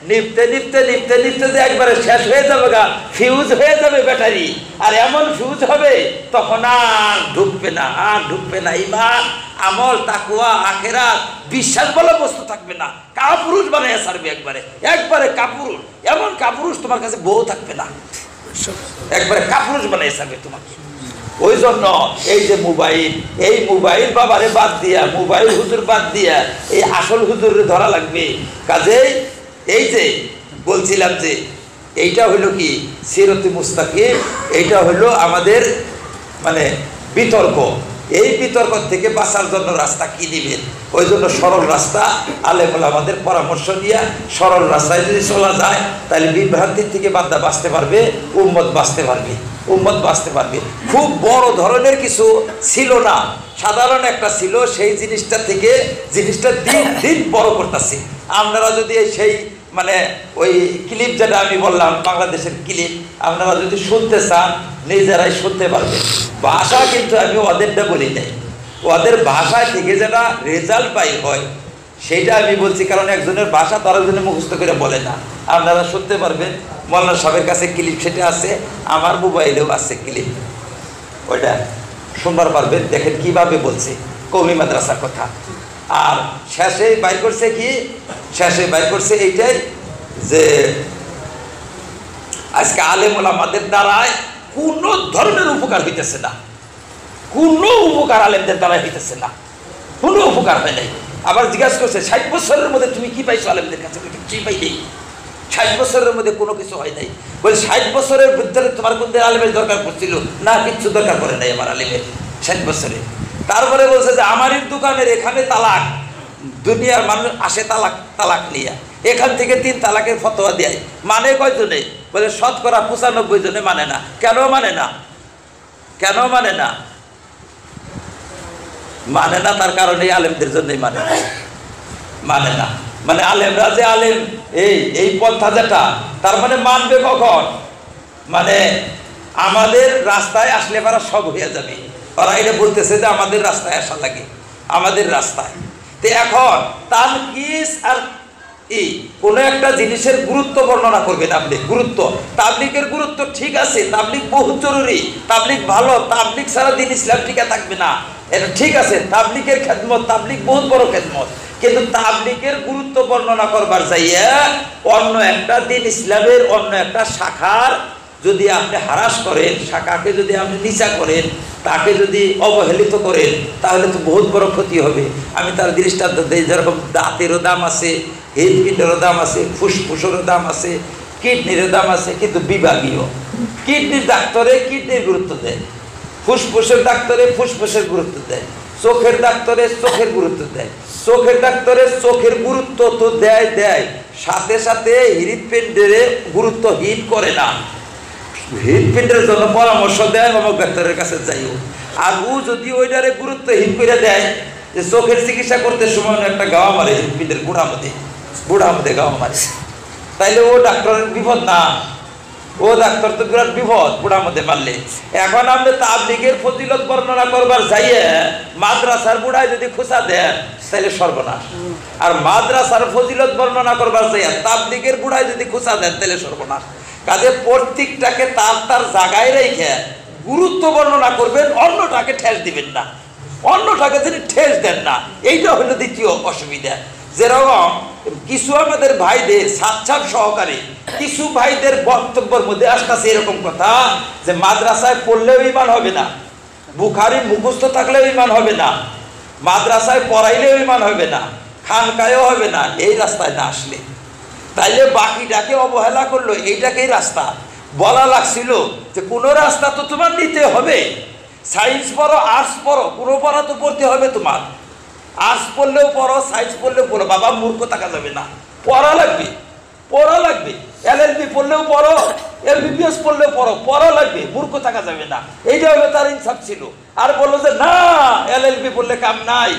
নিপতে নিপতে নিপতে নিপতে যে একবারে শেষ হয়ে যাবে গা, ফিউজ হয়ে যাবে ব্যাটারি, আর এমন ফিউজ হবে তখন আর ঢুকবে না, আর ঢুকবে না ঈমান, আমল, তাকওয়া, আখিরাত, বিশ্বাস বলে বস্তু থাকবে না। কাপুরুষ বানায় ছাড়বে একবারে, একবারে কাপুরুষ, এমন কাপুরুষ তোমার কাছে বউ থাকবে না, একবারে কাপুরুষ বানায় ছাড়বে তোমাকে। ওই জন্য এই যে মোবাইল, এই মোবাইল বাবারে বাদ দিয়া, মোবাইল হুজুর বাদ দিয়া এই আসল হুজুরে ধরা লাগবে। কাজেই এই যে বলছিলাম যে এইটা হলো কি সিরাতে মুস্তাকিম, এইটা হলো আমাদের মানে বিতর্ক। এই বিতর্ক থেকে বাঁচার জন্য রাস্তা কি দিবেন? ওই জন্য সরল রাস্তা, আলেম ওলামাদের পরামর্শ নিয়ে সরল রাস্তায় যদি চলা যায় তাহলে বিভ্রান্তির থেকে বান্দা বাঁচতে পারবে, উম্মত বাঁচতে পারবে, উম্মত বাঁচতে পারবে। খুব বড় ধরনের কিছু ছিল না, সাধারণ একটা ছিল, সেই জিনিসটা থেকে জিনিসটা দিন দিন বড় করতেছে। আপনারা যদি সেই মানে ওই ক্লিপ যেটা আমি বললাম বাংলাদেশের ক্লিপ, আপনারা যদি শুনতে চান নিজেরাই শুনতে পারবেন। ভাষা কিন্তু আমি ওদেরটা বলি নাই, ওদের ভাষায় থেকে যেটা রেজাল্ট পাই হয় সেইটা আমি বলছি, কারণ একজনের ভাষা তার একজনের মুখস্থ করে বলে না। আপনারা শুনতে পারবেন, মৌলানা সাহেবের কাছে ক্লিপ সেটা আছে, আমার মোবাইলেও আছে ক্লিপ, ওইটা শুনবার পারবেন। দেখেন কিভাবে বলছে কওমি মাদ্রাসার কথা। আর শেষে বাইর করছে কি, শেষে বাইর করছে এইটাই যে আজকে আলেম ওলামাদের দ্বারায় কোনো ধরনের উপকার হইতেছে না, কোনো উপকার আলেমদের দ্বারাই হইতেছে না, কোনো উপকার হয় নাই। আবার জিজ্ঞাসা করছে 60 বছরের মধ্যে তুমি কি পাইছো আলেমদের কাছে? কিছুই পাই নেই, 60 বছরের মধ্যে কোনো কিছু হয় নাই। বলে 60 বছরের ভিতরে তোমার কোন আলেমের দরকার পড়ছিল? না, কিচ্ছু দরকার পড়ে নাই আমার আলেমের 60 বছরে। তারপরে বলছে যে আমারই দোকানের এখানে তালাক, দুনিয়ার মানুষ আসে তালাক, তালাক নিয়ে এখান থেকে 3 তালাকের ফতোয়া দেয়, মানে কয়জনে? বলে 95% জনে মানে না। কেন মানে না? কেন মানে না? মানে না তার কারণে আলেমদের জন্যই মানে না, মানে না। মানে আলেমরা যে আলেম এই পন্থা যেটা, তার মানে মানবে কখন? মানে আমাদের রাস্তায় আসলে এবার সব হয়ে যাবে। ওরা এটা বলতেছে যে আমাদের রাস্তায় আসা লাগে, আমাদের রাস্তায়। তো এখন তানকিস আর এই কোনো একটা জিনিসের গুরুত্ব বর্ণনা করবেন আপনি। গুরুত্ব, তাবলিগের গুরুত্ব ঠিক আছে, তাবলিগ বহুত জরুরি, তাবলিগ ভালো, তাবলিগ ছাড়া দিন ইসলাম টিকে থাকবে না, এটা ঠিক আছে। তাবলিগের খেদমত, তাবলিগ বহুত বড় খেদমত, কিন্তু তাবলিগের গুরুত্ব বর্ণনা করবার যাইয়া অন্য একটা দিন ইসলামের অন্য একটা শাখার যদি আপনি হারাস করেন, শাখাকে যদি আপনি নিচা করেন, তাকে যদি অবহেলিত করেন, তাহলে তো বহুত বড় ক্ষতি হবে। আমি তার দৃষ্টান্ত দিই, যেরকম দাঁতেরও দাম আছে, হৃদপিণ্ডেরও দাম আছে, ফুসফুসেরও দাম আছে, কিডনিরও দাম আছে, কিন্তু বিভাগীয়। কিডনির ডাক্তারে কিডনির গুরুত্ব দেয়, ফুসফুসের ডাক্তারে ফুসফুসের গুরুত্ব দেয়, চোখের ডাক্তারে চোখের গুরুত্ব দেয়, চোখের ডাক্তারে চোখের গুরুত্ব তো দেয় দেয়, সাথে সাথে হৃদপিণ্ডের গুরুত্বহীন করে না। হৃদপিণ্ডের জন্য পরামর্শ দেয় অমুক ডাক্তারের কাছে যাইও। আর ও যদি ওইটারে গুরুত্বহীন করে দেয় যে চোখের চিকিৎসা করতে সময় একটা গাওয়া মারে, হৃদপিণ্ডের গুড়া মধ্যে গাওয়া মারে, তাইলে ও ডাক্তারের বিপদ না? ও ডাক্তার তো বিরাট বিপদ বুড়ার মধ্যে মারলে। এখন আপনি তাবলিগের ফজিলত বর্ণনা করবার যাইয়ে মাদ্রাসার বুড়ায় যদি খুঁচা দেন তাহলে সর্বনাশ। আর মাদ্রাসার ফজিলত বর্ণনা করবার যাইয়া তাবলিগের বুড়ায় যদি খুঁচা দেন তাহলে সর্বনাশ। কাজে প্রত্যেকটাকে তার তার জায়গায় রেখে গুরুত্ব বর্ণনা করবেন, অন্যটাকে ঠেস দিবেন না, অন্যটাকে তিনি ঠেস দেন না। এইটা হলো দ্বিতীয় অসুবিধা। যেরকম কিছু আমাদের ভাইদের সাচ্ছাপ সহকারে কিছু ভাইদের বক্তব্যের মধ্যে আসতেছে এরকম কথা যে মাদ্রাসায় পড়লেও ঈমান হবে না, বুখারী মুখস্থ থাকলেও ঈমান হবে না, মাদ্রাসায় পড়াইলেও ঈমান হবে না, খানকায়ও হবে না, এই রাস্তায় না আসলে। তাইলে বাকিটাকে অবহেলা করলো, এইটাকেই রাস্তা বলা লাগছিল যে কোনো রাস্তা তো তোমার নিতে হবে। সায়েন্স পড়ো, আর্টস পড়ো, কোনো পড়া তো পড়তে হবে তোমার। আর্টস পড়লেও পড়ো, সায়েন্স পড়লেও পড়ো, বাবা মূর্খ থাকা যাবে না, পড়া লাগবে, পড়া লাগবে। LLB পড়লেও পড়ো, MBBS পড়লেও পড়ো, পড়া লাগবে, মূর্খ থাকা যাবে না। এইটা হলো তার ইনসাফ ছিল। আর বললো যে না, LLB পড়লে কাম নাই,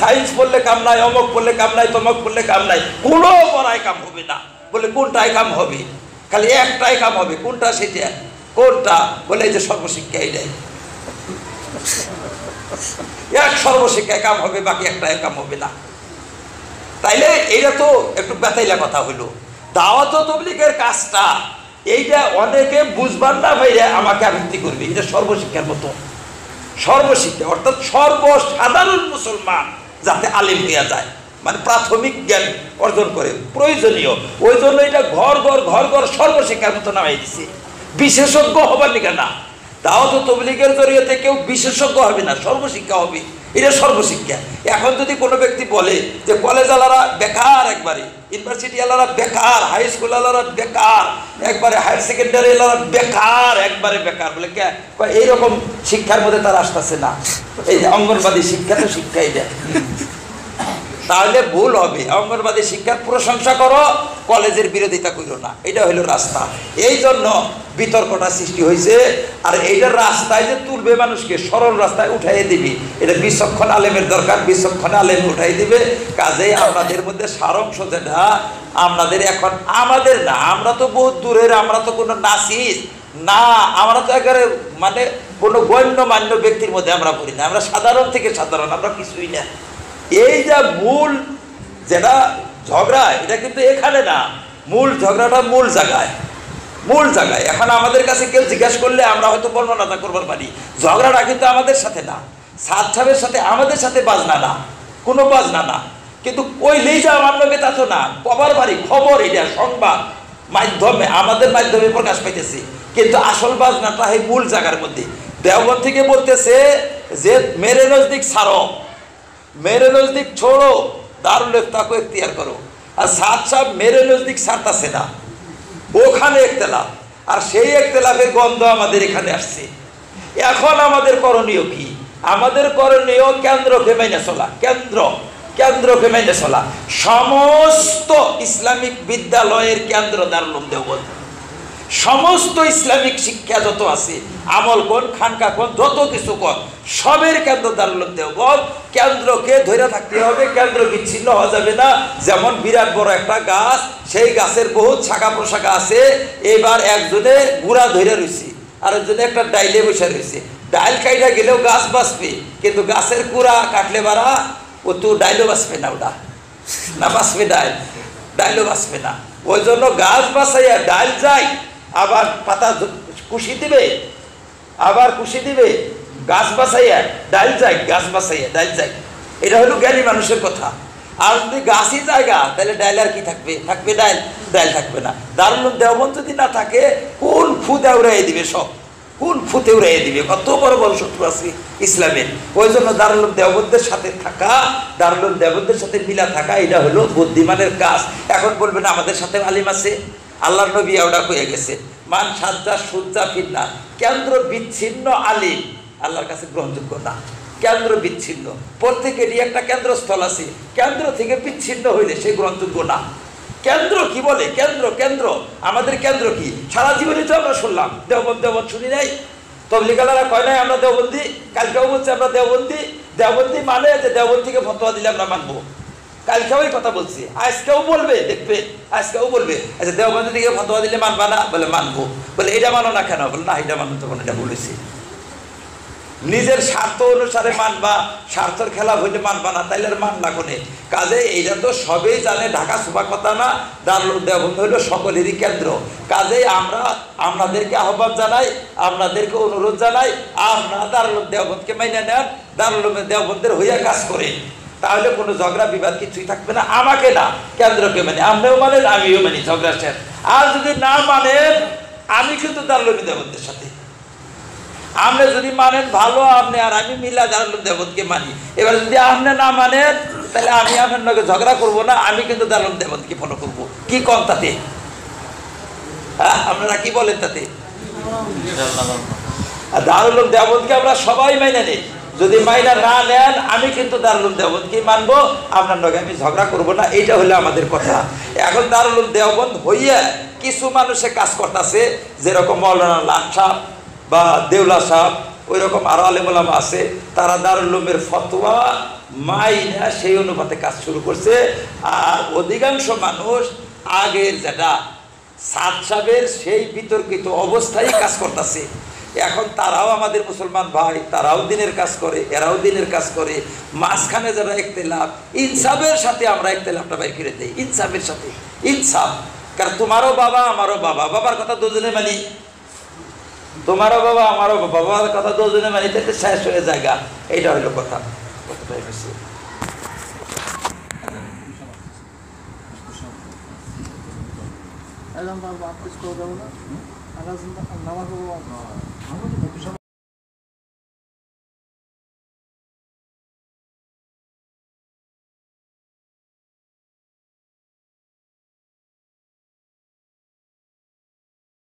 সায়েন্স পড়লে কাম নাই, অমক পড়লে কাম নাই, তমক পড়লে কাম নাই, কোনো পড়ায় কাম হবে না। বলে কোনটায় কাম হবে? খালি একটাই কাম হবে। কোনটা? সেটা কোনটা? বলে এই যে সর্বশিক্ষা, এইটাই এক সর্বশিক্ষায় কাম হবে, বাকি একটাই কাম হবে না। তাইলে এইটা তো একটু বেতাইলা কথা হইলো। দাওয়াত ও তাবলীগের কাজটা এইটা অনেকে বুঝবার না ভাইরা আমাকে আবৃত্তি করবে, এটা সর্বশিক্ষার মতো। সর্বশিক্ষা অর্থাৎ সর্বসাধারণ মুসলমান যাতে আলেম হইয়া যায়, মানে প্রাথমিক জ্ঞান অর্জন করে, প্রয়োজনীয়। ওই জন্য এটা ঘর ঘর সর্বশিক্ষার মতো নামাই দিছে। বিশেষজ্ঞ হবার নিকা না, দাওয়াত ও তাবলীগের জরিয়তে কেউ বিশেষজ্ঞ হবে না, সর্বশিক্ষা হবে, এটা সর্বশিক্ষা। এখন যদি কোনো ব্যক্তি বলে যে কলেজ আলারা বেকার, একবারে ইউনিভার্সিটি আলারা বেকার, হাই স্কুল আলারা বেকার, একবারে হায়ার সেকেন্ডারি আলারা বেকার, একবারে বেকার, বলে কে এইরকম শিক্ষার মধ্যে তারা আসতেছে না। এই যে অঙ্গনবাদী শিক্ষা, তো শিক্ষা এটা, তাহলে ভুল হবে। অঙ্গনবাদী শিক্ষার প্রশংসা করো, কলেজের বিরোধিতা করো না, এটা হলো রাস্তা। এই জন্য বিতর্কটা সৃষ্টি হয়েছে। আর এইটার রাস্তায় যে তুলবে মানুষকে, সরল রাস্তায় উঠাইয়ে দিবি, এটা বিচক্ষণ আলেমের দরকার, বিচক্ষণ আলেম উঠাই দিবে। কাজেই আপনাদের মধ্যে সারাংশ যেটা, আপনাদের এখন আমাদের না, আমরা তো বহুত দূরের, আমরা তো কোনো নাসিস না, আমরা তো একেবারে মানে কোনো গণ্যমান্য ব্যক্তির মধ্যে আমরা পড়ি না, আমরা সাধারণ থেকে সাধারণ, আমরা কিছুই না। এই যে মূল যেটা ঝগড়া, এটা কিন্তু এখানে না, মূল ঝগড়াটা মূল জায়গায়। এখন আমাদের কাছে কেউ জিজ্ঞাসা করলে আমরা হয়তো বর্ণনা করবার পারি, ঝগড়াটা কিন্তু আমাদের সাথে না, সাদ সাহেবের সাথে, আমাদের সাথে বাজনা না, কোনো বাজনা না। কিন্তু ওই লেজা মানবে তা তো না, কবার বাড়ি খবর, এটা সংবাদ মাধ্যমে, আমাদের মাধ্যমে প্রকাশ পাইতেছে। কিন্তু আসল বাজনাটা এই মূল জায়গার মধ্যে। দেওবন্দ থেকে বলতেছে যে মেরে নজদিক ছাড়ো, মেরে নজদিক ছোড়ো, দারুল ইফতাকে ইখতিয়ার করো। আর সাদ সাহেব মেরে নজদিক ছাড়তেছে না, ওখানে ইখতিলাফ, আর সেই ইখতিলাফের গন্ধ আমাদের এখানে আসছে। এখন আমাদের করণীয় কি? আমাদের করণীয় কেন্দ্রকে মেনে চলা, কেন্দ্রকে মেনে চলা। সমস্ত ইসলামিক বিদ্যালয়ের কেন্দ্র দারুল উলুম দেওবন্দ, সমস্ত ইসলামিক শিক্ষা যত আছে, আমল কোন, খানকা কোন, যত কিছু কোন, সবের কেন্দ্র দারুল উলুম দেওবন্দ। কেন্দ্রকে ধরে থাকতে হবে, কেন্দ্র বিচ্ছিন্ন হওয়া যাবে না। যেমন বিরাট বড় একটা গাছ, সেই গাছের বহুত শাখা প্রশাখা আছে, এবার একজনে গুড়া ধরে রয়েছে, আরেকজনে একটা ডাইলে বসে রয়েছে। ডাইল কাইটা গেলেও গাছ বাঁচবে, কিন্তু গাছের কুড়া কাটলে বাড়া ও তো ডাইলও বাঁচবে না, ওটা না বাঁচবে, ডাইলও বাঁচবে না। ওই জন্য গাছ বাঁচাইয়া ডাইল যায়, আবার পাতা কুশি দিবে, আবার কুশি দিবে, গাছ বাঁচাইয়া ডাইল যায়, গাছ বাঁচাইয়া ডাইল যায়। এটা হলো জ্ঞানী মানুষের কথা। আর যদি গাছই জায়গা, তাহলে ডাইল আর কি থাকবে? থাকবে ডাইল, ডাইল থাকবে না। দারুল উলুম দেওবন্দ যদি না থাকে, কোন ফুতে উড়াইয়ে দিবে, সব কোন ফুতে উড়াইয়ে দিবে। কত বড় বড় শত্রু আছে ইসলামের। ওই জন্য দারুল উলুম দেওবন্দের সাথে থাকা, দারুল উলুম দেওবন্দের সাথে মিলা থাকা, এটা হলো বুদ্ধিমানের কাজ। এখন বলবেন আমাদের সাথে আলিম আছে, আল্লাহর নবী ওটা কয়ে গেছে, মান সাজ্জা সুজ্জা ফিন্না, কেন্দ্র বিচ্ছিন্ন আলিম আল্লাহর কাছে গ্রহণযোগ্য না। কেন্দ্র বিচ্ছিন্ন, প্রত্যেকেরই একটা কেন্দ্রস্থল আছে, কেন্দ্র থেকে বিচ্ছিন্ন হইলে সে গ্রহণযোগ্য না। কেন্দ্র কি বলে? কেন্দ্র আমাদের কেন্দ্র কি? সারা জীবনে তো আমরা শুনলাম দেওবন্দ শুনি নাই, তবলিগালারা কয় নাই আমরা দেওবন্দি, কালকেও বলছে আমরা দেওবন্দি মানে যে দেওবন্দ থেকে ফতোয়া দিলে আমরা মানবো। কালকেও এই কথা বলছি, আজকেও বলবে, দেখবে আজকেও বলবে, আচ্ছা দেওবন্দ থেকে ফতোয়া দিলে মানবা না? বলে মানবো। বলে এটা মানো না কেন? বলে না এটা মানো, তখন এটা বলেছি। নিজের স্বার্থ অনুসারে মানবা, স্বার্থের খেলাফ হইলে মানবা না, তাইলে আর মানলা কোনে? কাজে এইটা তো সবেই জানে, ঢাকা সুবা কথা না, দারুল উলুম দেওবন্দ হইল সকলেরই কেন্দ্র। কাজেই আমরা আপনাদেরকে আহ্বান জানাই, আপনাদেরকে অনুরোধ জানাই, আপনারা দারুল উলুম দেওবন্দকে মাইনে নেন, দারুল উলুম দেওবন্দের হইয়া কাজ করে, তাহলে কোনো ঝগড়া বিবাদ কিছুই থাকবে না। আমাকে না, কেন্দ্রকে মানে, আপনিও মানেন আমিও মানি, ঝগড়া শেষ। আর যদি না মানেন, আমি কিন্তু দারুল উলুম দেওবন্দের সাথে, আপনি যদি মানেন ভালো, আপনি আর আমি মিলা দারুল উলুম দেওবন্দকে মানি। এবার যদি আপনি না মানেন, তাহলে আমি আপনার নাকি ঝগড়া করবো না, আমি কিন্তু দারুল উলুম দেওবন্দকে ফলো করবো। কি কম তাতে? হ্যাঁ, আপনারা কি বলেন তাতে? দারুল উলুম দেওবন্দকে আমরা সবাই মাইনে নেই। যদি মাইনা না নেন, আমি কিন্তু দারুল উলুম দেওবন্দকে মানবো, আপনার নাকি আমি ঝগড়া করবো না। এইটা হলো আমাদের কথা। এখন দারুল উলুম দেওবন্দ হইয়া কিছু মানুষে কাজ করতেছে, যেরকম মৌলানা লাট সাহেব বা দেউলা সাহেব, ওই রকম আরো আলেম ওলামা আছে, তারা দারুল উলুমের ফতোয়া মাইনা সেই অনুপাতে কাজ শুরু করছে। আর অধিকাংশ মানুষ আগের যেটা সাদ সাহেবের সেই বিতর্কিত অবস্থায় কাজ করতেছে। এখন তারাও আমাদের মুসলমান ভাই, তারাও দিনের কাজ করে, এরাও দিনের কাজ করে। মাঝখানে যারা ইখতিলাফ, ইনসাফের সাথে আমরা ইখতিলাফটা বাইর করে দেই, ইনসাফের সাথে। ইনসাফ কারণ তোমারও বাবা আমারও বাবা, বাবার কথা দুজনে মানি, তোমারও বাবা আমারও বাবা, বাবার কথা দুজনে মানি, তাতে শেষ হয়ে জায়গা। এইটা হইলো কথা। কথাটাই বেশি নামাজ